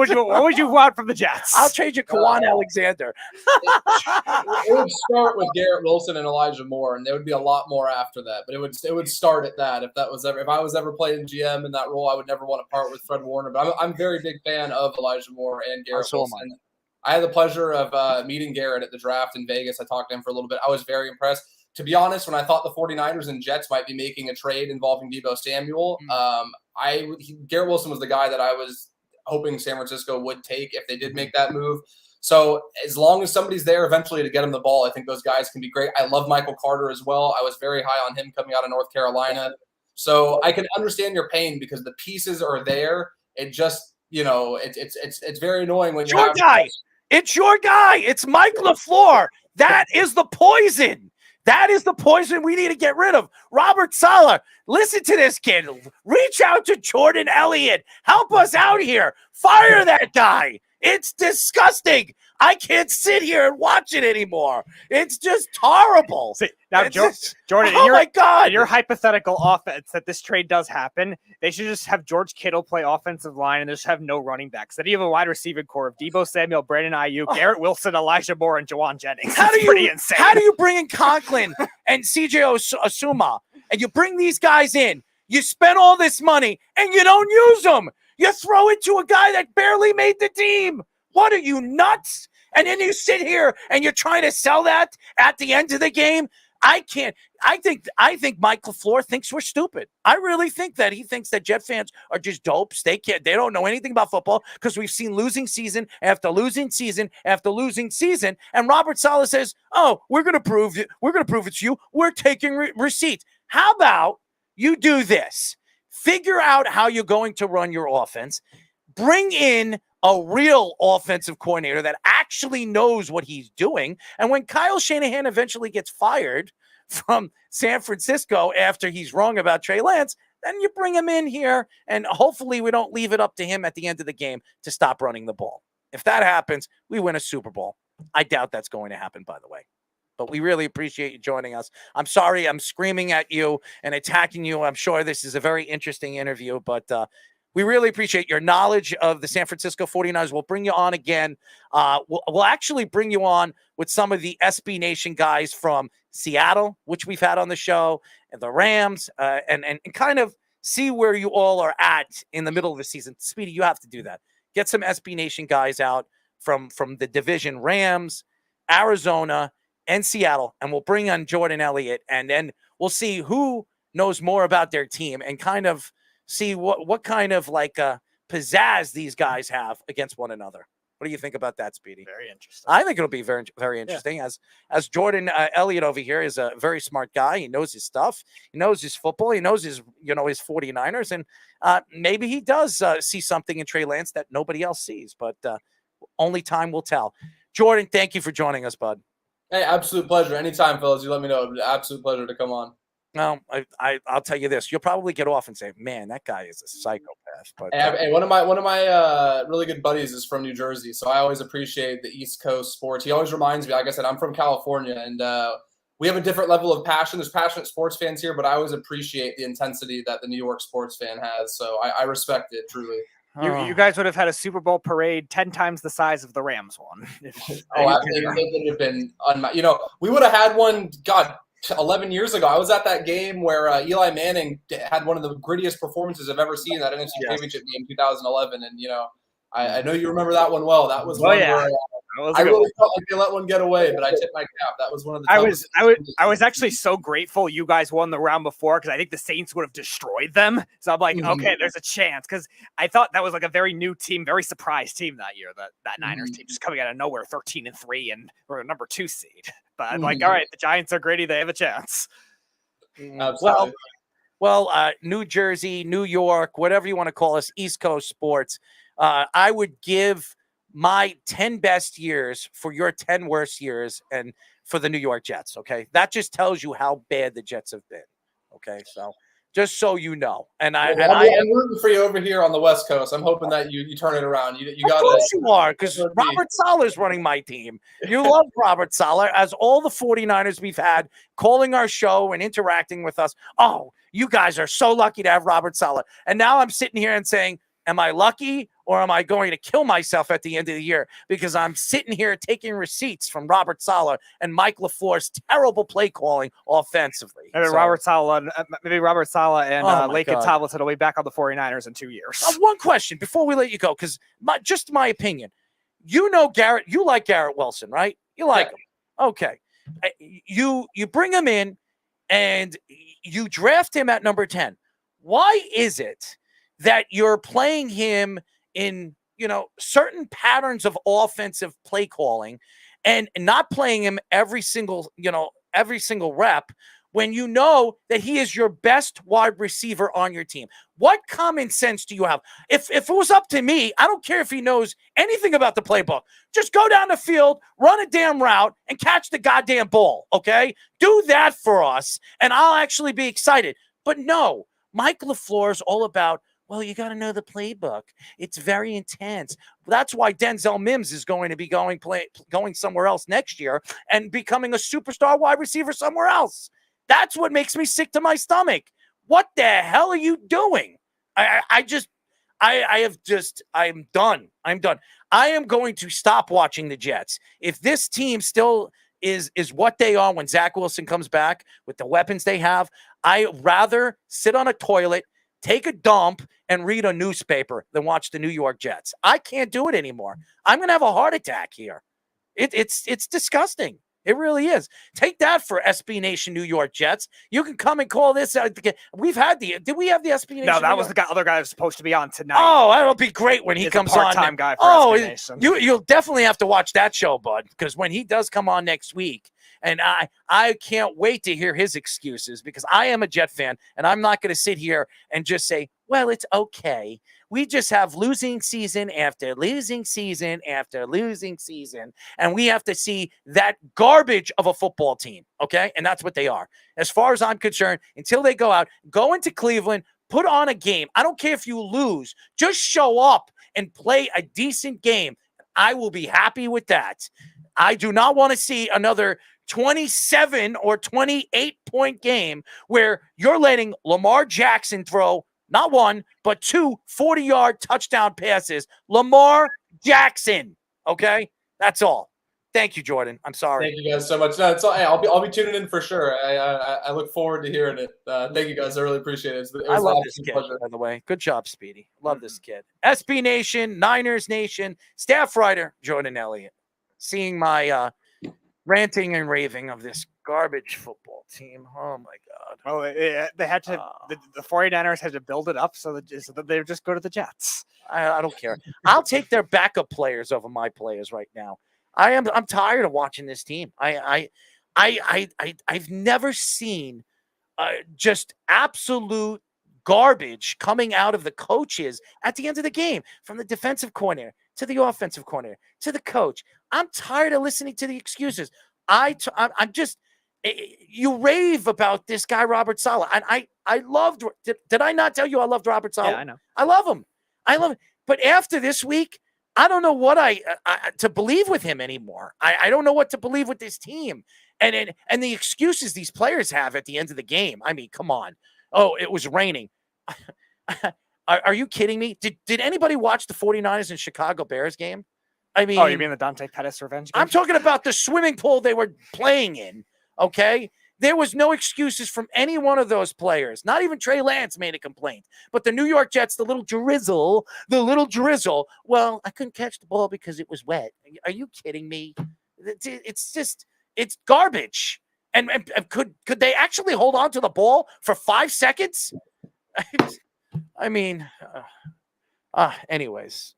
want from the Jets? I'll trade you Kawan Alexander. It would start with Garrett Wilson and Elijah Moore, and there would be a lot more after that. But it would start at that. If I was ever playing GM in that role, I would never want to part with Fred Warner. But I'm a very big fan of Elijah Moore and Garrett Wilson. I had the pleasure of meeting Garrett at the draft in Vegas. I talked to him for a little bit. I was very impressed. To be honest, when I thought the 49ers and Jets might be making a trade involving Deebo Samuel, Garrett Wilson was the guy that I was hoping San Francisco would take if they did make that move. So as long as somebody's there eventually to get him the ball, I think those guys can be great. I love Michael Carter as well. I was very high on him coming out of North Carolina. So I can understand your pain because the pieces are there. It just, it's very annoying when It's your guy. It's Mike LaFleur. That is the poison. That is the poison we need to get rid of. Robert Sarver, listen to this kid. Reach out to Jordan Elliott. Help us out here. Fire that guy. It's disgusting. I can't sit here and watch it anymore. It's just horrible. See, now, Jordan, my God. In your hypothetical offense that this trade does happen, they should just have George Kittle play offensive line and just have no running backs. Then you have a wide receiving core of Deebo Samuel, Brandon Ayuk, Garrett Wilson, Elijah Moore, and Jawan Jennings. Pretty insane. How do you bring in Conklin and CJ Osuma and you bring these guys in? You spend all this money and you don't use them. You throw it to a guy that barely made the team. What are you, nuts? And then you sit here and you're trying to sell that at the end of the game. I can't. I think Mike LaFleur thinks we're stupid. I really think that he thinks that Jet fans are just dopes. They don't know anything about football because we've seen losing season after losing season after losing season. And Robert Saleh says, "Oh, we're going to prove it. We're going to prove it's you. We're taking receipts." How about you do this? Figure out how you're going to run your offense. Bring in a real offensive coordinator that actually knows what he's doing. And when Kyle Shanahan eventually gets fired from San Francisco after he's wrong about Trey Lance, then you bring him in here, and hopefully we don't leave it up to him at the end of the game to stop running the ball. If that happens, we win a Super Bowl. I doubt that's going to happen, by the way. But we really appreciate you joining us. I'm sorry I'm screaming at you and attacking you. I'm sure this is a very interesting interview, but we really appreciate your knowledge of the San Francisco 49ers. We'll bring you on again. We'll actually bring you on with some of the SB Nation guys from Seattle, which we've had on the show, and the Rams, and kind of see where you all are at in the middle of the season. Speedy, you have to do that. Get some SB Nation guys out from the division, Rams, Arizona, and Seattle, and we'll bring on Jordan Elliott, and then we'll see who knows more about their team and kind of see what kind of pizzazz these guys have against one another. What do you think about that, Speedy? Very interesting. I think it'll be very, very interesting. Yeah. As Jordan Elliott over here is a very smart guy. He knows his stuff. He knows his football. He knows his 49ers. And maybe he does see something in Trey Lance that nobody else sees. But only time will tell. Jordan, thank you for joining us, bud. Hey, absolute pleasure. Anytime, fellas. You let me know. Absolute pleasure to come on. No, I'll tell you this. You'll probably get off and say, "Man, that guy is a psychopath." But hey, one of my really good buddies is from New Jersey, so I always appreciate the East Coast sports. He always reminds me, like I said, I'm from California, and we have a different level of passion. There's passionate sports fans here, but I always appreciate the intensity that the New York sports fan has. So I respect it truly. You guys would have had a Super Bowl parade 10 times the size of the Rams one. It would have been we would have had one. God. 11 years ago, I was at that game where Eli Manning had one of the grittiest performances I've ever seen, that NFC Championship game 2011. And, I know you remember that one well. That was one where I really felt like they let one get away, but I tipped my cap. That was one of the I was actually so grateful you guys won the round before, because I think the Saints would have destroyed them. So I'm like, okay, there's a chance, because I thought that was like a very new team, very surprised team that year, that Niners team just coming out of nowhere, 13-3, and we're a number 2 seed. But I'm like, all right, the Giants are gritty. They have a chance. Well, New Jersey, New York, whatever you want to call us, East Coast sports. I would give my 10 best years for your 10 worst years and for the New York Jets. Okay. That just tells you how bad the Jets have been. Okay. So just so you know. And I'm rooting for you over here on the West Coast. I'm hoping that you turn it around. You got to. You are, because Robert Saleh is running my team. You love Robert Saleh, as all the 49ers we've had calling our show and interacting with us. Oh, you guys are so lucky to have Robert Saleh. And now I'm sitting here and saying, am I lucky, or am I going to kill myself at the end of the year because I'm sitting here taking receipts from Robert Saleh and Mike LaFleur's terrible play calling offensively? Maybe Robert Saleh and Lakin Tomlinson will be back on the 49ers in 2 years. One question before we let you go, because just my opinion. You like Garrett Wilson, right? You like him. Okay. You bring him in and you draft him at number 10. Why is it that you're playing him in, certain patterns of offensive play calling and not playing him every single rep when you know that he is your best wide receiver on your team? What common sense do you have? If it was up to me, I don't care if he knows anything about the playbook. Just go down the field, run a damn route, and catch the goddamn ball, okay? Do that for us, and I'll actually be excited. But no, Mike LaFleur is all about, well, you got to know the playbook. It's very intense. That's why Denzel Mims is going to be going somewhere else next year and becoming a superstar wide receiver somewhere else. That's what makes me sick to my stomach. What the hell are you doing? I'm done. I'm done. I am going to stop watching the Jets. If this team still is what they are when Zach Wilson comes back with the weapons they have, I'd rather sit on a toilet, take a dump, and read a newspaper than watch the New York Jets. I can't do it anymore. I'm going to have a heart attack here. It's disgusting. It really is. Take that for SB Nation New York Jets. You can come and call this. We've had did we have the SB Nation? No, that was the other guy that was supposed to be on tonight. Oh, that'll be great when he comes on. Part-time guy for SB Nation. You'll definitely have to watch that show, bud, because when he does come on next week, and I can't wait to hear his excuses, because I am a Jet fan, and I'm not going to sit here and just say, well, it's okay. We just have losing season after losing season after losing season, and we have to see that garbage of a football team, okay? And that's what they are. As far as I'm concerned, until they go out, go into Cleveland, put on a game. I don't care if you lose. Just show up and play a decent game. I will be happy with that. I do not want to see another 27 or 28-point game where you're letting Lamar Jackson throw not one, but 2 40-yard touchdown passes. Lamar Jackson. Okay? That's all. Thank you, Jordan. I'm sorry. Thank you guys so much. No, it's all, hey, I'll be tuning in for sure. I look forward to hearing it. Thank you guys. I really appreciate it. I love this kid, by the way. Good job, Speedy. Love this kid. SB Nation, Niners Nation, staff writer, Jordan Elliott. Seeing my ranting and raving of this garbage football team. Oh, my God. Well, they had to, the 49ers had to build it up so that they would just go to the Jets. I don't care. I'll take their backup players over my players right now. I'm tired of watching this team. I've never seen just absolute garbage coming out of the coaches at the end of the game, from the defensive coordinator to the offensive coordinator to the coach. I'm tired of listening to the excuses. I'm just, you rave about this guy, Robert Saleh. And I loved, did I not tell you I loved Robert Saleh? Yeah, I know. I love him. But after this week, I don't know what to believe with him anymore. I don't know what to believe with this team. And the excuses these players have at the end of the game. I mean, come on. Oh, it was raining. Are you kidding me? Did anybody watch the 49ers and Chicago Bears game? I mean, oh, you mean the Dante Pettis revenge game? I'm talking about the swimming pool they were playing in, okay? There was no excuses from any one of those players. Not even Trey Lance made a complaint. But the New York Jets, the little drizzle, well, I couldn't catch the ball because it was wet. Are you kidding me? It's garbage. And could they actually hold on to the ball for 5 seconds? I mean, anyways,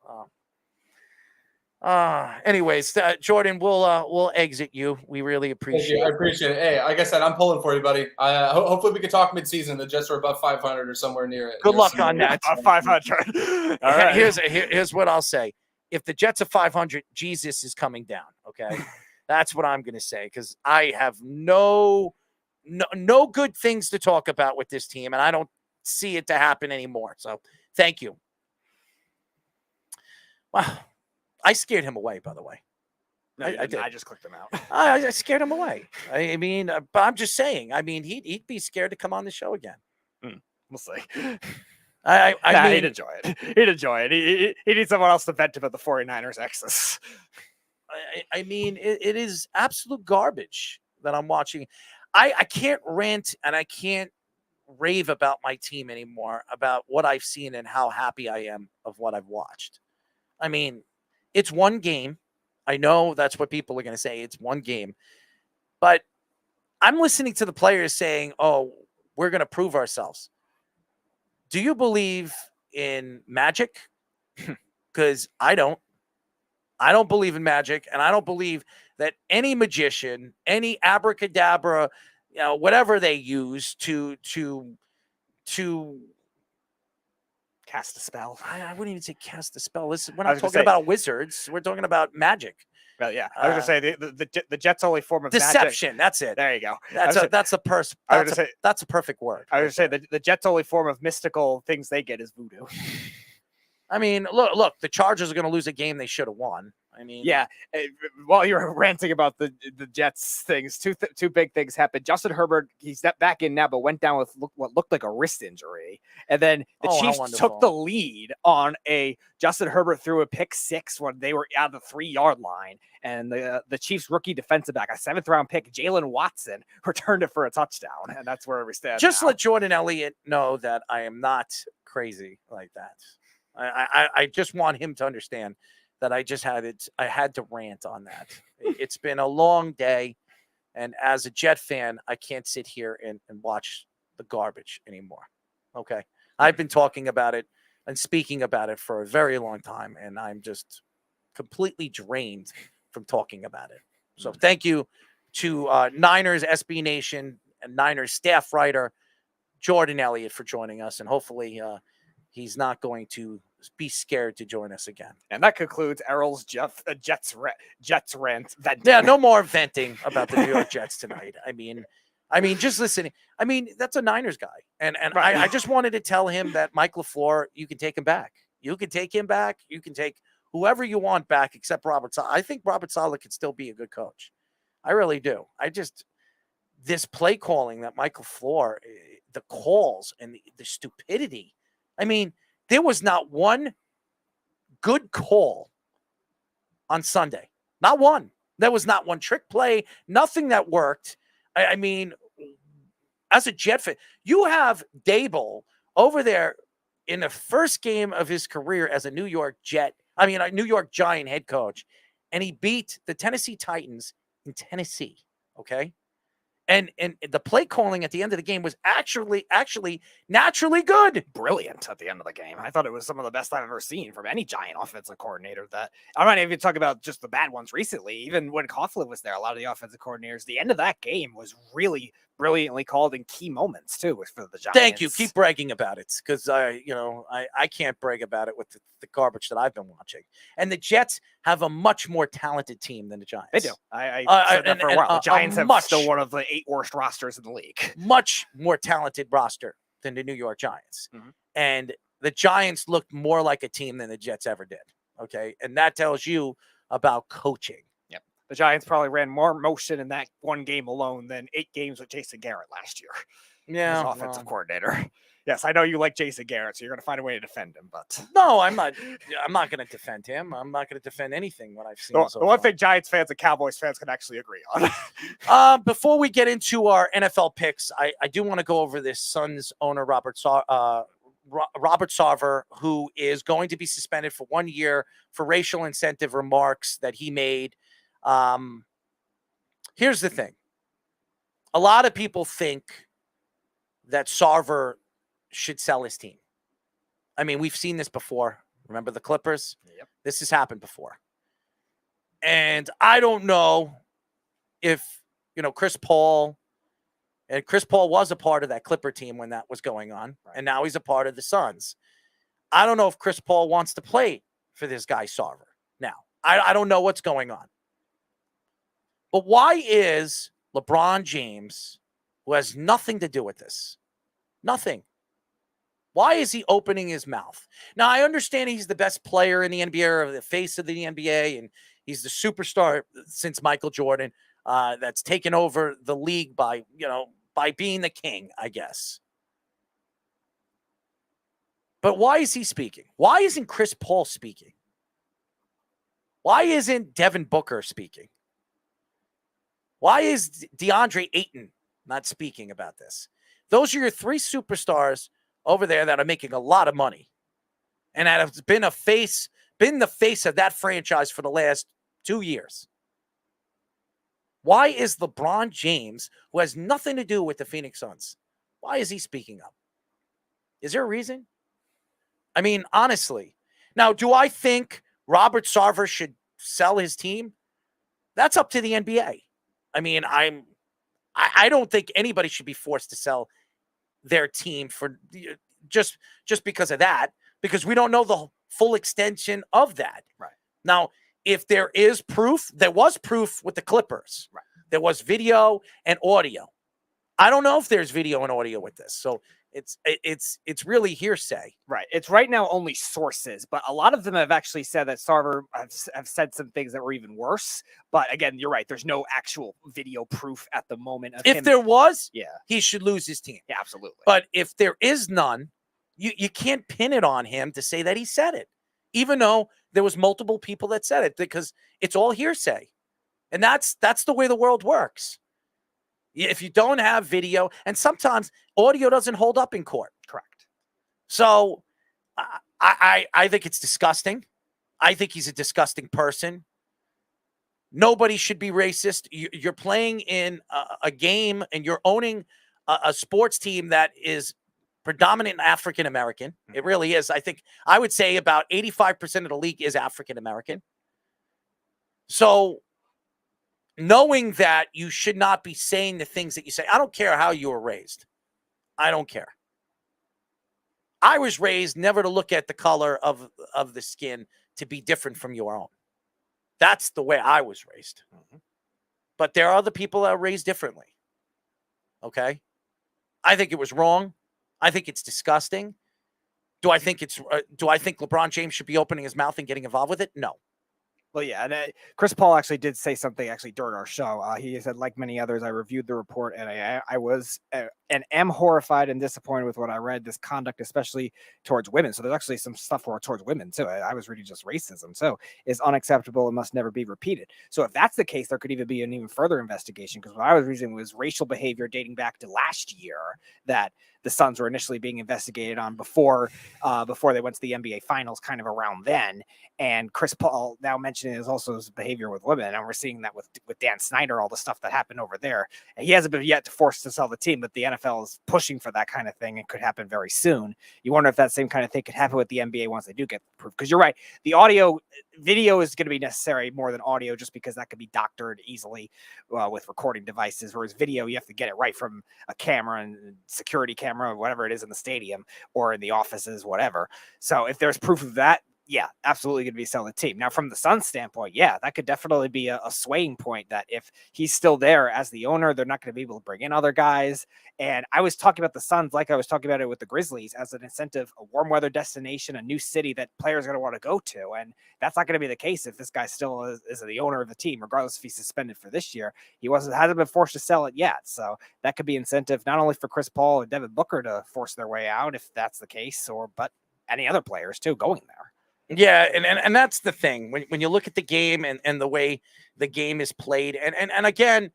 Jordan, we'll exit you. We really appreciate it. I appreciate it. Hey, like I said, I'm pulling for you, buddy. Hopefully we can talk mid-season. The Jets are above 500 or somewhere near it. Good luck on that. 500. All right. Here's what I'll say. If the Jets are 500, Jesus is coming down. Okay, that's what I'm going to say, because I have no good things to talk about with this team, and I don't see it to happen anymore. So thank you. Wow. I scared him away, by the way. No, I did. I just clicked him out. I scared him away. I mean, but I'm just saying. I mean, he'd be scared to come on the show again. We'll see. I mean, he'd enjoy it. He'd enjoy it. He needs someone else to vent about the 49ers exes. I mean, it is absolute garbage that I'm watching. I can't rant and I can't rave about my team anymore, about what I've seen and how happy I am of what I've watched. I mean, it's one game. I know that's what people are going to say. It's one game. But I'm listening to the players saying, oh, we're going to prove ourselves. Do you believe in magic? Because I don't. I don't believe in magic, and I don't believe that any magician, any abracadabra, whatever they use to cast a spell. I wouldn't even say cast a spell. We're not talking about wizards. We're talking about magic. Well, yeah. I was going to say the Jets' only form of deception. Magic. That's it. There you go. That's a perfect word. I was going to say the Jets' only form of mystical things they get is voodoo. I mean, look, the Chargers are going to lose a game they should have won. I mean, yeah. While you were ranting about the Jets things, two big things happened. Justin Herbert, he stepped back in now, but went down with what looked like a wrist injury. And then the Chiefs took the lead on Justin Herbert threw a pick six when they were out of the 3-yard line. And the Chiefs rookie defensive back, a 7th-round pick, Jalen Watson, returned it for a touchdown. And that's where we stand. Just now. Let Jordan Elliott know that I am not crazy like that. I just want him to understand that I had to rant on that. It's been a long day. And as a Jet fan, I can't sit here and watch the garbage anymore. Okay. I've been talking about it and speaking about it for a very long time, and I'm just completely drained from talking about it. So thank you to Niners SB Nation and Niners staff writer Jordan Elliott for joining us, and hopefully he's not going to be scared to join us again. And that concludes Errol's Jets rant. Yeah, no more venting about the New York Jets tonight. I mean, just listening. I mean, that's a Niners guy, and Right. I just wanted to tell him that Mike LaFleur, you can take him back. You can take him back. You can take whoever you want back, except Robert Saleh. I think Robert Saleh could still be a good coach. I really do. This play calling that Mike LaFleur, the calls and the stupidity. I mean, there was not one good call on Sunday. Not one. There was not one trick play. Nothing that worked. I mean, as a Jet fan, you have Dable over there in the first game of his career as a New York Giant head coach, and he beat the Tennessee Titans in Tennessee. Okay. And the play calling at the end of the game was actually naturally good. Brilliant at the end of the game. I thought it was some of the best I've ever seen from any Giant offensive coordinator. That I'm not even talking about just the bad ones recently. Even when Coughlin was there, a lot of the offensive coordinators, the end of that game was really brilliantly called in key moments too for the Giants. Thank you. Keep bragging about it, because I can't brag about it with the garbage that I've been watching. And the Jets have a much more talented team than the Giants. They do. I said that for a while. The Giants have still one of the 8 worst rosters in the league. Much more talented roster than the New York Giants. Mm-hmm. And the Giants looked more like a team than the Jets ever did. Okay. And that tells you about coaching. Yep. The Giants probably ran more motion in that one game alone than 8 games with Jason Garrett last year. Yeah. As offensive coordinator. Yes, I know you like Jason Garrett, so you're going to find a way to defend him. But no, I'm not going to defend him. I'm not going to defend anything what I've seen. The one thing Giants fans and Cowboys fans can actually agree on. Before we get into our NFL picks, I do want to go over this Suns owner Robert Sarver, who is going to be suspended for 1 year for racial incentive remarks that he made. Here's the thing: a lot of people think that Sarver should sell his team. I mean, we've seen this before. Remember the Clippers? Yep. This has happened before. And I don't know if, Chris Paul was a part of that Clipper team when that was going on. Right. And now he's a part of the Suns. I don't know if Chris Paul wants to play for this guy Sarver. Now, I don't know what's going on. But why is LeBron James, who has nothing to do with this, nothing, why is he opening his mouth? Now, I understand he's the best player in the NBA, or the face of the NBA, and he's the superstar since Michael Jordan that's taken over the league by being the king, I guess. But why is he speaking? Why isn't Chris Paul speaking? Why isn't Devin Booker speaking? Why is DeAndre Ayton not speaking about this? Those are your 3 superstars over there that are making a lot of money and that have been the face of that franchise for the last 2 years. Why is LeBron James, who has nothing to do with the Phoenix Suns, why is he speaking up? Is there a reason? I mean, honestly. Now, do I think Robert Sarver should sell his team? That's up to the NBA. I mean, I don't think anybody should be forced to sell their team for just because of that, because we don't know the full extension of that. Right. Now, if there is proof, there was proof with the Clippers. Right. There was video and audio. I don't know if there's video and audio with this. So it's really hearsay. Right. It's right now only sources, but a lot of them have actually said that Sarver have said some things that were even worse. But again, you're right. There's no actual video proof at the moment of If him. there was, Yeah. he should lose his team. Yeah, absolutely. But if there is none, you can't pin it on him to say that he said it, even though there was multiple people that said it, because it's all hearsay. And that's the way the world works. If you don't have video, and sometimes audio doesn't hold up in court. Correct. So I think it's disgusting. I think he's a disgusting person. Nobody should be racist. You're playing in a game and you're owning a sports team that is predominant African American. It really is. I would say about 85% of the league is African American. So knowing that you should not be saying the things that you say, I don't care how you were raised. I don't care. I was raised never to look at the color of the skin to be different from your own. That's the way I was raised. But there are other people that are raised differently. Okay? I think it was wrong. I think it's disgusting. Do I think LeBron James should be opening his mouth and getting involved with it? No. Well, yeah, and Chris Paul actually did say something during our show. He said, like many others, I reviewed the report and I was and am horrified and disappointed with what I read. This conduct, especially towards women. So there's actually some stuff towards women too. I was reading just racism. So is unacceptable and must never be repeated. So if that's the case, there could even be an even further investigation, because what I was reading was racial behavior dating back to last year that the Suns were initially being investigated on before they went to the NBA Finals, kind of around then. And Chris Paul now mentioning is also his behavior with women, and we're seeing that with Dan Snyder, all the stuff that happened over there. And he hasn't been yet to force to sell the team, but the NFL is pushing for that kind of thing. It could happen very soon. You wonder if that same kind of thing could happen with the NBA once they do get proof. Because you're right, the video is going to be necessary more than audio, just because that could be doctored easily with recording devices. Whereas video, you have to get it right from a camera and security camera or whatever it is in the stadium or in the offices, whatever. So if there's proof of that, yeah, absolutely going to be selling the team. Now, from the Suns standpoint, yeah, that could definitely be a swaying point, that if he's still there as the owner, they're not going to be able to bring in other guys. And I was talking about the Suns like I was talking about it with the Grizzlies as an incentive, a warm weather destination, a new city that players are going to want to go to. And that's not going to be the case if this guy still is the owner of the team, regardless if he's suspended for this year. He hasn't been forced to sell it yet. So that could be incentive not only for Chris Paul and Devin Booker to force their way out, if that's the case, but any other players too going there. Yeah, and that's the thing. When you look at the game and the way the game is played, and again,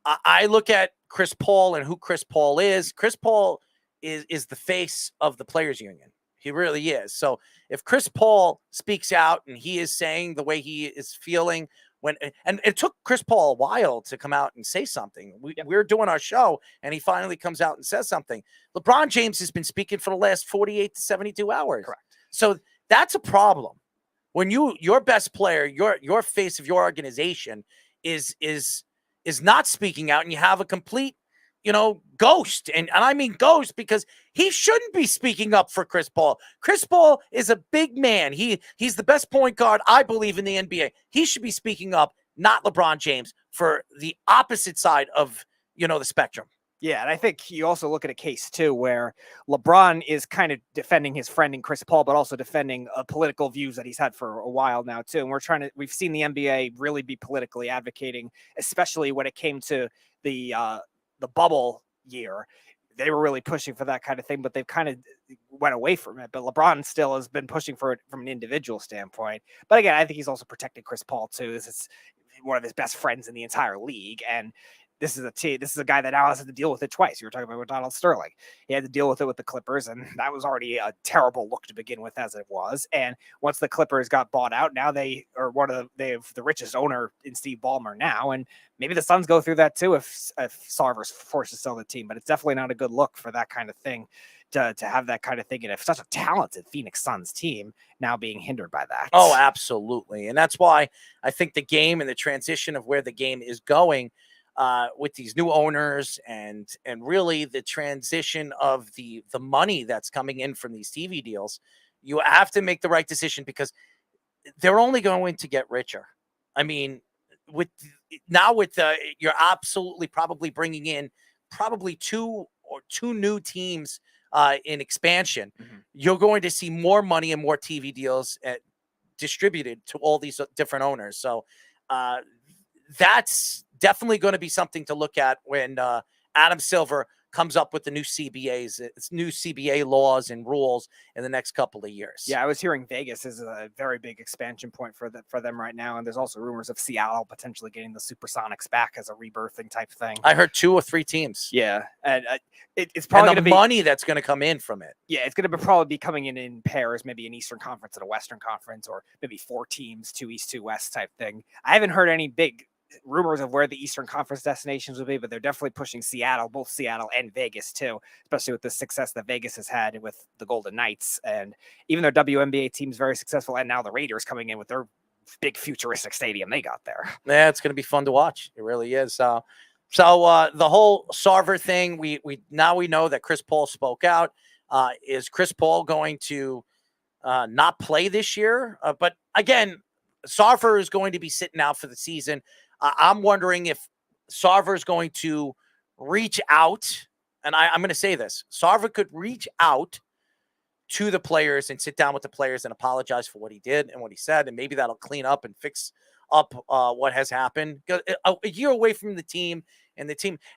I look at Chris Paul and who Chris Paul is. Chris Paul is the face of the players union. He really is. So if Chris Paul speaks out and he is saying the way he is feeling, and it took Chris Paul a while to come out and say something. We're doing our show, and he finally comes out and says something. LeBron James has been speaking for the last 48 to 72 hours. Correct. So that's a problem. When your best player, your face of your organization is not speaking out, and you have a complete, ghost. And I mean ghost because he shouldn't be speaking up for Chris Paul. Chris Paul is a big man. He's the best point guard, I believe, in the NBA. He should be speaking up, not LeBron James, for the opposite side of, the spectrum. Yeah, and I think you also look at a case, too, where LeBron is kind of defending his friend in Chris Paul, but also defending political views that he's had for a while now, too. And we've seen the NBA really be politically advocating, especially when it came to the bubble year. They were really pushing for that kind of thing, but they've kind of went away from it. But LeBron still has been pushing for it from an individual standpoint. But again, I think he's also protected Chris Paul, too. This is one of his best friends in the entire league. And this is a guy that now has to deal with it twice. You were talking about Donald Sterling. He had to deal with it with the Clippers, and that was already a terrible look to begin with as it was. And once the Clippers got bought out, now they have the richest owner in Steve Ballmer now, and maybe the Suns go through that too if Sarver's forced to sell the team. But it's definitely not a good look for that kind of thing to have that kind of thing, and if such a talented Phoenix Suns team now being hindered by that. Oh, absolutely, and that's why I think the game and the transition of where the game is going. With these new owners and really the transition of the money that's coming in from these TV deals, you have to make the right decision because they're only going to get richer. I mean, you're absolutely probably bringing in probably two new teams in expansion. Mm-hmm. You're going to see more money and more TV deals distributed to all these different owners. So that's definitely going to be something to look at when Adam Silver comes up with the new CBA laws and rules in the next couple of years. Yeah, I was hearing Vegas is a very big expansion point for them right now, and there's also rumors of Seattle potentially getting the Supersonics back as a rebirthing type thing. I heard 2 or 3 teams. Yeah, and it's probably and going to the be money that's going to come in from it. Yeah, it's going to probably be coming in pairs, maybe an Eastern Conference and a Western Conference, or maybe 4 teams, 2 East, 2 West type thing. I haven't heard any big rumors of where the Eastern Conference destinations will be, but they're definitely pushing Seattle, both Seattle and Vegas too, especially with the success that Vegas has had with the Golden Knights. And even their WNBA team's very successful, and now the Raiders coming in with their big futuristic stadium they got there. Yeah, it's going to be fun to watch. It really is. So the whole Sarver thing, we now we know that Chris Paul spoke out. Is Chris Paul going to not play this year? But again, Sarver is going to be sitting out for the season. I'm wondering if Sarver is going to reach out, and I'm going to say this. Sarver could reach out to the players and sit down with the players and apologize for what he did and what he said, and maybe that'll clean up and fix up what has happened. A year away from the team, and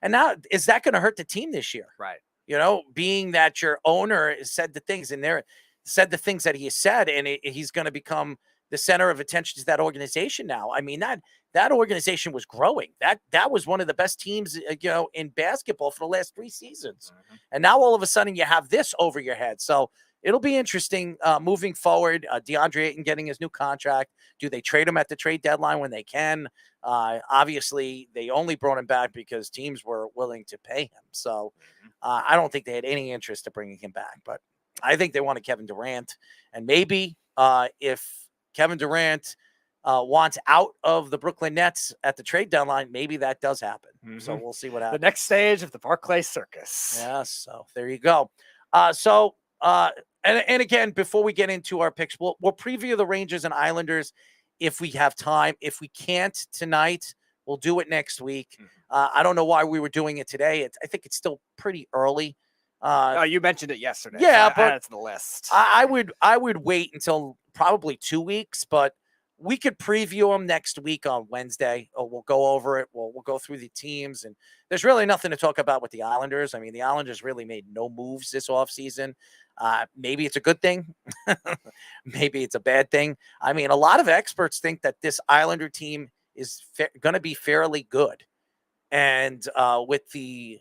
now is that going to hurt the team this year? Right. You know, being that your owner said the things that he has said, and he's going to become the center of attention to that organization now. I mean, that organization was growing. That was one of the best teams, in basketball for the last 3 seasons. Mm-hmm. And now all of a sudden you have this over your head. So it'll be interesting moving forward. DeAndre Ayton getting his new contract. Do they trade him at the trade deadline when they can? Obviously, they only brought him back because teams were willing to pay him. So I don't think they had any interest in bringing him back. But I think they wanted Kevin Durant. And maybe if Kevin Durant wants out of the Brooklyn Nets at the trade deadline, maybe that does happen. Mm-hmm. So we'll see what happens. The next stage of the Barclay Circus. Yes. So there you go. And again, before we get into our picks, we'll preview the Rangers and Islanders if we have time. If we can't tonight, we'll do it next week. Mm-hmm. I don't know why we were doing it today. I think it's still pretty early. You mentioned it yesterday. Yeah, so but that's the list. I would wait until probably 2 weeks, but we could preview them next week on Wednesday. We'll go over it. We'll go through the teams, and there's really nothing to talk about with the Islanders. I mean, the Islanders really made no moves this offseason. Maybe it's a good thing. Maybe it's a bad thing. I mean, a lot of experts think that this Islander team is going to be fairly good. And with the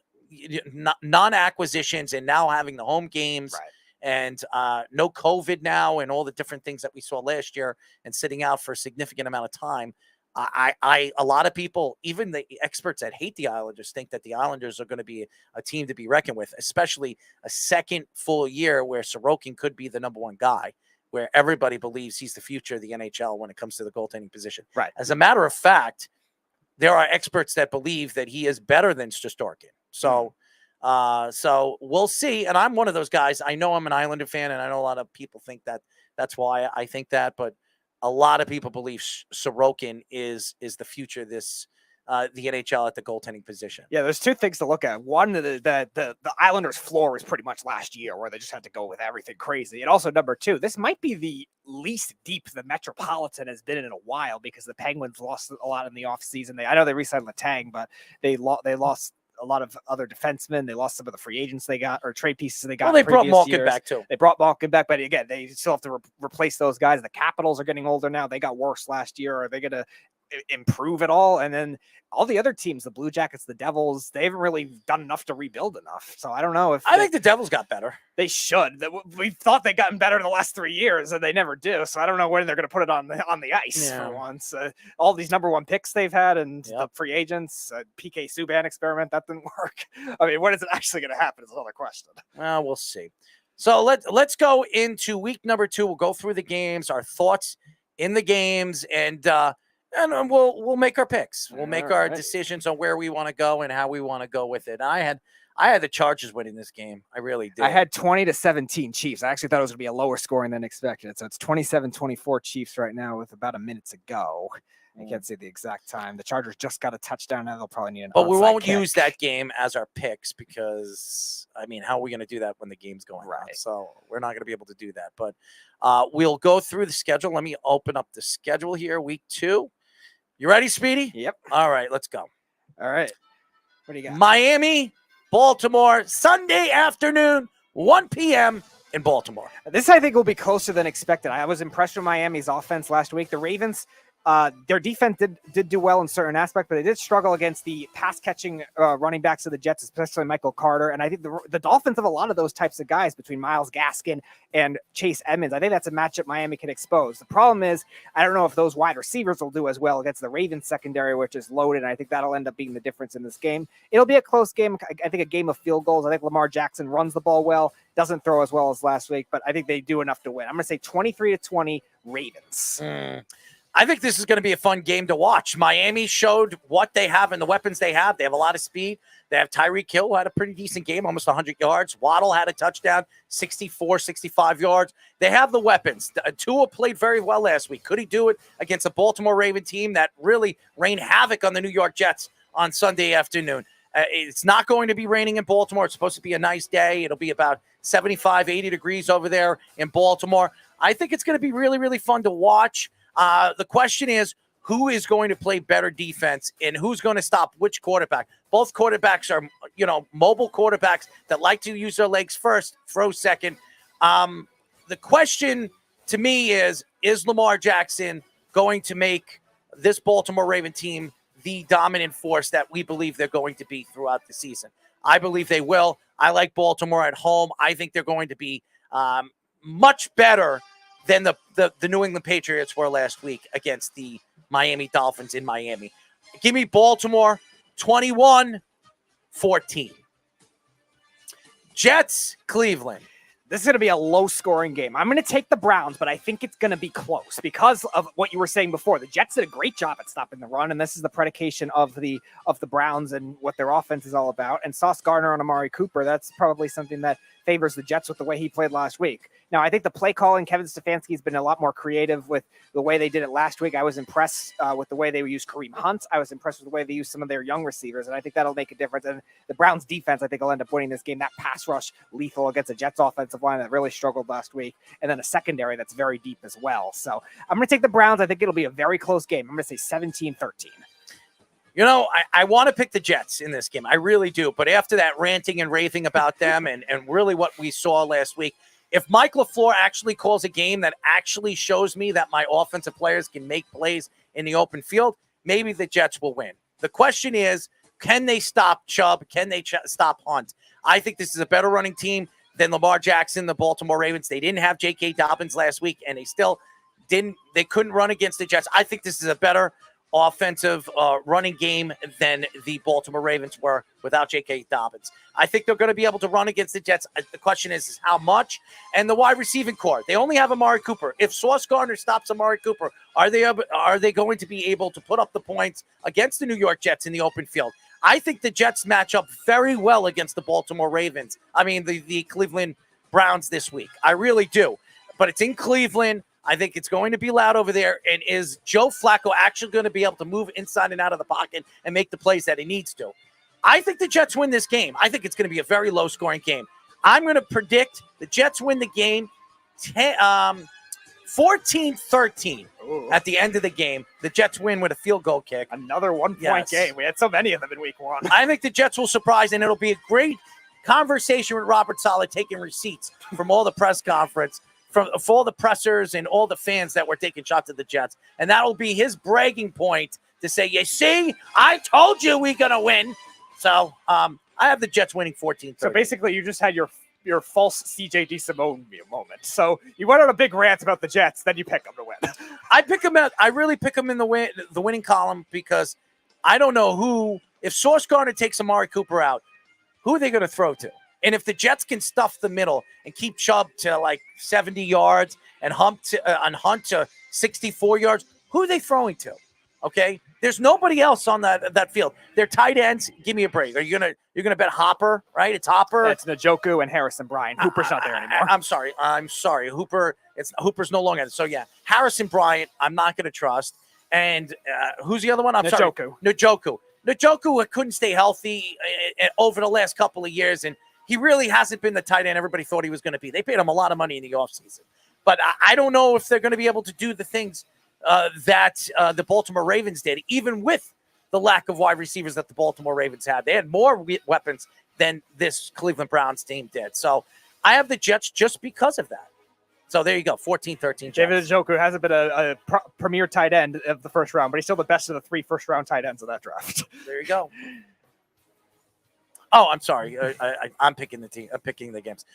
non-acquisitions and now having the home games, right, and no COVID now and all the different things that we saw last year and sitting out for a significant amount of time, a lot of people, even the experts that hate the Islanders, think that the Islanders are going to be a team to be reckoned with, especially a second full year where Sorokin could be the number 1 guy, where everybody believes he's the future of the NHL when it comes to the goaltending position. Right. As a matter of fact, there are experts that believe that he is better than Shesterkin. So, so we'll see. And I'm one of those guys. I know I'm an Islander fan, and I know a lot of people think that that's why I think that, but a lot of people believe Sorokin is the future of this, the NHL at the goaltending position. Yeah, there's 2 things to look at. One, the Islanders' floor was pretty much last year, where they just had to go with everything crazy. And also, number 2, this might be the least deep the Metropolitan has been in a while, because the Penguins lost a lot in the offseason. I know they re-signed Letang, but they lost a lot of other defensemen. They lost some of the free agents they got, or trade pieces they got. Well, they brought Malkin back too. They brought Malkin back, but again, they still have to replace those guys. The Capitals are getting older now. They got worse last year. Are they going to improve at all? And then all the other teams, the Blue Jackets, the Devils, they haven't really done enough to rebuild enough. So I don't know if I think the Devils got better. They should. We thought they'd gotten better in the last 3 years, and they never do. So I don't know when they're going to put it on the ice for once. All these number 1 picks they've had, and the free agents, PK Subban experiment, that didn't work. I mean, when is it actually going to happen is another question. Well, we'll see. So let's go into week number 2. We'll go through the games, our thoughts in the games, and we'll make our picks. We'll make our decisions on where we want to go and how we want to go with it. I had the Chargers winning this game. I really did. I had 20-17 Chiefs. I actually thought it was going to be a lower scoring than expected. So it's 27-24 Chiefs right now with about a minute to go. I can't say the exact time. The Chargers just got a touchdown. Now they'll probably need an But we won't kick. use that game as our picks because, I mean, how are we going to do that when the game's going on? So we're not going to be able to do that. But we'll go through the schedule. Let me open up the schedule here. Week 2. You ready, Speedy? Yep. All right, let's go. All right. What do you got? Miami, Baltimore, Sunday afternoon, 1 p.m. in Baltimore. This, I think, will be closer than expected. I was impressed with Miami's offense last week. The Ravens, their defense did do well in certain aspects, but they did struggle against the pass-catching running backs of the Jets, especially Michael Carter. And I think the Dolphins have a lot of those types of guys between Myles Gaskin and Chase Edmonds. I think that's a matchup Miami can expose. The problem is, I don't know if those wide receivers will do as well against the Ravens secondary, which is loaded, and I think that'll end up being the difference in this game. It'll be a close game. I think a game of field goals. I think Lamar Jackson runs the ball well, doesn't throw as well as last week, but I think they do enough to win. I'm going to say 23-20 Ravens. I think this is going to be a fun game to watch. Miami showed what they have and the weapons they have. They have a lot of speed. They have Tyreek Hill, who had a pretty decent game, almost 100 yards. Waddle had a touchdown, 64, 65 yards. They have the weapons. Tua played very well last week. Could he do it against a Baltimore Raven team that really rained havoc on the New York Jets on Sunday afternoon? It's not going to be raining in Baltimore. It's supposed to be a nice day. It'll be about 75, 80 degrees over there in Baltimore. I think it's going to be really, really fun to watch. The question is, who is going to play better defense and who's going to stop which quarterback? Both quarterbacks are, mobile quarterbacks that like to use their legs first, throw second. The question to me is Lamar Jackson going to make this Baltimore Raven team the dominant force that we believe they're going to be throughout the season? I believe they will. I like Baltimore at home. I think they're going to be much better than the New England Patriots were last week against the Miami Dolphins in Miami. Give me Baltimore 21-14. Jets, Cleveland. This is going to be a low-scoring game. I'm going to take the Browns, but I think it's going to be close because of what you were saying before. The Jets did a great job at stopping the run, and this is the predication of the Browns and what their offense is all about. And Sauce Gardner on Amari Cooper, that's probably something that favors the Jets with the way he played last week. Now, I think the play calling, Kevin Stefanski has been a lot more creative with the way they did it last week. I was impressed with the way they used Kareem Hunt. I was impressed with the way they used some of their young receivers, and I think that'll make a difference. And the Browns defense, I think, will end up winning this game. That pass rush lethal against the Jets offensive line that really struggled last week, and then a secondary that's very deep as well. So I'm going to take the Browns. I think it'll be a very close game. I'm going to say 17-13. I want to pick the Jets in this game. I really do. But after that ranting and raving about them and really what we saw last week, if Mike LaFleur actually calls a game that actually shows me that my offensive players can make plays in the open field, maybe the Jets will win. The question is, can they stop Chubb? Can they stop Hunt? I think this is a better running team than Lamar Jackson, the Baltimore Ravens. They didn't have J.K. Dobbins last week, and they couldn't run against the Jets. I think this is a better offensive running game than the Baltimore Ravens were without J.K. Dobbins. I think they're going to be able to run against the Jets. The question is how much? And the wide receiving core, they only have Amari Cooper. If Sauce Gardner stops Amari Cooper, are they going to be able to put up the points against the New York Jets in the open field? I think the Jets match up very well against the Baltimore Ravens. I mean, the Cleveland Browns this week. I really do. But it's in Cleveland. I think it's going to be loud over there. And is Joe Flacco actually going to be able to move inside and out of the pocket and make the plays that he needs to? I think the Jets win this game. I think it's going to be a very low-scoring game. I'm going to predict the Jets win the game 14-13 at the end of the game. The Jets win with a field goal kick. Another one-point game. We had so many of them in week one. I think the Jets will surprise, and it'll be a great conversation with Robert Sarver taking receipts from all the press conference, for all the pressers and all the fans that were taking shots at the Jets. And that'll be his bragging point to say, you see, I told you we're going to win. So I have the Jets winning 14-13. So basically you just had your false CJ DeSimone moment. So you went on a big rant about the Jets, then you pick them to win. I really pick them in the winning column because I don't know who, if Sauce Gardner takes Amari Cooper out, who are they going to throw to? And if the Jets can stuff the middle and keep Chubb to like 70 yards and Hunt to 64 yards, who are they throwing to? Okay, there's nobody else on that field. They're tight ends. Give me a break. You're gonna bet Hopper, right? It's Hopper. It's Njoku and Harrison Bryant. Hooper's not there anymore. I'm sorry. Hooper's no longer. So yeah, Harrison Bryant. I'm not gonna trust. And who's the other one? Njoku. Njoku couldn't stay healthy over the last couple of years, and he really hasn't been the tight end everybody thought he was going to be. They paid him a lot of money in the offseason. But I don't know if they're going to be able to do the things that the Baltimore Ravens did, even with the lack of wide receivers that the Baltimore Ravens had. They had more weapons than this Cleveland Browns team did. So I have the Jets just because of that. So there you go, 14-13. David Njoku hasn't been a premier tight end of the first round, but he's still the best of the 3 first-round tight ends of that draft. There you go. Oh, I'm sorry. I'm picking the team. I'm picking the games.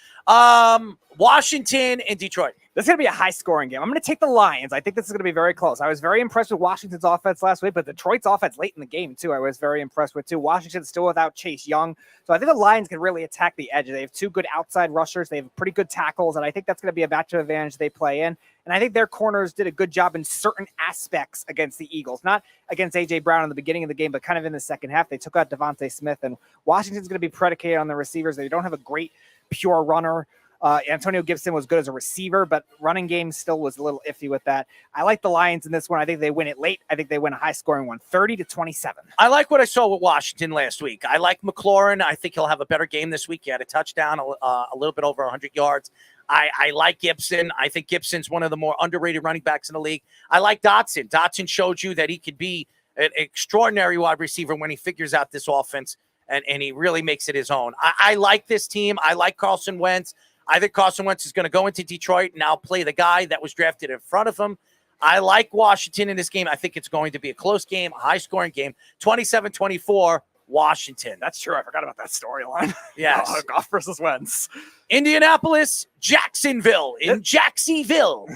Washington and Detroit. This is going to be a high-scoring game. I'm going to take the Lions. I think this is going to be very close. I was very impressed with Washington's offense last week, but Detroit's offense late in the game, too, I was very impressed with, too. Washington's still without Chase Young, so I think the Lions can really attack the edge. They have 2 good outside rushers. They have pretty good tackles, and I think that's going to be a matchup advantage they play in. And I think their corners did a good job in certain aspects against the Eagles. Not against A.J. Brown in the beginning of the game, but kind of in the second half. They took out Devontae Smith, and Washington's going to be predicated on the receivers. They don't have a great pure runner. Antonio Gibson was good as a receiver, but running game still was a little iffy with that. I like the Lions in this one. I think they win it late. I think they win a high-scoring one, 30-27. I like what I saw with Washington last week. I like McLaurin. I think he'll have a better game this week. He had a touchdown, a little bit over 100 yards. I like Gibson. I think Gibson's one of the more underrated running backs in the league. I like Dotson. Dotson showed you that he could be an extraordinary wide receiver when he figures out this offense, and he really makes it his own. I like this team. I like Carson Wentz. I think Carson Wentz is going to go into Detroit and now play the guy that was drafted in front of him. I like Washington in this game. I think it's going to be a close game, a high-scoring game, 27-24, Washington. That's true. I forgot about that storyline. Yes. Goff versus Wentz. Indianapolis, Jacksonville in Jacksonville.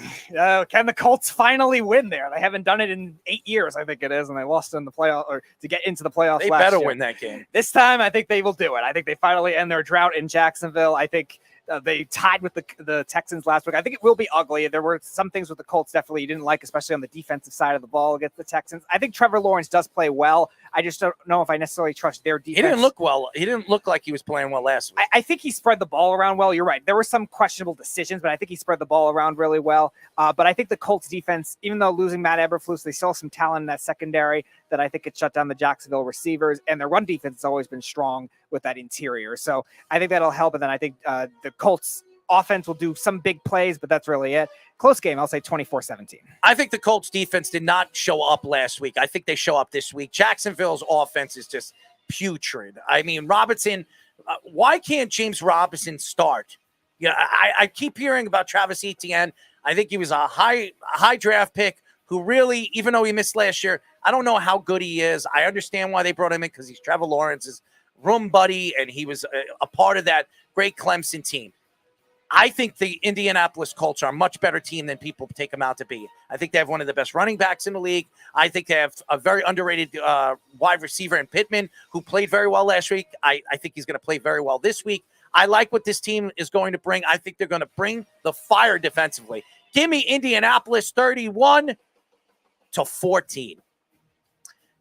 Can the Colts finally win there? They haven't done it in 8 years, I think it is, and they lost in the playoff or to get into the playoffs. They last better year. win that game. This time, I think they will do it. I think they finally end their drought in Jacksonville. I think they tied with the Texans last week. I think it will be ugly. There were some things with the Colts definitely you didn't like, especially on the defensive side of the ball against the Texans. I think Trevor Lawrence does play well. I just don't know if I necessarily trust their defense. He didn't look well. He didn't look like he was playing well last week. I think he spread the ball around well. You're right. There were some questionable decisions, but I think he spread the ball around really well. But I think the Colts defense, even though losing Matt Eberflus, they still have some talent in that secondary that I think could shut down the Jacksonville receivers. And their run defense has always been strong with that interior. So I think that'll help. And then I think the Colts offense will do some big plays, but that's really it. Close game, I'll say 24-17. I think the Colts defense did not show up last week. I think they show up this week. Jacksonville's offense is just putrid. I mean, Robinson, why can't James Robinson start? You know, I keep hearing about Travis Etienne. I think he was a high draft pick who really, even though he missed last year, I don't know how good he is. I understand why they brought him in because he's Trevor Lawrence's room buddy, and he was a part of that great Clemson team. I think the Indianapolis Colts are a much better team than people take them out to be. I think they have one of the best running backs in the league. I think they have a very underrated wide receiver in Pittman, who played very well last week. I think he's going to play very well this week. I like what this team is going to bring. I think they're going to bring the fire defensively. Give me Indianapolis 31-14.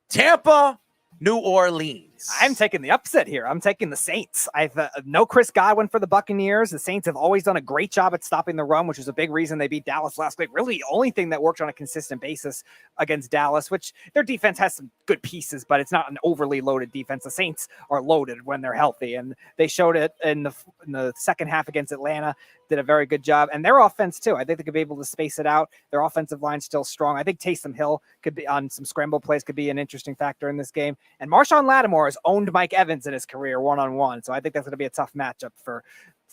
Tampa, New Orleans. I'm taking the upset here. I'm taking the Saints. I've no Chris Godwin for the Buccaneers. The Saints have always done a great job at stopping the run, which is a big reason they beat Dallas last week. Really, the only thing that worked on a consistent basis against Dallas, which their defense has some good pieces, but it's not an overly loaded defense. The Saints are loaded when they're healthy, and they showed it in the second half against Atlanta. Did a very good job, and their offense too. I think they could be able to space it out. Their offensive line's still strong. I think Taysom Hill could be on some scramble plays, could be an interesting factor in this game. And Marshawn Lattimore has owned Mike Evans in his career one-on-one, so I think that's going to be a tough matchup for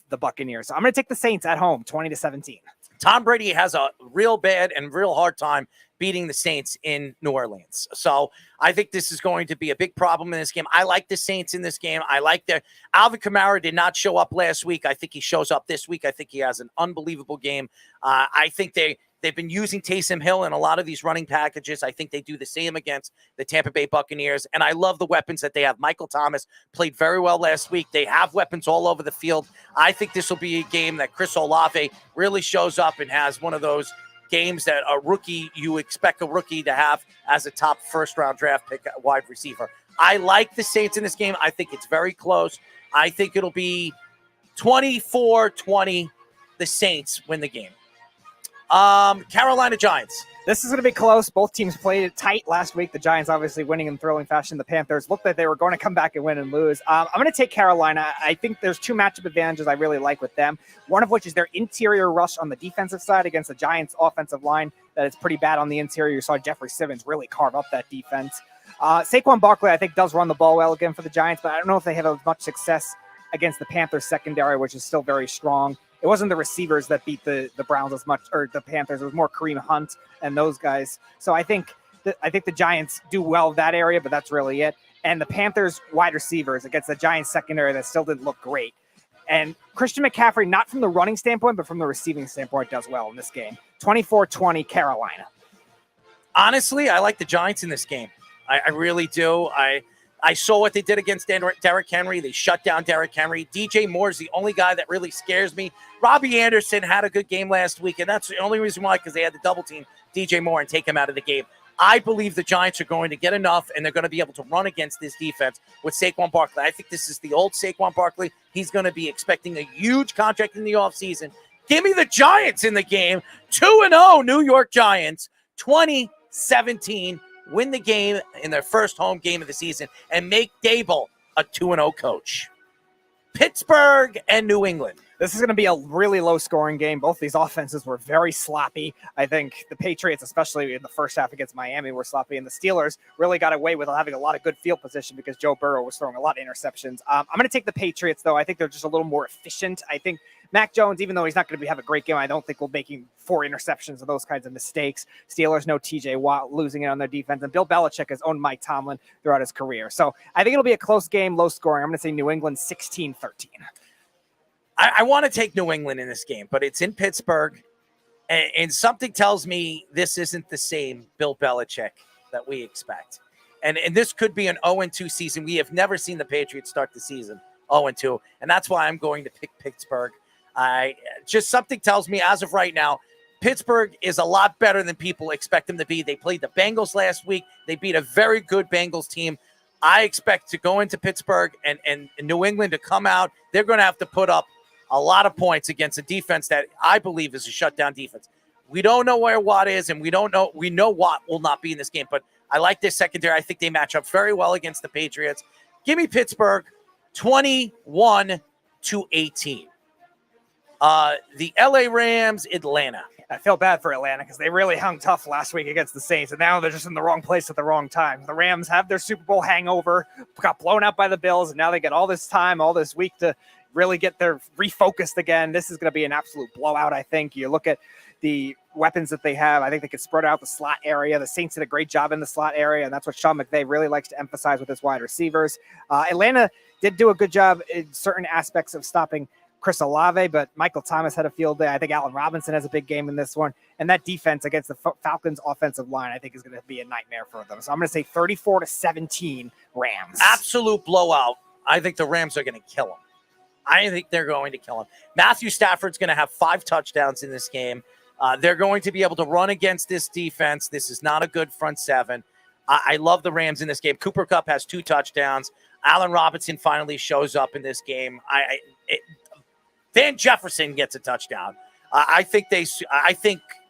the Buccaneers. So I'm going to take the Saints at home, 20-17. Tom Brady has a real bad and real hard time beating the Saints in New Orleans. So I think this is going to be a big problem in this game. I like the Saints in this game. I like their Alvin Kamara did not show up last week. I think he shows up this week. I think he has an unbelievable game. I think they've been using Taysom Hill in a lot of these running packages. I think they do the same against the Tampa Bay Buccaneers. And I love the weapons that they have. Michael Thomas played very well last week. They have weapons all over the field. I think this will be a game that Chris Olave really shows up and has one of those games that a rookie, you expect a rookie to have as a top first-round draft pick wide receiver. I like the Saints in this game. I think it's very close. I think it'll be 24-20. The Saints win the game. Carolina Giants. This is going to be close. Both teams played it tight last week. The Giants obviously winning in thrilling fashion. The Panthers looked like they were going to come back and win and lose. I'm going to take Carolina. I think there's two matchup advantages I really like with them. One of which is their interior rush on the defensive side against the Giants offensive line that is pretty bad on the interior. You saw Jeffrey Simmons really carve up that defense. Saquon Barkley, I think, does run the ball well again for the Giants, but I don't know if they have as much success against the Panthers secondary, which is still very strong. It wasn't the receivers that beat the Browns as much, or the Panthers. It was more Kareem Hunt and those guys. So I think the Giants do well in that area, but that's really it. And the Panthers wide receivers against the Giants secondary that still didn't look great. And Christian McCaffrey, not from the running standpoint, but from the receiving standpoint, does well in this game. 24-20 Carolina. Honestly, I like the Giants in this game. I really do. I saw what they did against Derrick Henry. They shut down Derrick Henry. DJ Moore is the only guy that really scares me. Robbie Anderson had a good game last week, and that's the only reason why, because they had to double team DJ Moore and take him out of the game. I believe the Giants are going to get enough, and they're going to be able to run against this defense with Saquon Barkley. I think this is the old Saquon Barkley. He's going to be expecting a huge contract in the offseason. Give me the Giants in the game. 2-0 New York Giants, 2017. Win the game in their first home game of the season and make Dable a 2-0 coach. Pittsburgh and New England. This is going to be a really low-scoring game. Both these offenses were very sloppy. I think the Patriots, especially in the first half against Miami, were sloppy, and the Steelers really got away with having a lot of good field position because Joe Burrow was throwing a lot of interceptions. I'm going to take the Patriots, though. I think they're just a little more efficient. I think Mac Jones, even though he's not going to have a great game, I don't think we'll making 4 interceptions or those kinds of mistakes. Steelers, no TJ Watt losing it on their defense, and Bill Belichick has owned Mike Tomlin throughout his career. So I think it'll be a close game, low scoring. I'm going to say New England 16-13. I want to take New England in this game, but it's in Pittsburgh, and something tells me this isn't the same Bill Belichick that we expect. And this could be an 0-2 season. We have never seen the Patriots start the season 0-2, and that's why I'm going to pick Pittsburgh. Something tells me as of right now, Pittsburgh is a lot better than people expect them to be. They played the Bengals last week. They beat a very good Bengals team. I expect to go into Pittsburgh and New England to come out. They're going to have to put up a lot of points against a defense that I believe is a shutdown defense. We don't know where Watt is, and we know Watt will not be in this game, but I like this secondary. I think they match up very well against the Patriots. Give me Pittsburgh 21-18. The LA Rams, Atlanta. I feel bad for Atlanta because they really hung tough last week against the Saints, and now they're just in the wrong place at the wrong time. The Rams have their Super Bowl hangover, got blown out by the Bills, and now they get all this time, all this week to really get their refocused again. This is going to be an absolute blowout, I think. You look at the weapons that they have. I think they could spread out the slot area. The Saints did a great job in the slot area, and that's what Sean McVay really likes to emphasize with his wide receivers. Atlanta did do a good job in certain aspects of stopping Chris Olave, but Michael Thomas had a field day. I think Allen Robinson has a big game in this one. And that defense against the Falcons offensive line, I think, is going to be a nightmare for them. So I'm going to say 34-17 Rams. Absolute blowout. I think the Rams are going to kill them. I think they're going to kill him. Matthew Stafford's going to have 5 touchdowns in this game. They're going to be able to run against this defense. This is not a good front seven. I love the Rams in this game. Cooper Kupp has 2 touchdowns. Allen Robinson finally shows up in this game. Van Jefferson gets a touchdown. I think this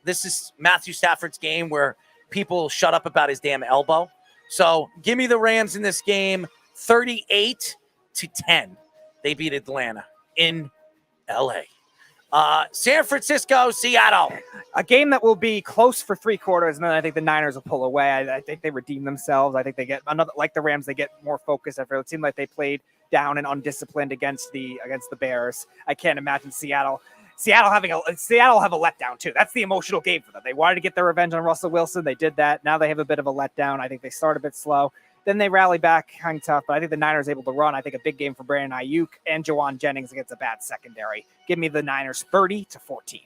is Matthew Stafford's game where people shut up about his damn elbow. So give me the Rams in this game, 38-10. They beat Atlanta in LA. San Francisco, Seattle. A game that will be close for 3 quarters, and then I think the Niners will pull away. I think they redeem themselves. I think they get another, like the Rams, they get more focused. It seemed like they played down and undisciplined against the Bears. I can't imagine Seattle have a letdown too. That's the emotional game for them. They wanted to get their revenge on Russell Wilson. They did that. Now they have a bit of a letdown. I think they start a bit slow. Then they rally back, hang tough, but I think the Niners able to run. I think a big game for Brandon Ayuk and Jawan Jennings against a bad secondary. Give me the Niners 30-14.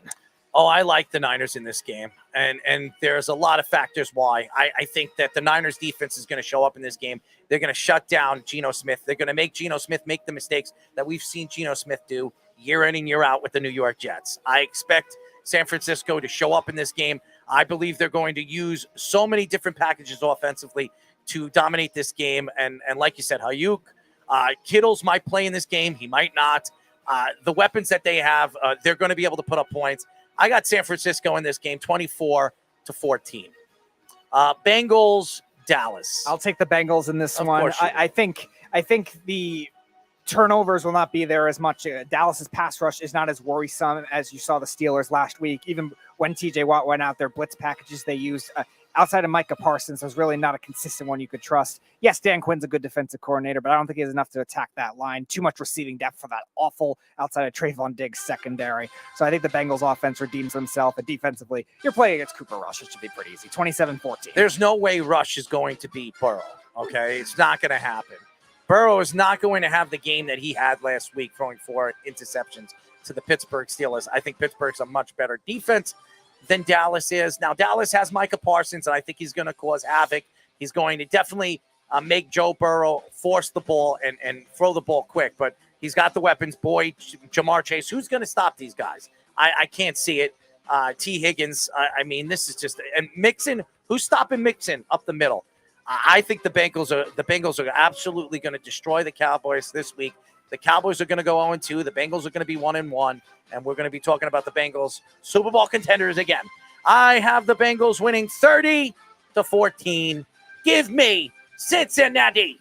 Oh, I like the Niners in this game, and there's a lot of factors why. I think that the Niners defense is going to show up in this game. They're going to shut down Geno Smith. They're going to make Geno Smith make the mistakes that we've seen Geno Smith do year in and year out with the New York Jets. I expect San Francisco to show up in this game. I believe they're going to use so many different packages offensively to dominate this game. And like you said, Ayuk, Kittles might play in this game. He might not. The weapons that they have, they're going to be able to put up points. I got San Francisco in this game, 24-14. Bengals, Dallas. I'll take the Bengals in this one. I think the turnovers will not be there as much. Dallas's pass rush is not as worrisome as you saw the Steelers last week. Even when TJ Watt went out, their blitz packages they used, outside of Micah Parsons, there's really not a consistent one you could trust. Yes, Dan Quinn's a good defensive coordinator, but I don't think he has enough to attack that line. Too much receiving depth for that awful outside of Trayvon Diggs secondary. So I think the Bengals offense redeems themselves, and defensively, you're playing against Cooper Rush. It should be pretty easy. 27-14. There's no way Rush is going to beat Burrow, okay? It's not going to happen. Burrow is not going to have the game that he had last week, throwing 4 interceptions to the Pittsburgh Steelers. I think Pittsburgh's a much better defense than Dallas is. Now, Dallas has Micah Parsons, and I think he's going to cause havoc. He's going to definitely make Joe Burrow force the ball and throw the ball quick, but he's got the weapons. Boyd, Jamar Chase, who's going to stop these guys? I can't see it. T. Higgins, I mean, this is just – and Mixon, who's stopping Mixon up the middle? I think the Bengals are absolutely going to destroy the Cowboys this week. The Cowboys are going to go 0-2. The Bengals are going to be 1-1, and we're going to be talking about the Bengals Super Bowl contenders again. I have the Bengals winning 30-14. Give me Cincinnati.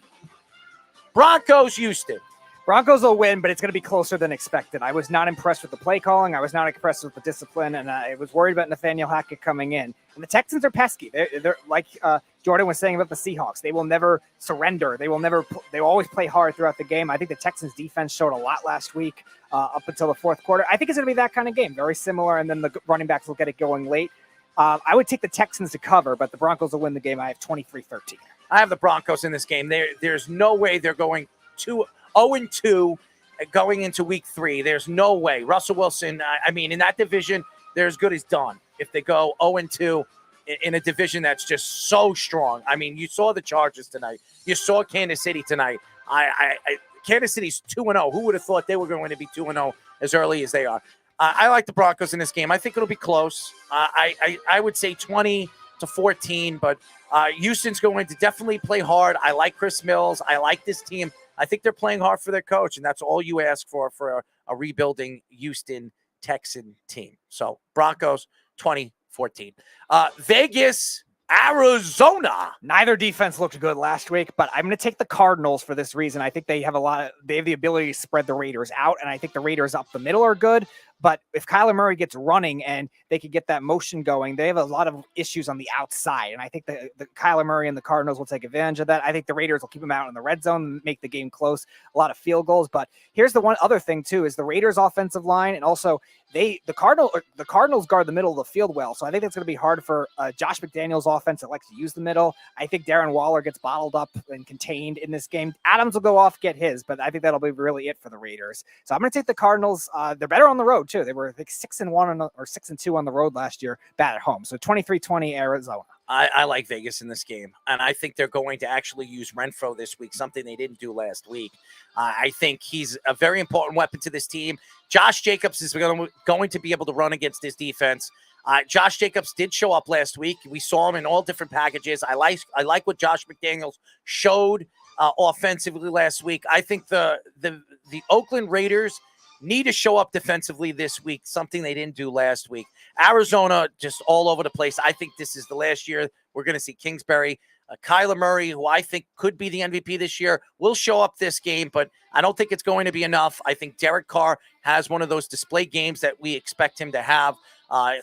Broncos, Houston. Broncos will win, but it's going to be closer than expected. I was not impressed with the play calling. I was not impressed with the discipline, and I was worried about Nathaniel Hackett coming in. And the Texans are pesky. They're like Jordan was saying about the Seahawks. They will never surrender. They will always play hard throughout the game. I think the Texans defense showed a lot last week up until the fourth quarter. I think it's going to be that kind of game, very similar, and then the running backs will get it going late. I would take the Texans to cover, but the Broncos will win the game. I have 23-13. I have the Broncos in this game. There's no way they're going 0-2 going into week 3. There's no way. Russell Wilson, I mean, in that division, they're as good as done if they go 0-2 in a division that's just so strong. I mean, you saw the Chargers tonight. You saw Kansas City tonight. Kansas City's 2-0. Who would have thought they were going to be 2-0 as early as they are? I like the Broncos in this game. I think it'll be close. I would say 20-14, but Houston's going to definitely play hard. I like Chris Mills. I like this team. I think they're playing hard for their coach, and that's all you ask for a rebuilding Houston Texan team. So Broncos 20-14. Vegas, Arizona. Neither defense looked good last week, but I'm going to take the Cardinals for this reason. I think they have the ability to spread the Raiders out, and I think the Raiders up the middle are good. But if Kyler Murray gets running and they could get that motion going, they have a lot of issues on the outside. And I think the Kyler Murray and the Cardinals will take advantage of that. I think the Raiders will keep them out in the red zone and make the game close, a lot of field goals. But here's the one other thing, too, is the Raiders' offensive line. And also, the Cardinals guard the middle of the field well. So I think that's going to be hard for Josh McDaniels' offense that likes to use the middle. I think Darren Waller gets bottled up and contained in this game. Adams will go off, get his, but I think that'll be really it for the Raiders. So I'm going to take the Cardinals. They're better on the road, too. They were, I think, 6-1 or 6-2 on the road last year, bad at home. So 23-20 Arizona. I like Vegas in this game, and I think they're going to actually use Renfro this week, something they didn't do last week. I think he's a very important weapon to this team. Josh Jacobs is going to be able to run against this defense. Josh Jacobs did show up last week. We saw him in all different packages. I like what Josh McDaniels showed offensively last week. I think the Oakland Raiders need to show up defensively this week, something they didn't do last week. Arizona, just all over the place. I think this is the last year we're going to see Kingsbury. Kyler Murray, who I think could be the MVP this year, will show up this game, but I don't think it's going to be enough. I think Derek Carr has one of those display games that we expect him to have,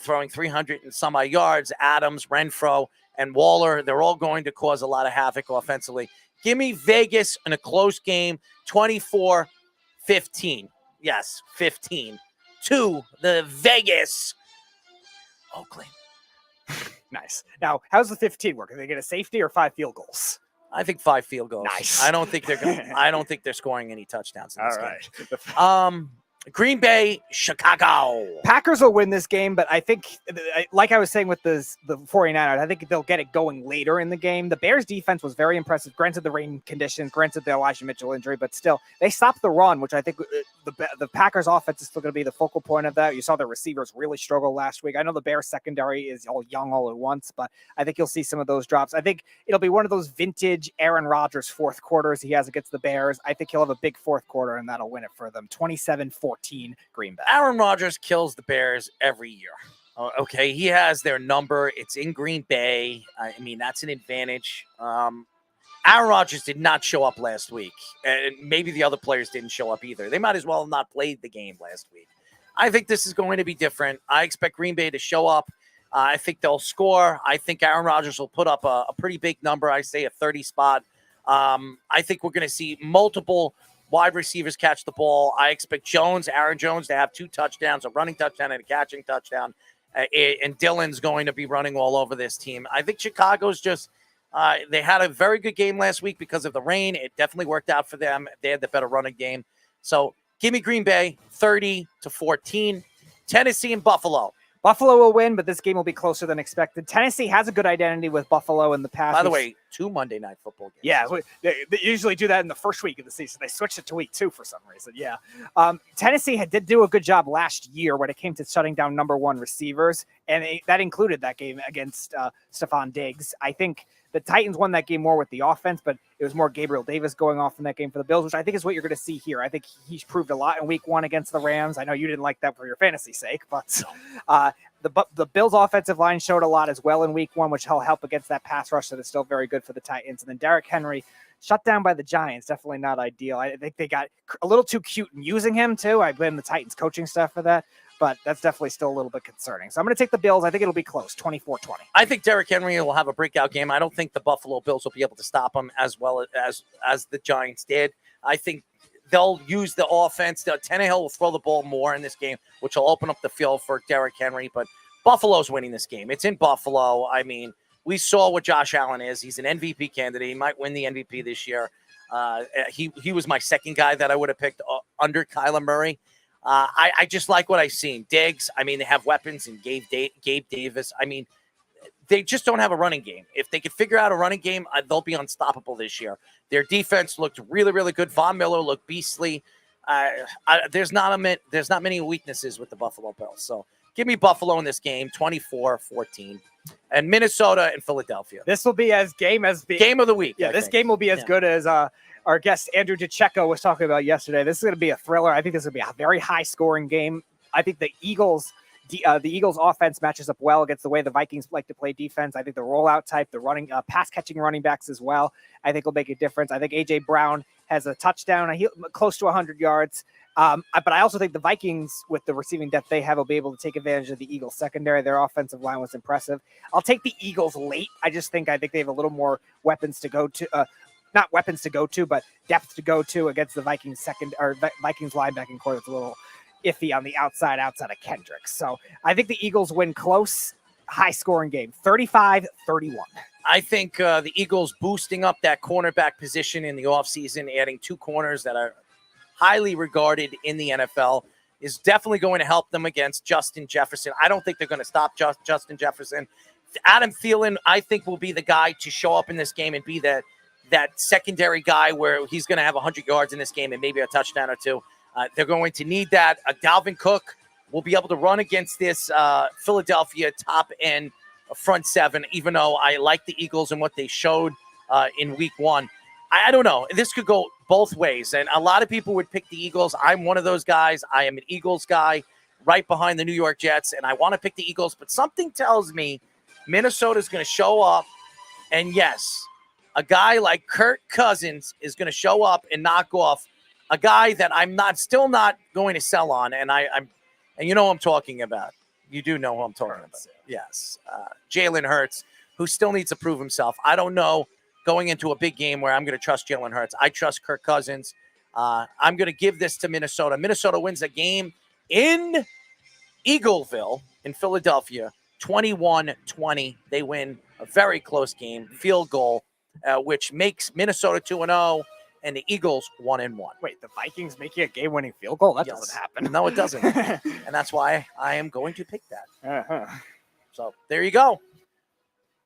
throwing 300 and some odd yards. Adams, Renfro, and Waller, they're all going to cause a lot of havoc offensively. Give me Vegas in a close game, 24-15. Yes, 15 to the Vegas Oakland. Nice. Now, how's the 15 work? Are they get a safety or 5 field goals? I think 5 field goals. Nice. I don't think they're scoring any touchdowns in this game. Green Bay, Chicago. Packers will win this game, but I think, like I was saying with the 49ers, I think they'll get it going later in the game. The Bears' defense was very impressive. Granted the rain conditions, granted the Elijah Mitchell injury, but still, they stopped the run, which I think the Packers' offense is still going to be the focal point of that. You saw the receivers really struggle last week. I know the Bears' secondary is all young all at once, but I think you'll see some of those drops. I think it'll be one of those vintage Aaron Rodgers fourth quarters he has against the Bears. I think he'll have a big fourth quarter, and that'll win it for them. 27-14 Green Bay. Aaron Rodgers kills the Bears every year. Okay, he has their number. It's in Green Bay. I mean, that's an advantage. Aaron Rodgers did not show up last week, and maybe the other players didn't show up either. They might as well have not played the game last week. I think this is going to be different. I expect Green Bay to show up I think they'll score. I think Aaron Rodgers will put up a pretty big number. I say a 30 spot. I think we're going to see multiple wide receivers catch the ball. I expect Aaron Jones, to have 2 touchdowns, a running touchdown and a catching touchdown. And Dylan's going to be running all over this team. I think Chicago's just they had a very good game last week because of the rain. It definitely worked out for them. They had the better running game. So give me Green Bay 30-14. Tennessee and Buffalo. Buffalo will win, but this game will be closer than expected. Tennessee has a good identity with Buffalo in the past. By the way, 2 Monday Night Football games. Yeah, they usually do that in the first week of the season. They switched it to week 2 for some reason. Yeah. Tennessee did do a good job last year when it came to shutting down number 1 receivers, and that included that game against Stephon Diggs. I think the Titans won that game more with the offense, but it was more Gabriel Davis going off in that game for the Bills, which I think is what you're going to see here. I think he's proved a lot in week 1 against the Rams. I know you didn't like that for your fantasy sake, but the Bills' offensive line showed a lot as well in week 1, which will help against that pass rush that is still very good for the Titans. And then Derrick Henry, shut down by the Giants, definitely not ideal. I think they got a little too cute in using him, too. I blame the Titans coaching staff for that, but that's definitely still a little bit concerning. So I'm going to take the Bills. I think it'll be close, 24-20. I think Derrick Henry will have a breakout game. I don't think the Buffalo Bills will be able to stop him as well as the Giants did. I think they'll use the offense. Tannehill will throw the ball more in this game, which will open up the field for Derrick Henry. But Buffalo's winning this game. It's in Buffalo. I mean, we saw what Josh Allen is. He's an MVP candidate. He might win the MVP this year. He was my second guy that I would have picked under Kyler Murray. I just like what I've seen. Diggs, I mean, they have weapons, and Gabe Davis. I mean, they just don't have a running game. If they could figure out a running game, they'll be unstoppable this year. Their defense looked really, really good. Von Miller looked beastly. There's not many weaknesses with the Buffalo Bills. So give me Buffalo in this game, 24-14. And Minnesota and Philadelphia. This will be as game of the week. Yeah, this game will be as good as our guest Andrew DeCecco was talking about yesterday. This is going to be a thriller. I think this is going to be a very high-scoring game. I think the Eagles' offense matches up well against the way the Vikings like to play defense. I think the rollout type, the running, pass-catching running backs as well, I think will make a difference. I think A.J. Brown has a touchdown, close to 100 yards. But I also think the Vikings, with the receiving depth they have, will be able to take advantage of the Eagles' secondary. Their offensive line was impressive. I'll take the Eagles late. I think they have a little more weapons to go to. Not weapons to go to, but depth to go to against the Vikings Vikings linebacking core that's a little iffy on the outside of Kendricks. So I think the Eagles win close, high-scoring game, 35-31. I think the Eagles boosting up that cornerback position in the offseason, adding 2 corners that are highly regarded in the NFL, is definitely going to help them against Justin Jefferson. I don't think they're going to stop Justin Jefferson. Adam Thielen, I think, will be the guy to show up in this game and be that secondary guy where he's going to have 100 yards in this game and maybe a touchdown or 2. They're going to need that. Dalvin Cook will be able to run against this Philadelphia top-end front 7, even though I like the Eagles and what they showed in week 1. I don't know. This could go both ways, and a lot of people would pick the Eagles. I'm one of those guys. I am an Eagles guy right behind the New York Jets, and I want to pick the Eagles, but something tells me Minnesota's going to show up, and yes, a guy like Kirk Cousins is going to show up and knock off a guy that I'm still not going to sell on, and and you know who I'm talking about. You do know who I'm talking about. Yes. Jalen Hurts, who still needs to prove himself. I don't know going into a big game where I'm going to trust Jalen Hurts. I trust Kirk Cousins. I'm going to give this to Minnesota. Minnesota wins a game in Eagleville in Philadelphia, 21-20. They win a very close game, field goal, which makes Minnesota 2-0 and the Eagles 1-1. Wait, the Vikings making a game-winning field goal? That doesn't happen. No, it doesn't. And that's why I am going to pick that. So there you go.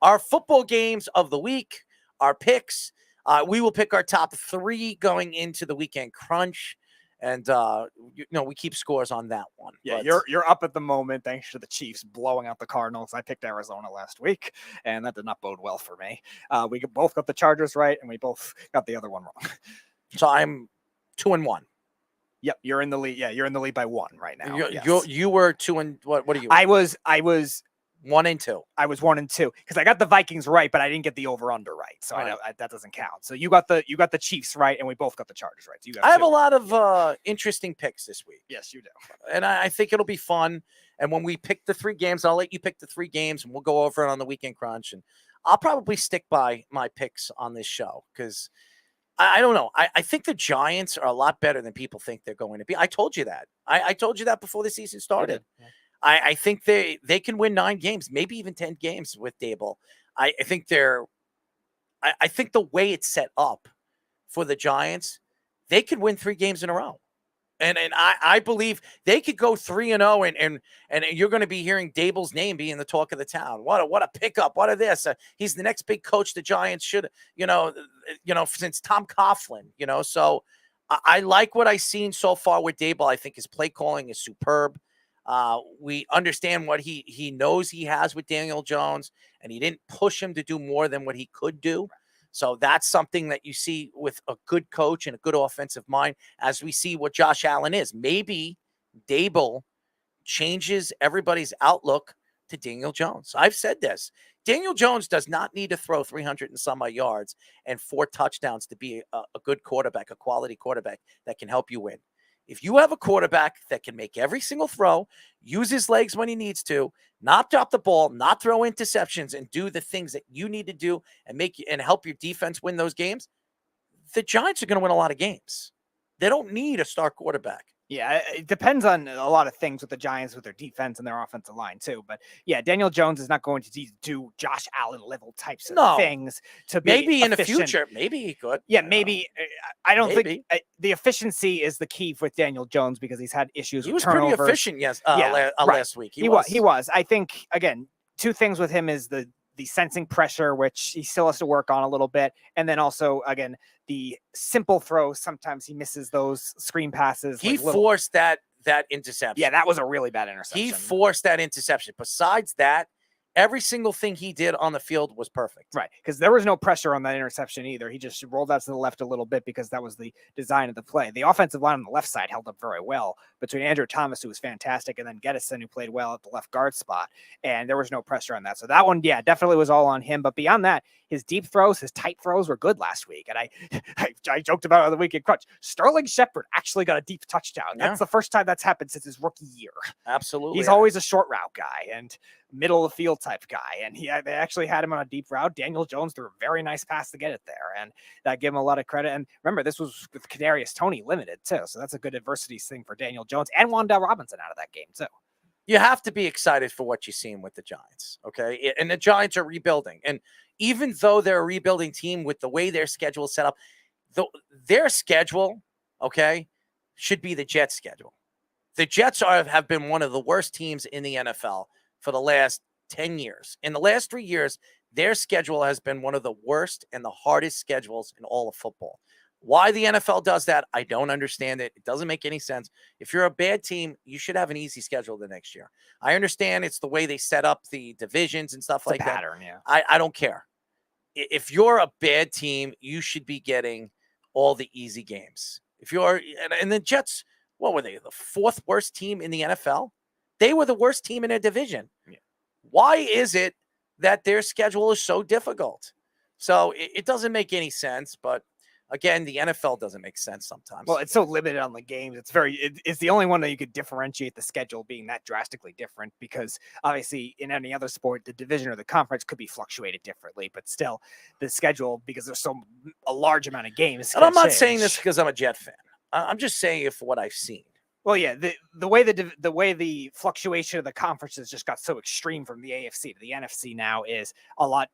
Our football games of the week, our picks. We will pick our top 3 going into the weekend crunch. And, we keep scores on that one. Yeah, you're up at the moment thanks to the Chiefs blowing out the Cardinals. I picked Arizona last week, and that did not bode well for me. We both got the Chargers right, and we both got the other one wrong. So I'm 2-1. Yep, you're in the lead. Yeah, you're in the lead by 1 right now. You were 2 and what are you? I was 1 and 2. I was 1 and 2 because I got the Vikings right, but I didn't get the over/under right, so that doesn't count. So you got the Chiefs right, and we both got the Chargers right. So you got I have a lot of interesting picks this week. Yes, you do, and I think it'll be fun. And when we pick the 3 games, I'll let you pick the 3 games, and we'll go over it on the Weekend Crunch. And I'll probably stick by my picks on this show because I don't know. I think the Giants are a lot better than people think they're going to be. I told you that. I told you that before the season started. Yeah. I think they can win 9 games, maybe even 10 games with Dable. I think I think the way it's set up for the Giants, they could win 3 games in a row. And I believe they could go 3-0 and you're going to be hearing Dable's name being the talk of the town. What a pickup. What a this. He's the next big coach the Giants should, since Tom Coughlin, So I like what I've seen so far with Dable. I think his play calling is superb. We understand what he knows he has with Daniel Jones, and he didn't push him to do more than what he could do. So that's something that you see with a good coach and a good offensive mind, as we see what Josh Allen is. Maybe Dable changes everybody's outlook to Daniel Jones. I've said this. Daniel Jones does not need to throw 300 and some odd yards and 4 touchdowns to be a good quarterback, a quality quarterback that can help you win. If you have a quarterback that can make every single throw, use his legs when he needs to, not drop the ball, not throw interceptions, and do the things that you need to do and help your defense win those games, the Giants are going to win a lot of games. They don't need a star quarterback. Yeah, it depends on a lot of things with the Giants, with their defense and their offensive line too. But yeah, Daniel Jones is not going to do Josh Allen level types of things to be maybe in the efficient. future. Maybe he could. Yeah, maybe. I don't think the efficiency is the key with Daniel Jones because he's had issues. He with was turnovers. pretty efficient. Yes, right. last week He was. I think again, 2 things with him is the sensing pressure, which he still has to work on a little bit. And then also, again, the simple throws. Sometimes he misses those screen passes. He forced that interception. Yeah, that was a really bad interception. He forced that interception. Besides that, every single thing he did on the field was perfect. Right, because there was no pressure on that interception either. He just rolled out to the left a little bit because that was the design of the play. The offensive line on the left side held up very well between Andrew Thomas, who was fantastic, and then Gettison, who played well at the left guard spot. And there was no pressure on that. So that one, yeah, definitely was all on him. But beyond that, his deep throws, his tight throws were good last week. And I joked about it on the Weekend Crunch. Sterling Shepard actually got a deep touchdown. That's the first time that's happened since his rookie year. Absolutely. He's always a short route guy and middle of the field type guy. And they actually had him on a deep route. Daniel Jones threw a very nice pass to get it there. And that gave him a lot of credit. And remember, this was with Kadarius Toney limited too. So that's a good adversity thing for Daniel Jones and Wan'Dale Robinson out of that game too. You have to be excited for what you're seeing with the Giants, okay? And the Giants are rebuilding. And even though they're a rebuilding team with the way their schedule is set up, their schedule, okay, should be the Jets' schedule. The Jets have been one of the worst teams in the NFL for the last 10 years. In the last 3 years, their schedule has been one of the worst and the hardest schedules in all of football. Why the NFL does that, I don't understand it. It doesn't make any sense. If you're a bad team, you should have an easy schedule the next year. I understand it's the way they set up the divisions and stuff like that. Yeah. I don't care. If you're a bad team, you should be getting all the easy games. If you're, and the Jets, what were they? The 4th worst team in the NFL? They were the worst team in their division. Yeah. Why is it that their schedule is so difficult? So it doesn't make any sense, but again, the NFL doesn't make sense sometimes. Well, it's so limited on the games. It's the only one that you could differentiate the schedule being that drastically different because obviously in any other sport, the division or the conference could be fluctuated differently, but still the schedule, because there's a large amount of games. And I'm not saying this because I'm a Jet fan. I'm just saying it for what I've seen. Well, yeah, the way the fluctuation of the conferences just got so extreme from the AFC to the NFC now is a lot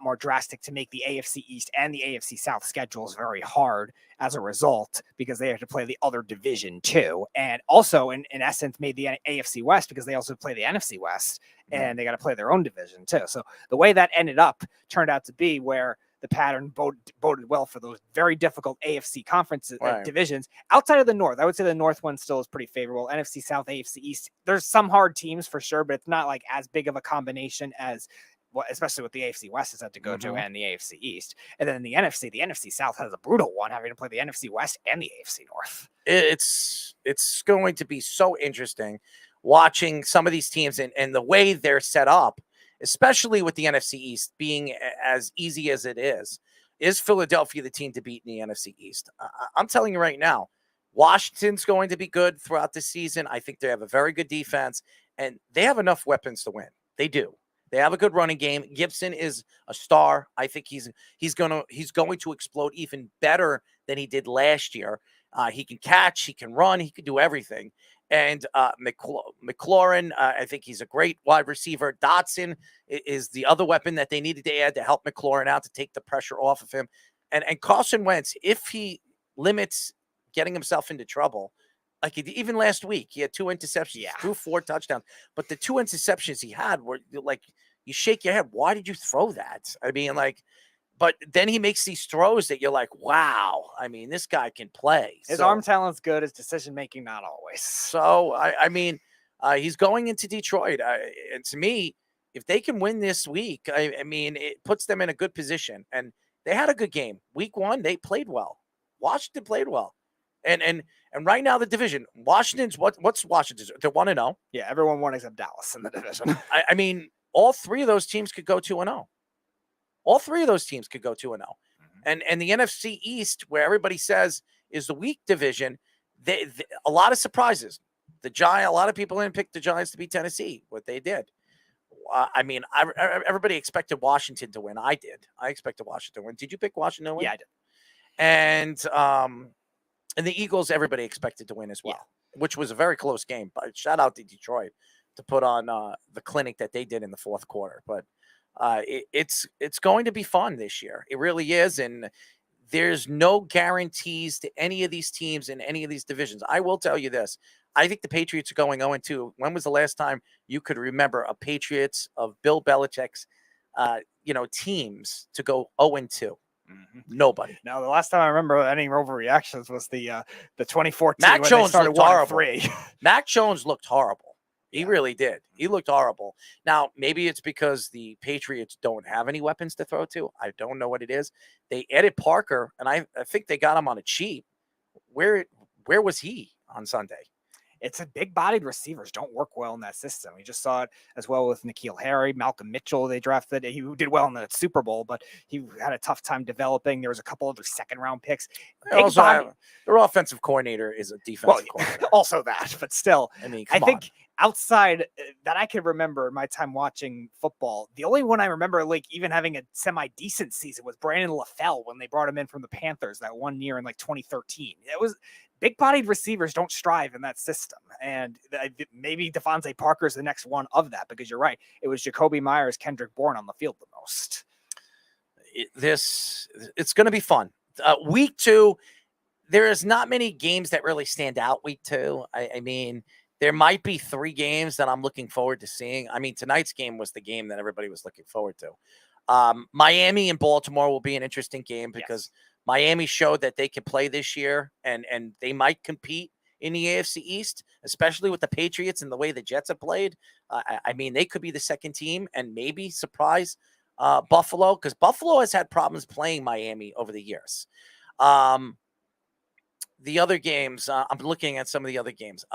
more drastic to make the AFC East and the AFC South schedules very hard as a result because they have to play the other division too, and also in essence made the AFC West because they also play the NFC West and they got to play their own division too. So the way that ended up turned out to be where the pattern boded well for those very difficult AFC conferences divisions outside of the North. I would say the North one still is pretty favorable. NFC South, AFC East. There's some hard teams for sure, but it's not like as big of a combination as especially what the AFC West has had to go to and the AFC East. And then the NFC South has a brutal one, having to play the NFC West and the AFC North. It's going to be so interesting watching some of these teams and the way they're set up. especially with the NFC East being as easy as it is Philadelphia the team to beat in the NFC East? I'm telling you right now, Washington's going to be good throughout the season. I think they have a very good defense, and they have enough weapons to win. They do. They have a good running game. Gibson is a star. I think he's going to explode even better than he did last year. He can catch, he can run, he can do everything. And McLaurin, I think he's a great wide receiver. Dotson is the other weapon that they needed to add to help McLaurin out, to take the pressure off of him. And Carson Wentz, if he limits getting himself into trouble, like even last week, he had 2 interceptions, threw 4 touchdowns. But the 2 interceptions he had were like, you shake your head. Why did you throw that? I mean, like, but then he makes these throws that you're like, wow. I mean, this guy can play. His arm talent's good. His decision-making, not always. So, I mean, he's going into Detroit. And to me, if they can win this week, I mean, it puts them in a good position. And they had a good game. Week 1, they played well. Washington played well. And right now, the division, Washington's, what's Washington's? They're 1-0. Yeah, everyone won except Dallas in the division. I mean, all 3 of those teams could go 2-0. All 3 of those teams could go 2-0. And the NFC East, where everybody says is the weak division, they a lot of surprises. A lot of people didn't pick the Giants to beat Tennessee. What they did. I mean, everybody expected Washington to win. I did. I expected Washington to win. Did you pick Washington to win? Yeah, I did. And the Eagles, everybody expected to win as well, which was a very close game. But shout out to Detroit to put on the clinic that they did in the fourth quarter. But it's going to be fun this year. It really is. And there's no guarantees to any of these teams in any of these divisions. I will tell you this. I think the Patriots are going 0-2. When was the last time you could remember a Patriots of Bill Belichick's, teams to go 0-2? Nobody. No, the last time I remember any overreactions was the 2014 Mac when Jones they started looked horrible. 1-3. Mac Jones looked horrible. He really did. He looked horrible. Now, maybe it's because the Patriots don't have any weapons to throw to. I don't know what it is. They added Parker, and I think they got him on a cheap. Where was he on Sunday? It's a big-bodied receivers don't work well in that system. We just saw it as well with N'Keal Harry, Malcolm Mitchell. They drafted. He did well in the Super Bowl, but he had a tough time developing. There was a couple other second-round picks. Their offensive coordinator is a defensive coordinator. Also that, but still, I mean, I think outside that I can remember in my time watching football, the only one I remember like even having a semi-decent season was Brandon LaFell when they brought him in from the Panthers that one year in like 2013. It was big-bodied receivers don't strive in that system, and maybe Devontae Parker is the next one of that, because you're right. It was Jacoby Myers, Kendrick Bourne on the field the most. It's going to be fun. Week 2, there is not many games that really stand out week 2. I mean, there might be 3 games that I'm looking forward to seeing. I mean, tonight's game was the game that everybody was looking forward to. Miami and Baltimore will be an interesting game because Miami showed that they can play this year, and they might compete in the AFC East, especially with the Patriots and the way the Jets have played. I mean, they could be the second team and maybe surprise Buffalo, because Buffalo has had problems playing Miami over the years. The other games, I'm looking at some of the other games.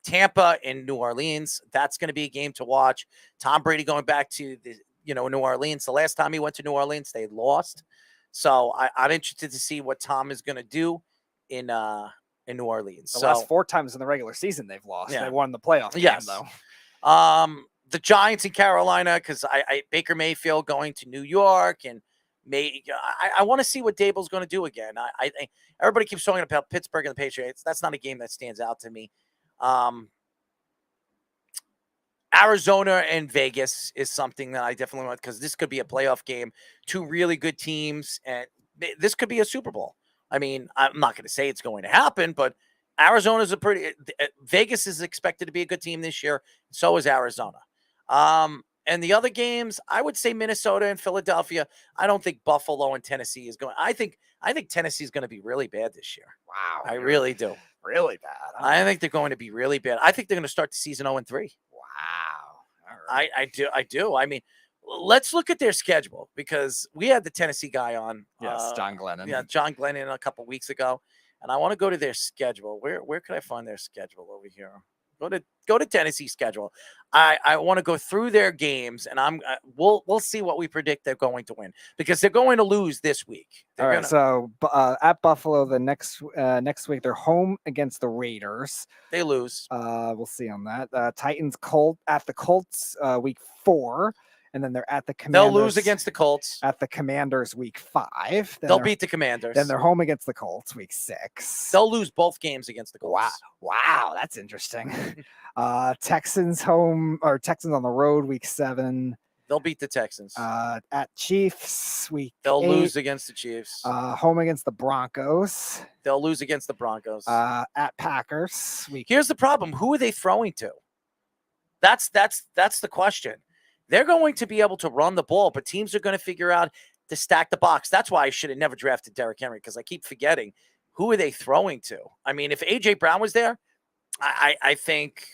Tampa and New Orleans, that's going to be a game to watch. Tom Brady going back to New Orleans. The last time he went to New Orleans, they lost. So I'm interested to see what Tom is going to do in New Orleans. The last 4 times in the regular season they've lost. They won the playoff game, though. The Giants in Carolina, because I Baker Mayfield going to New York, and I want to see what Dable's going to do again. I think everybody keeps talking about Pittsburgh and the Patriots. That's not a game that stands out to me. Arizona and Vegas is something that I definitely want, because this could be a playoff game. 2 really good teams, and this could be a Super Bowl. I mean, I'm not going to say it's going to happen, but Arizona's Vegas is expected to be a good team this year. So is Arizona. And the other games, I would say Minnesota and Philadelphia. I don't think Buffalo and Tennessee is going. I think Tennessee is going to be really bad this year. Wow. I really do. Really bad. I think they're going to be really bad. I think they're going to start the season 0-3. Wow. All right. I do. I mean, let's look at their schedule, because we had the Tennessee guy on. Yes, John Glennon. Yeah, John Glennon a couple weeks ago. And I want to go to their schedule. Where could I find their schedule over here? Go to Tennessee's schedule. I want to go through their games, and we'll see what we predict they're going to win, because they're going to lose this week. All right, so at Buffalo the next week, they're home against the Raiders. They lose. We'll see on that. Titans at the Colts week 4. And then they're at the Commanders. They'll lose against the Colts. At the Commanders week 5. They'll beat the Commanders. Then they're home against the Colts week 6. They'll lose both games against the Colts. Wow, that's interesting. Texans on the road week 7. They'll beat the Texans. At Chiefs week They'll 8. lose against the Chiefs. Home against the Broncos. They'll lose against the Broncos. At Packers week. Here's the problem: who are they throwing to? That's the question. They're going to be able to run the ball, but teams are going to figure out to stack the box. That's why I should have never drafted Derrick Henry, because I keep forgetting, who are they throwing to? I mean, if A.J. Brown was there, I think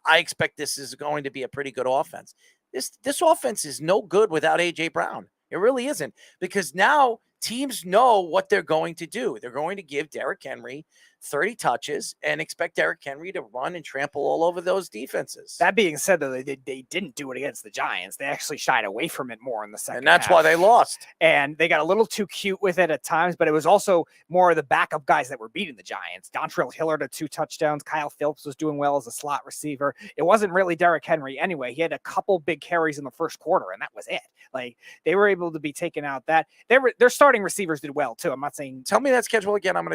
I expect this is going to be a pretty good offense. This offense is no good without A.J. Brown. It really isn't, because now teams know what they're going to do. They're going to give Derrick Henry 30 touches and expect Derrick Henry to run and trample all over those defenses. That being said, though, they didn't do it against the Giants. They actually shied away from it more in the second And that's half. why they lost. And they got a little too cute with it at times, but it was also more of the backup guys that were beating the Giants. Dontrell Hillard had 2 touchdowns. Kyle Phillips was doing well as a slot receiver. It wasn't really Derrick Henry anyway. He had a couple big carries in the first quarter, and that was it. Like, they were able to be taken out. Their starting receivers did well too. I'm not saying. Tell me that schedule again. I'm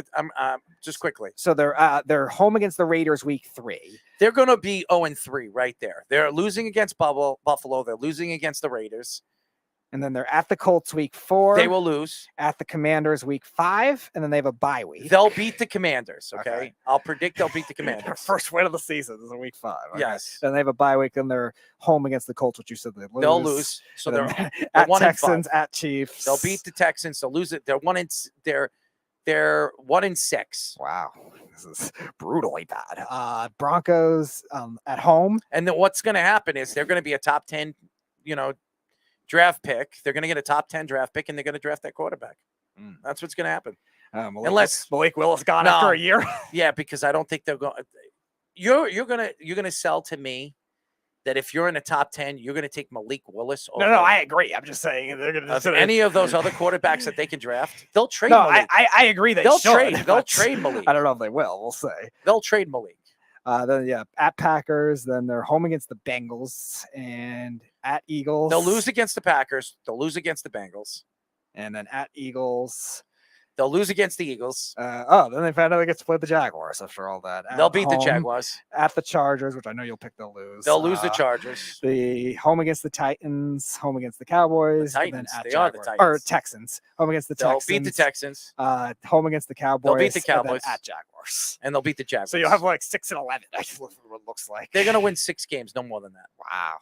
just quickly. So they're home against the Raiders week 3. They're going to be 0-3 right there. They're losing against Buffalo. They're losing against the Raiders. And then they're at the Colts week 4. They will lose. At the Commanders week 5. And then they have a bye week. They'll beat the Commanders, okay? I'll predict they'll beat the Commanders. Their first win of the season is in week 5. Okay? Yes. Then they have a bye week, and they're home against the Colts, which you said they lose. They'll lose. So they're at 1-5. Texans, at Chiefs. They'll beat the Texans. They'll lose it. They're 1-6. Wow. This is brutally bad. Broncos at home. And then what's going to happen is they're going to be a top 10, draft pick. They're going to get a top 10 draft pick, and they're going to draft that quarterback. That's what's going to happen. Unless Malik Willis gone after a year. Yeah, because I don't think they're going. You're gonna sell to me that if you're in the top 10, you're gonna take Malik Willis. No, I agree. I'm just saying they're gonna any of those other quarterbacks that they can draft. They'll trade. No, Malik. I agree. They'll should, trade. They'll trade Malik. I don't know if they will. We'll say they'll trade Malik. Then at Packers, then they're home against the Bengals, and at Eagles. They'll lose against the Packers. They'll lose against the Bengals, and then at Eagles. They'll lose against the Eagles. Then they found out they get to play the Jaguars after all that. They'll beat the Jaguars. At the Chargers, which I know you'll pick they'll lose. They'll lose the Chargers. The home against the Titans, home against the Cowboys. The Titans. Then at they Jaguars, are the Titans. Or Texans. Home against the Texans. They'll beat the Texans. Home against the Cowboys. They'll beat the Cowboys. And then at Jaguars. And they'll beat the Jaguars. So you'll have like 6-11. That's what it looks like. They're going to win 6 games, no more than that. Wow.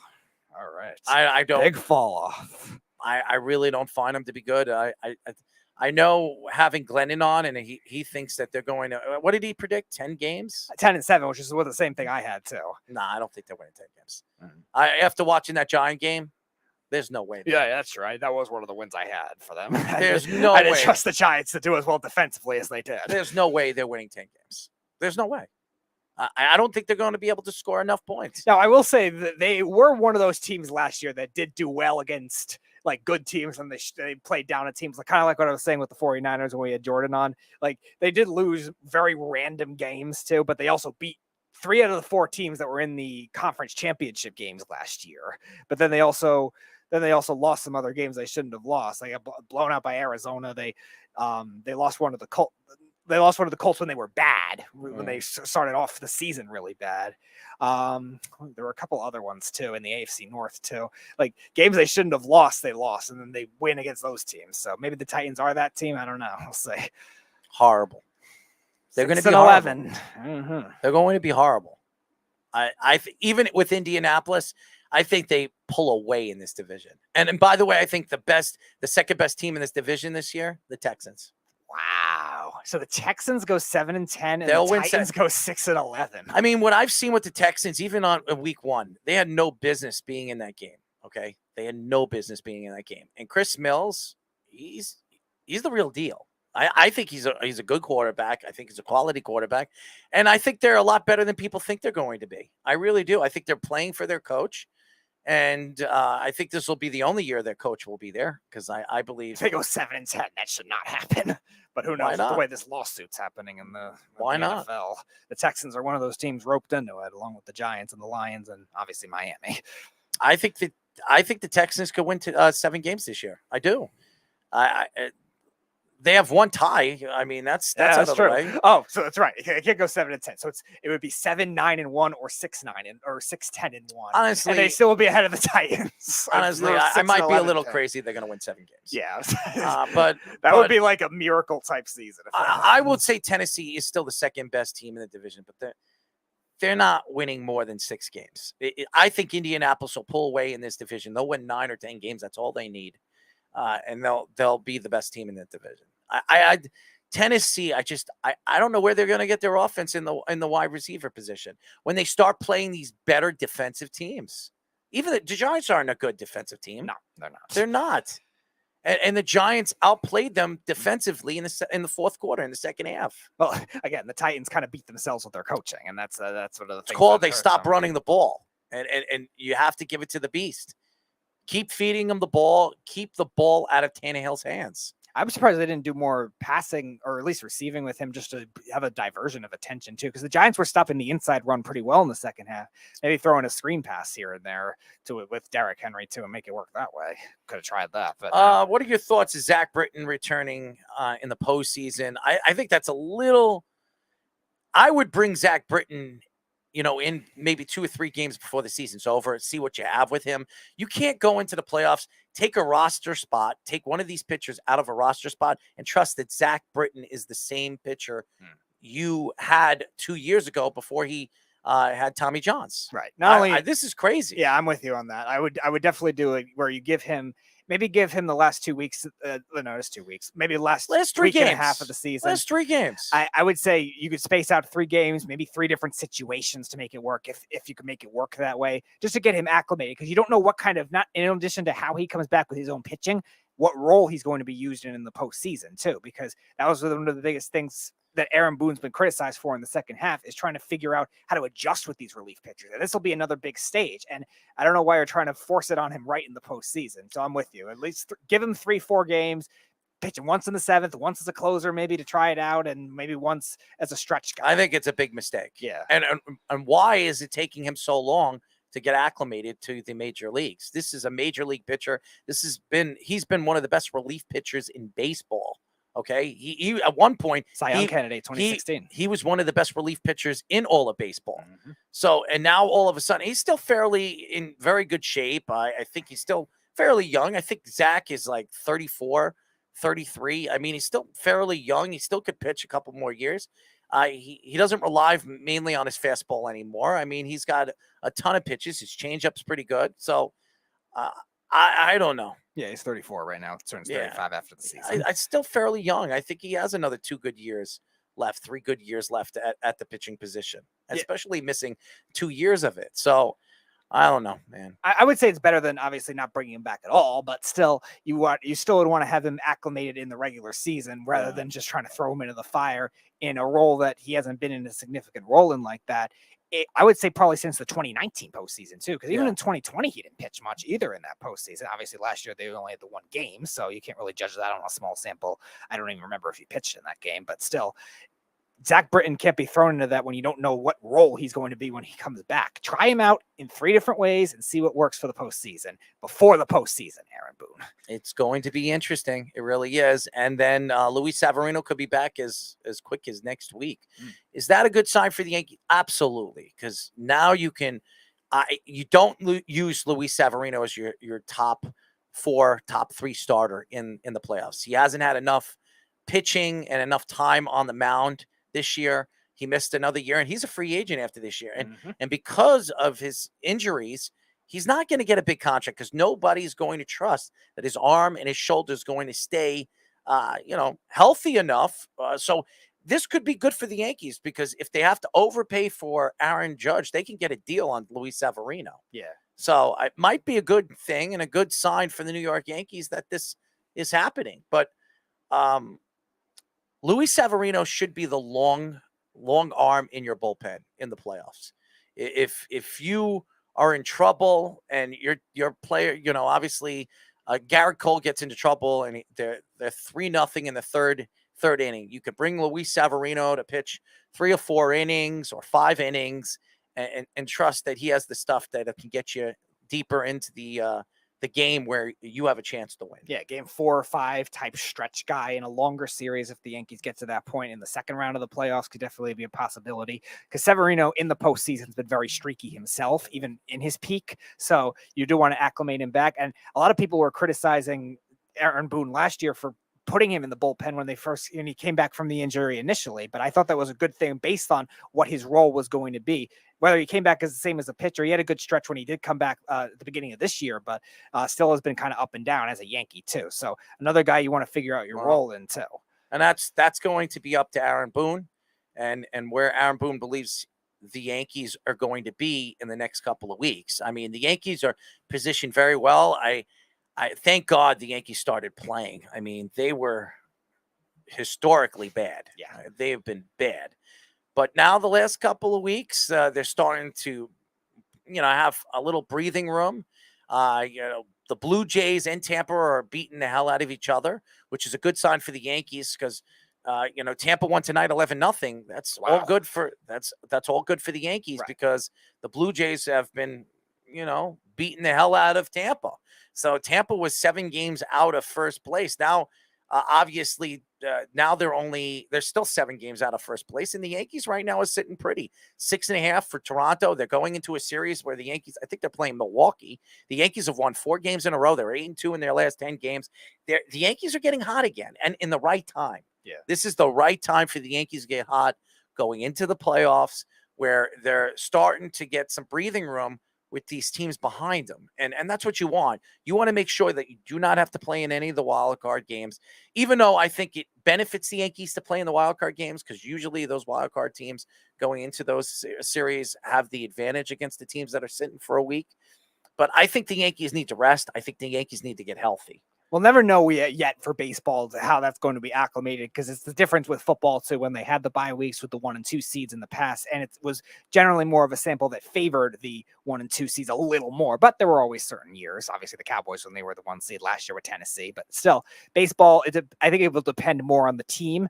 All right. I don't. Big fall off. I really don't find them to be good. I know having Glennon on, and he thinks that they're going to. What did he predict? 10 games? 10-7, which is the same thing I had too. Nah, I don't think they're winning 10 games. After watching that Giant game, there's no way. Yeah, that's right. That was one of the wins I had for them. There's no I way. didn't trust the Giants to do as well defensively as they did. There's no way they're winning 10 games. There's no way. I don't think they're going to be able to score enough points. Now, I will say that they were one of those teams last year that did do well against like good teams, and they played down at teams, like kind of like what I was saying with the 49ers when we had Jordan on. Like, they did lose very random games too, but they also beat 3 out of the 4 teams that were in the conference championship games last year. But then they also lost some other games they shouldn't have lost. They got blown out by Arizona. They lost one of the Colts. They lost one of the Colts when they were bad, when they started off the season really bad. There were a couple other ones too in the AFC North too. Like games they shouldn't have lost, they lost, and then they win against those teams. So maybe the Titans are that team. I don't know. We'll say horrible. They're going to be 11. Mm-hmm. They're going to be horrible. Even with Indianapolis, I think they pull away in this division. And by the way, I think the second best team in this division this year, the Texans. Wow. So the Texans go 7-10 and They'll the win Titans go 6-11. I mean, what I've seen with the Texans, even on week 1, they had no business being in that game. Okay. They had no business being in that game. And Chris Mills, he's the real deal. I think he's a good quarterback. I think he's a quality quarterback. And I think they're a lot better than people think they're going to be. I really do. I think they're playing for their coach. And I think this will be the only year their coach will be there because I believe If they go 7-10, that should not happen. But who knows with the way this lawsuit's happening in the NFL. The Texans are one of those teams roped into it, along with the Giants and the Lions and obviously Miami. I think the Texans could win 7 games this year. I do. They have one tie. I mean, that's out of the true. way. Oh, so that's right. It can't go 7-10. So it would be 7-9-1 or 6-9 or 6-10-1. Honestly, and they still will be ahead of the Titans. Honestly, I might be a little crazy. They're going to win 7 games. Yeah, but that would be like a miracle type season. I would say Tennessee is still the second best team in the division, but they're not winning more than 6 games. I think Indianapolis will pull away in this division. They'll win 9 or 10 games. That's all they need. And they'll be the best team in that division. Tennessee, I don't know where they're going to get their offense in the wide receiver position when they start playing these better defensive teams. Even the Giants aren't a good defensive team. No, they're not. They're not. And the Giants outplayed them defensively in the fourth quarter, in the second half. Well, again, the Titans kind of beat themselves with their coaching, and that's one of the things. It's called they stopped running the ball, and you have to give it to the beast. Keep feeding them the ball. Keep the ball out of Tannehill's hands. I'm surprised they didn't do more passing or at least receiving with him just to have a diversion of attention too, because the Giants were stopping the inside run pretty well in the second half. Maybe throwing a screen pass here and there with Derrick Henry too and make it work that way. Could have tried that. But what are your thoughts of Zack Britton returning in the postseason? I think that's a little. I would bring Zack Britton, in maybe 2 or 3 games before the season's over, see what you have with him. You can't go into the playoffs, take a roster spot, take one of these pitchers out of a roster spot, and trust that Zack Britton is the same pitcher you had 2 years ago before he had Tommy Johns. Right. Not only this is crazy. Yeah, I'm with you on that. I would definitely do it where you give him the last 2 weeks. No, it's 2 weeks. Maybe last 3 week games. and a half of the season. Last 3 games. I would say you could space out 3 games, maybe 3 different situations to make it work. If you could make it work that way, just to get him acclimated, because you don't know what kind of, not in addition to how he comes back with his own pitching, what role he's going to be used in the postseason too, because that was one of the biggest things that Aaron Boone's been criticized for in the second half, is trying to figure out how to adjust with these relief pitchers. And this will be another big stage. And I don't know why you're trying to force it on him right in the postseason. So I'm with you. At least give him 3-4 games, pitch him once in the 7th, once as a closer, maybe to try it out, and maybe once as a stretch guy. I think it's a big mistake. Yeah. And why is it taking him so long to get acclimated to the major leagues? This is a major league pitcher. He's been one of the best relief pitchers in baseball. Okay, he at one point, Cy Young candidate 2016. He was one of the best relief pitchers in all of baseball. Mm-hmm. So, and now all of a sudden, he's still fairly in very good shape. I think he's still fairly young. I think Zach is like 34, 33. I mean, he's still fairly young. He still could pitch a couple more years. He doesn't rely mainly on his fastball anymore. I mean, he's got a ton of pitches. His changeup's pretty good. So, I don't know. Yeah, he's 34 right now. Turns 35 after the season. It's still fairly young. I think he has another 2 good years left, 3 good years left at the pitching position, especially missing 2 years of it. So I don't know, man. I would say it's better than obviously not bringing him back at all, but still, you still would want to have him acclimated in the regular season rather than just trying to throw him into the fire in a role that he hasn't been in a significant role in like that. I would say probably since the 2019 postseason too, because even in 2020 he didn't pitch much either in that postseason. Obviously, last year they only had the 1 game, so you can't really judge that on a small sample. I don't even remember if he pitched in that game, but still, Zack Britton can't be thrown into that when you don't know what role he's going to be when he comes back. Try him out in 3 different ways and see what works for the postseason before the postseason, Aaron Boone. It's going to be interesting. It really is. And then Luis Severino could be back as quick as next week. Is that a good sign for the Yankees? Absolutely. Because now you can, you don't use Luis Severino as your top 4, top 3 starter in the playoffs. He hasn't had enough pitching and enough time on the mound this year. He missed another year, and he's a free agent after this year. And because of his injuries, he's not going to get a big contract because nobody's going to trust that his arm and his shoulder is going to stay, healthy enough. So this could be good for the Yankees, because if they have to overpay for Aaron Judge, they can get a deal on Luis Severino. Yeah. So it might be a good thing and a good sign for the New York Yankees that this is happening. But Luis Severino should be the long arm in your bullpen in the playoffs. If you are in trouble and your player, obviously Garrett Cole gets into trouble and they're 3-0 in the third inning. You could bring Luis Severino to pitch 3 or 4 innings or 5 innings and trust that he has the stuff that can get you deeper into the game where you have a chance to win. Yeah, game 4 or 5 type stretch guy in a longer series. If the Yankees get to that point in the second round of the playoffs, could definitely be a possibility, because Severino in the postseason has been very streaky himself, even in his peak. So you do want to acclimate him back. And a lot of people were criticizing Aaron Boone last year for putting him in the bullpen when he came back from the injury initially. But I thought that was a good thing based on what his role was going to be. Whether he came back as the same as a pitcher, he had a good stretch when he did come back at the beginning of this year, but still has been kind of up and down as a Yankee too. So another guy you want to figure out your role in too. And that's going to be up to Aaron Boone and where Aaron Boone believes the Yankees are going to be in the next couple of weeks. I mean, the Yankees are positioned very well. I thank God the Yankees started playing. I mean, they were historically bad. Yeah, they have been bad. But now the last couple of weeks, they're starting to, have a little breathing room. The Blue Jays and Tampa are beating the hell out of each other, which is a good sign for the Yankees because, Tampa won tonight 11-0. That's all good for that's all good for the Yankees because the Blue Jays have been, beating the hell out of Tampa. So Tampa was 7 games out of first place. Now, obviously, now they're still 7 games out of first place, and the Yankees right now is sitting pretty 6.5 for Toronto. They're going into a series where the Yankees, I think they're playing Milwaukee. The Yankees have won 4 games in a row. They're 8-2 in their last 10 games. The Yankees are getting hot again, and in the right time. Yeah, this is the right time for the Yankees to get hot going into the playoffs, where they're starting to get some breathing room with these teams behind them. And that's what you want. You want to make sure that you do not have to play in any of the wild card games, even though I think it benefits the Yankees to play in the wild card games because usually those wild card teams going into those series have the advantage against the teams that are sitting for a week. But I think the Yankees need to rest. I think the Yankees need to get healthy. We'll never know yet for baseball how that's going to be acclimated because it's the difference with football too. When they had the bye weeks with the 1 and 2 seeds in the past, and it was generally more of a sample that favored the 1 and 2 seeds a little more. But there were always certain years. Obviously, the Cowboys when they were the 1 seed last year with Tennessee. But still, baseball, I think it will depend more on the team,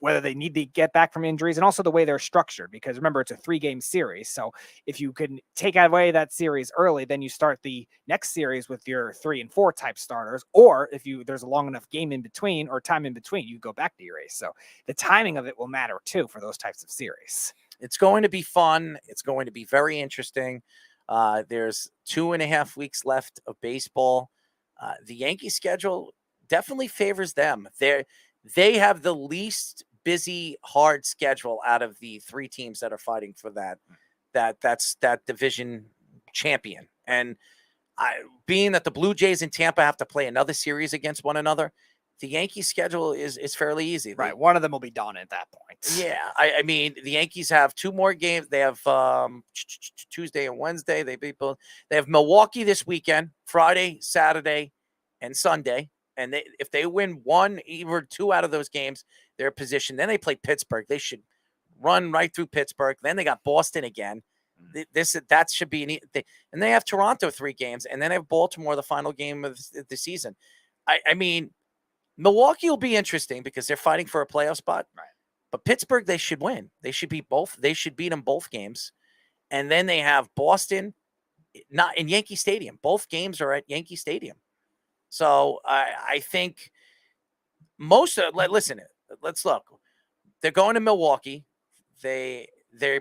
whether they need to get back from injuries and also the way they're structured, because remember, it's a 3-game series. So if you can take away that series early, then you start the next series with your 3 and 4 type starters. Or if there's a long enough game in between or time in between, you go back to your ace. So the timing of it will matter too for those types of series. It's going to be fun. It's going to be very interesting. There's 2.5 weeks left of baseball. The Yankee schedule definitely favors them. They have the least busy, hard schedule out of the 3 teams that are fighting for that division champion. And being that the Blue Jays and Tampa have to play another series against one another, the Yankees schedule is fairly easy. Right. One of them will be done at that point. Yeah. I mean, the Yankees have 2 more games. They have Tuesday and Wednesday. They have Milwaukee this weekend, Friday, Saturday, and Sunday. And if they win 1 or 2 out of those games, they're positioned. Then they play Pittsburgh. They should run right through Pittsburgh. Then they got Boston again. That should be and they have Toronto 3 games, and then they have Baltimore the final game of the season. I mean, Milwaukee will be interesting because they're fighting for a playoff spot. Right. But Pittsburgh, they should win. They should beat both. They should beat them both games. And then they have Boston, not in Yankee Stadium. Both games are at Yankee Stadium. So I think listen, let's look. They're going to Milwaukee. They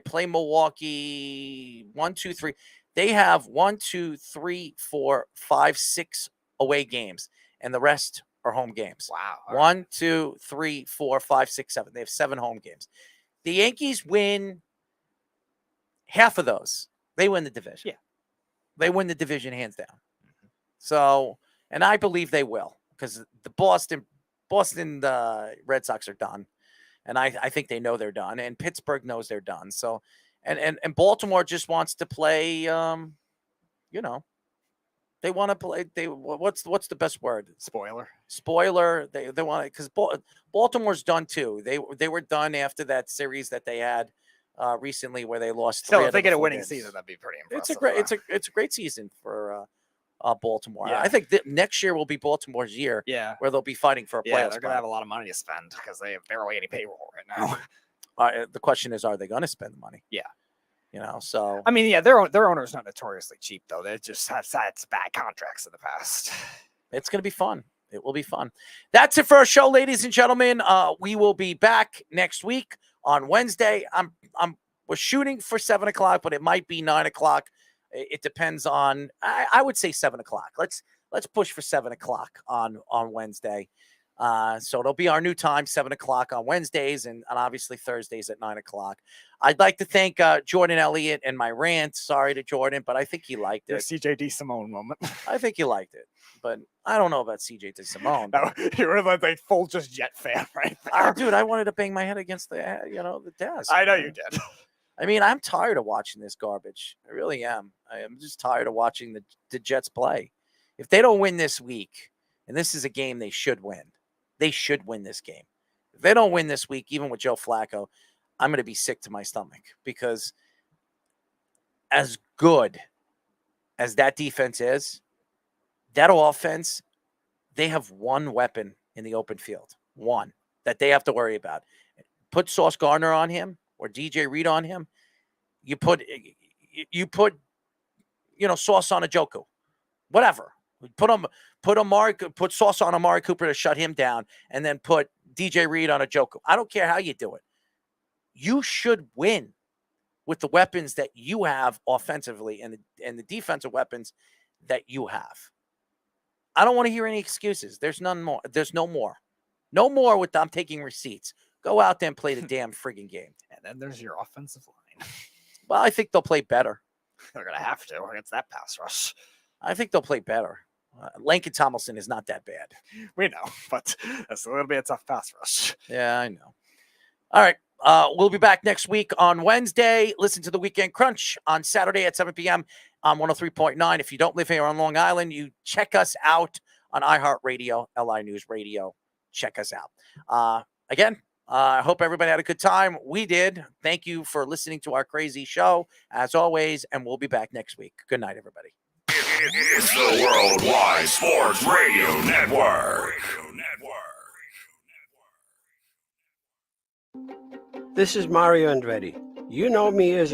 play Milwaukee 1, 2, 3. They have 1, 2, 3, 4, 5, 6 away games, and the rest are home games. Wow. 1, 2, 3, 4, 5, 6, 7. They have 7 home games. The Yankees win half of those. They win the division. Yeah. They win the division hands down. Mm-hmm. So, and I believe they will because the Boston Red Sox are done. And I think they know they're done. And Pittsburgh knows they're done. So, and Baltimore just wants to play, They want to play. What's the best word? Spoiler. They want it because Baltimore's done too. They were done after that series that they had recently where they lost. Still, if they get a winning season, that'd be pretty impressive. It's a great season for Baltimore. Yeah. I think that next year will be Baltimore's year. Yeah. Where they'll be fighting for a playoff They're spot. gonna have a lot of money to spend because they have barely any payroll right now. The question is, are they going to spend the money? Yeah. So I mean, yeah, their owner's not notoriously cheap though. They just have had some bad contracts in the past. it's going to be fun. It will be fun. That's it for our show, ladies and gentlemen. We will be back next week on Wednesday. We're shooting for 7:00, but it might be 9:00. It depends on. I would say 7:00. Let's push for 7:00 on Wednesday. So it'll be our new time, 7:00 on Wednesdays, and obviously Thursdays at 9:00. I'd like to thank Jordan Elliott and my rant. Sorry to Jordan, but I think he liked it. Your CJ DeSimone moment. I think he liked it, but I don't know about CJ DeSimone. No, you were like a full just Jet fan, right? Dude, I wanted to bang my head against the desk. I know you did. I mean, I'm tired of watching this garbage. I really am. I am just tired of watching the Jets play. If they don't win this week, and this is a game they should win, they should win this game. If they don't win this week, even with Joe Flacco, I'm going to be sick to my stomach because as good as that defense is, that offense, they have one weapon in the open field, one that they have to worry about. Put Sauce Gardner on him or DJ Reed on him. You put Sauce on a Joku, whatever. Put Sauce on Amari Cooper to shut him down, and then put DJ Reed on a Joku. I don't care how you do it. You should win with the weapons that you have offensively and the defensive weapons that you have. I don't want to hear any excuses. There's none more. There's no more. No more with I'm taking receipts. Go out there and play the damn frigging game. And then there's your offensive line. Well, I think they'll play better. They're going to have to against that pass rush. I think they'll play better. Lincoln Tomlinson is not that bad. We know, but that's a little bit of tough pass rush. Yeah, I know. All right. We'll be back next week on Wednesday. Listen to the Weekend Crunch on Saturday at 7 p.m. on 103.9. If you don't live here on Long Island, you check us out on iHeartRadio, LI News Radio. Check us out. Again, I hope everybody had a good time. We did. Thank you for listening to our crazy show, as always, and we'll be back next week. Good night, everybody. It's the Worldwide Sports Radio Network. This is Mario Andretti. You know me as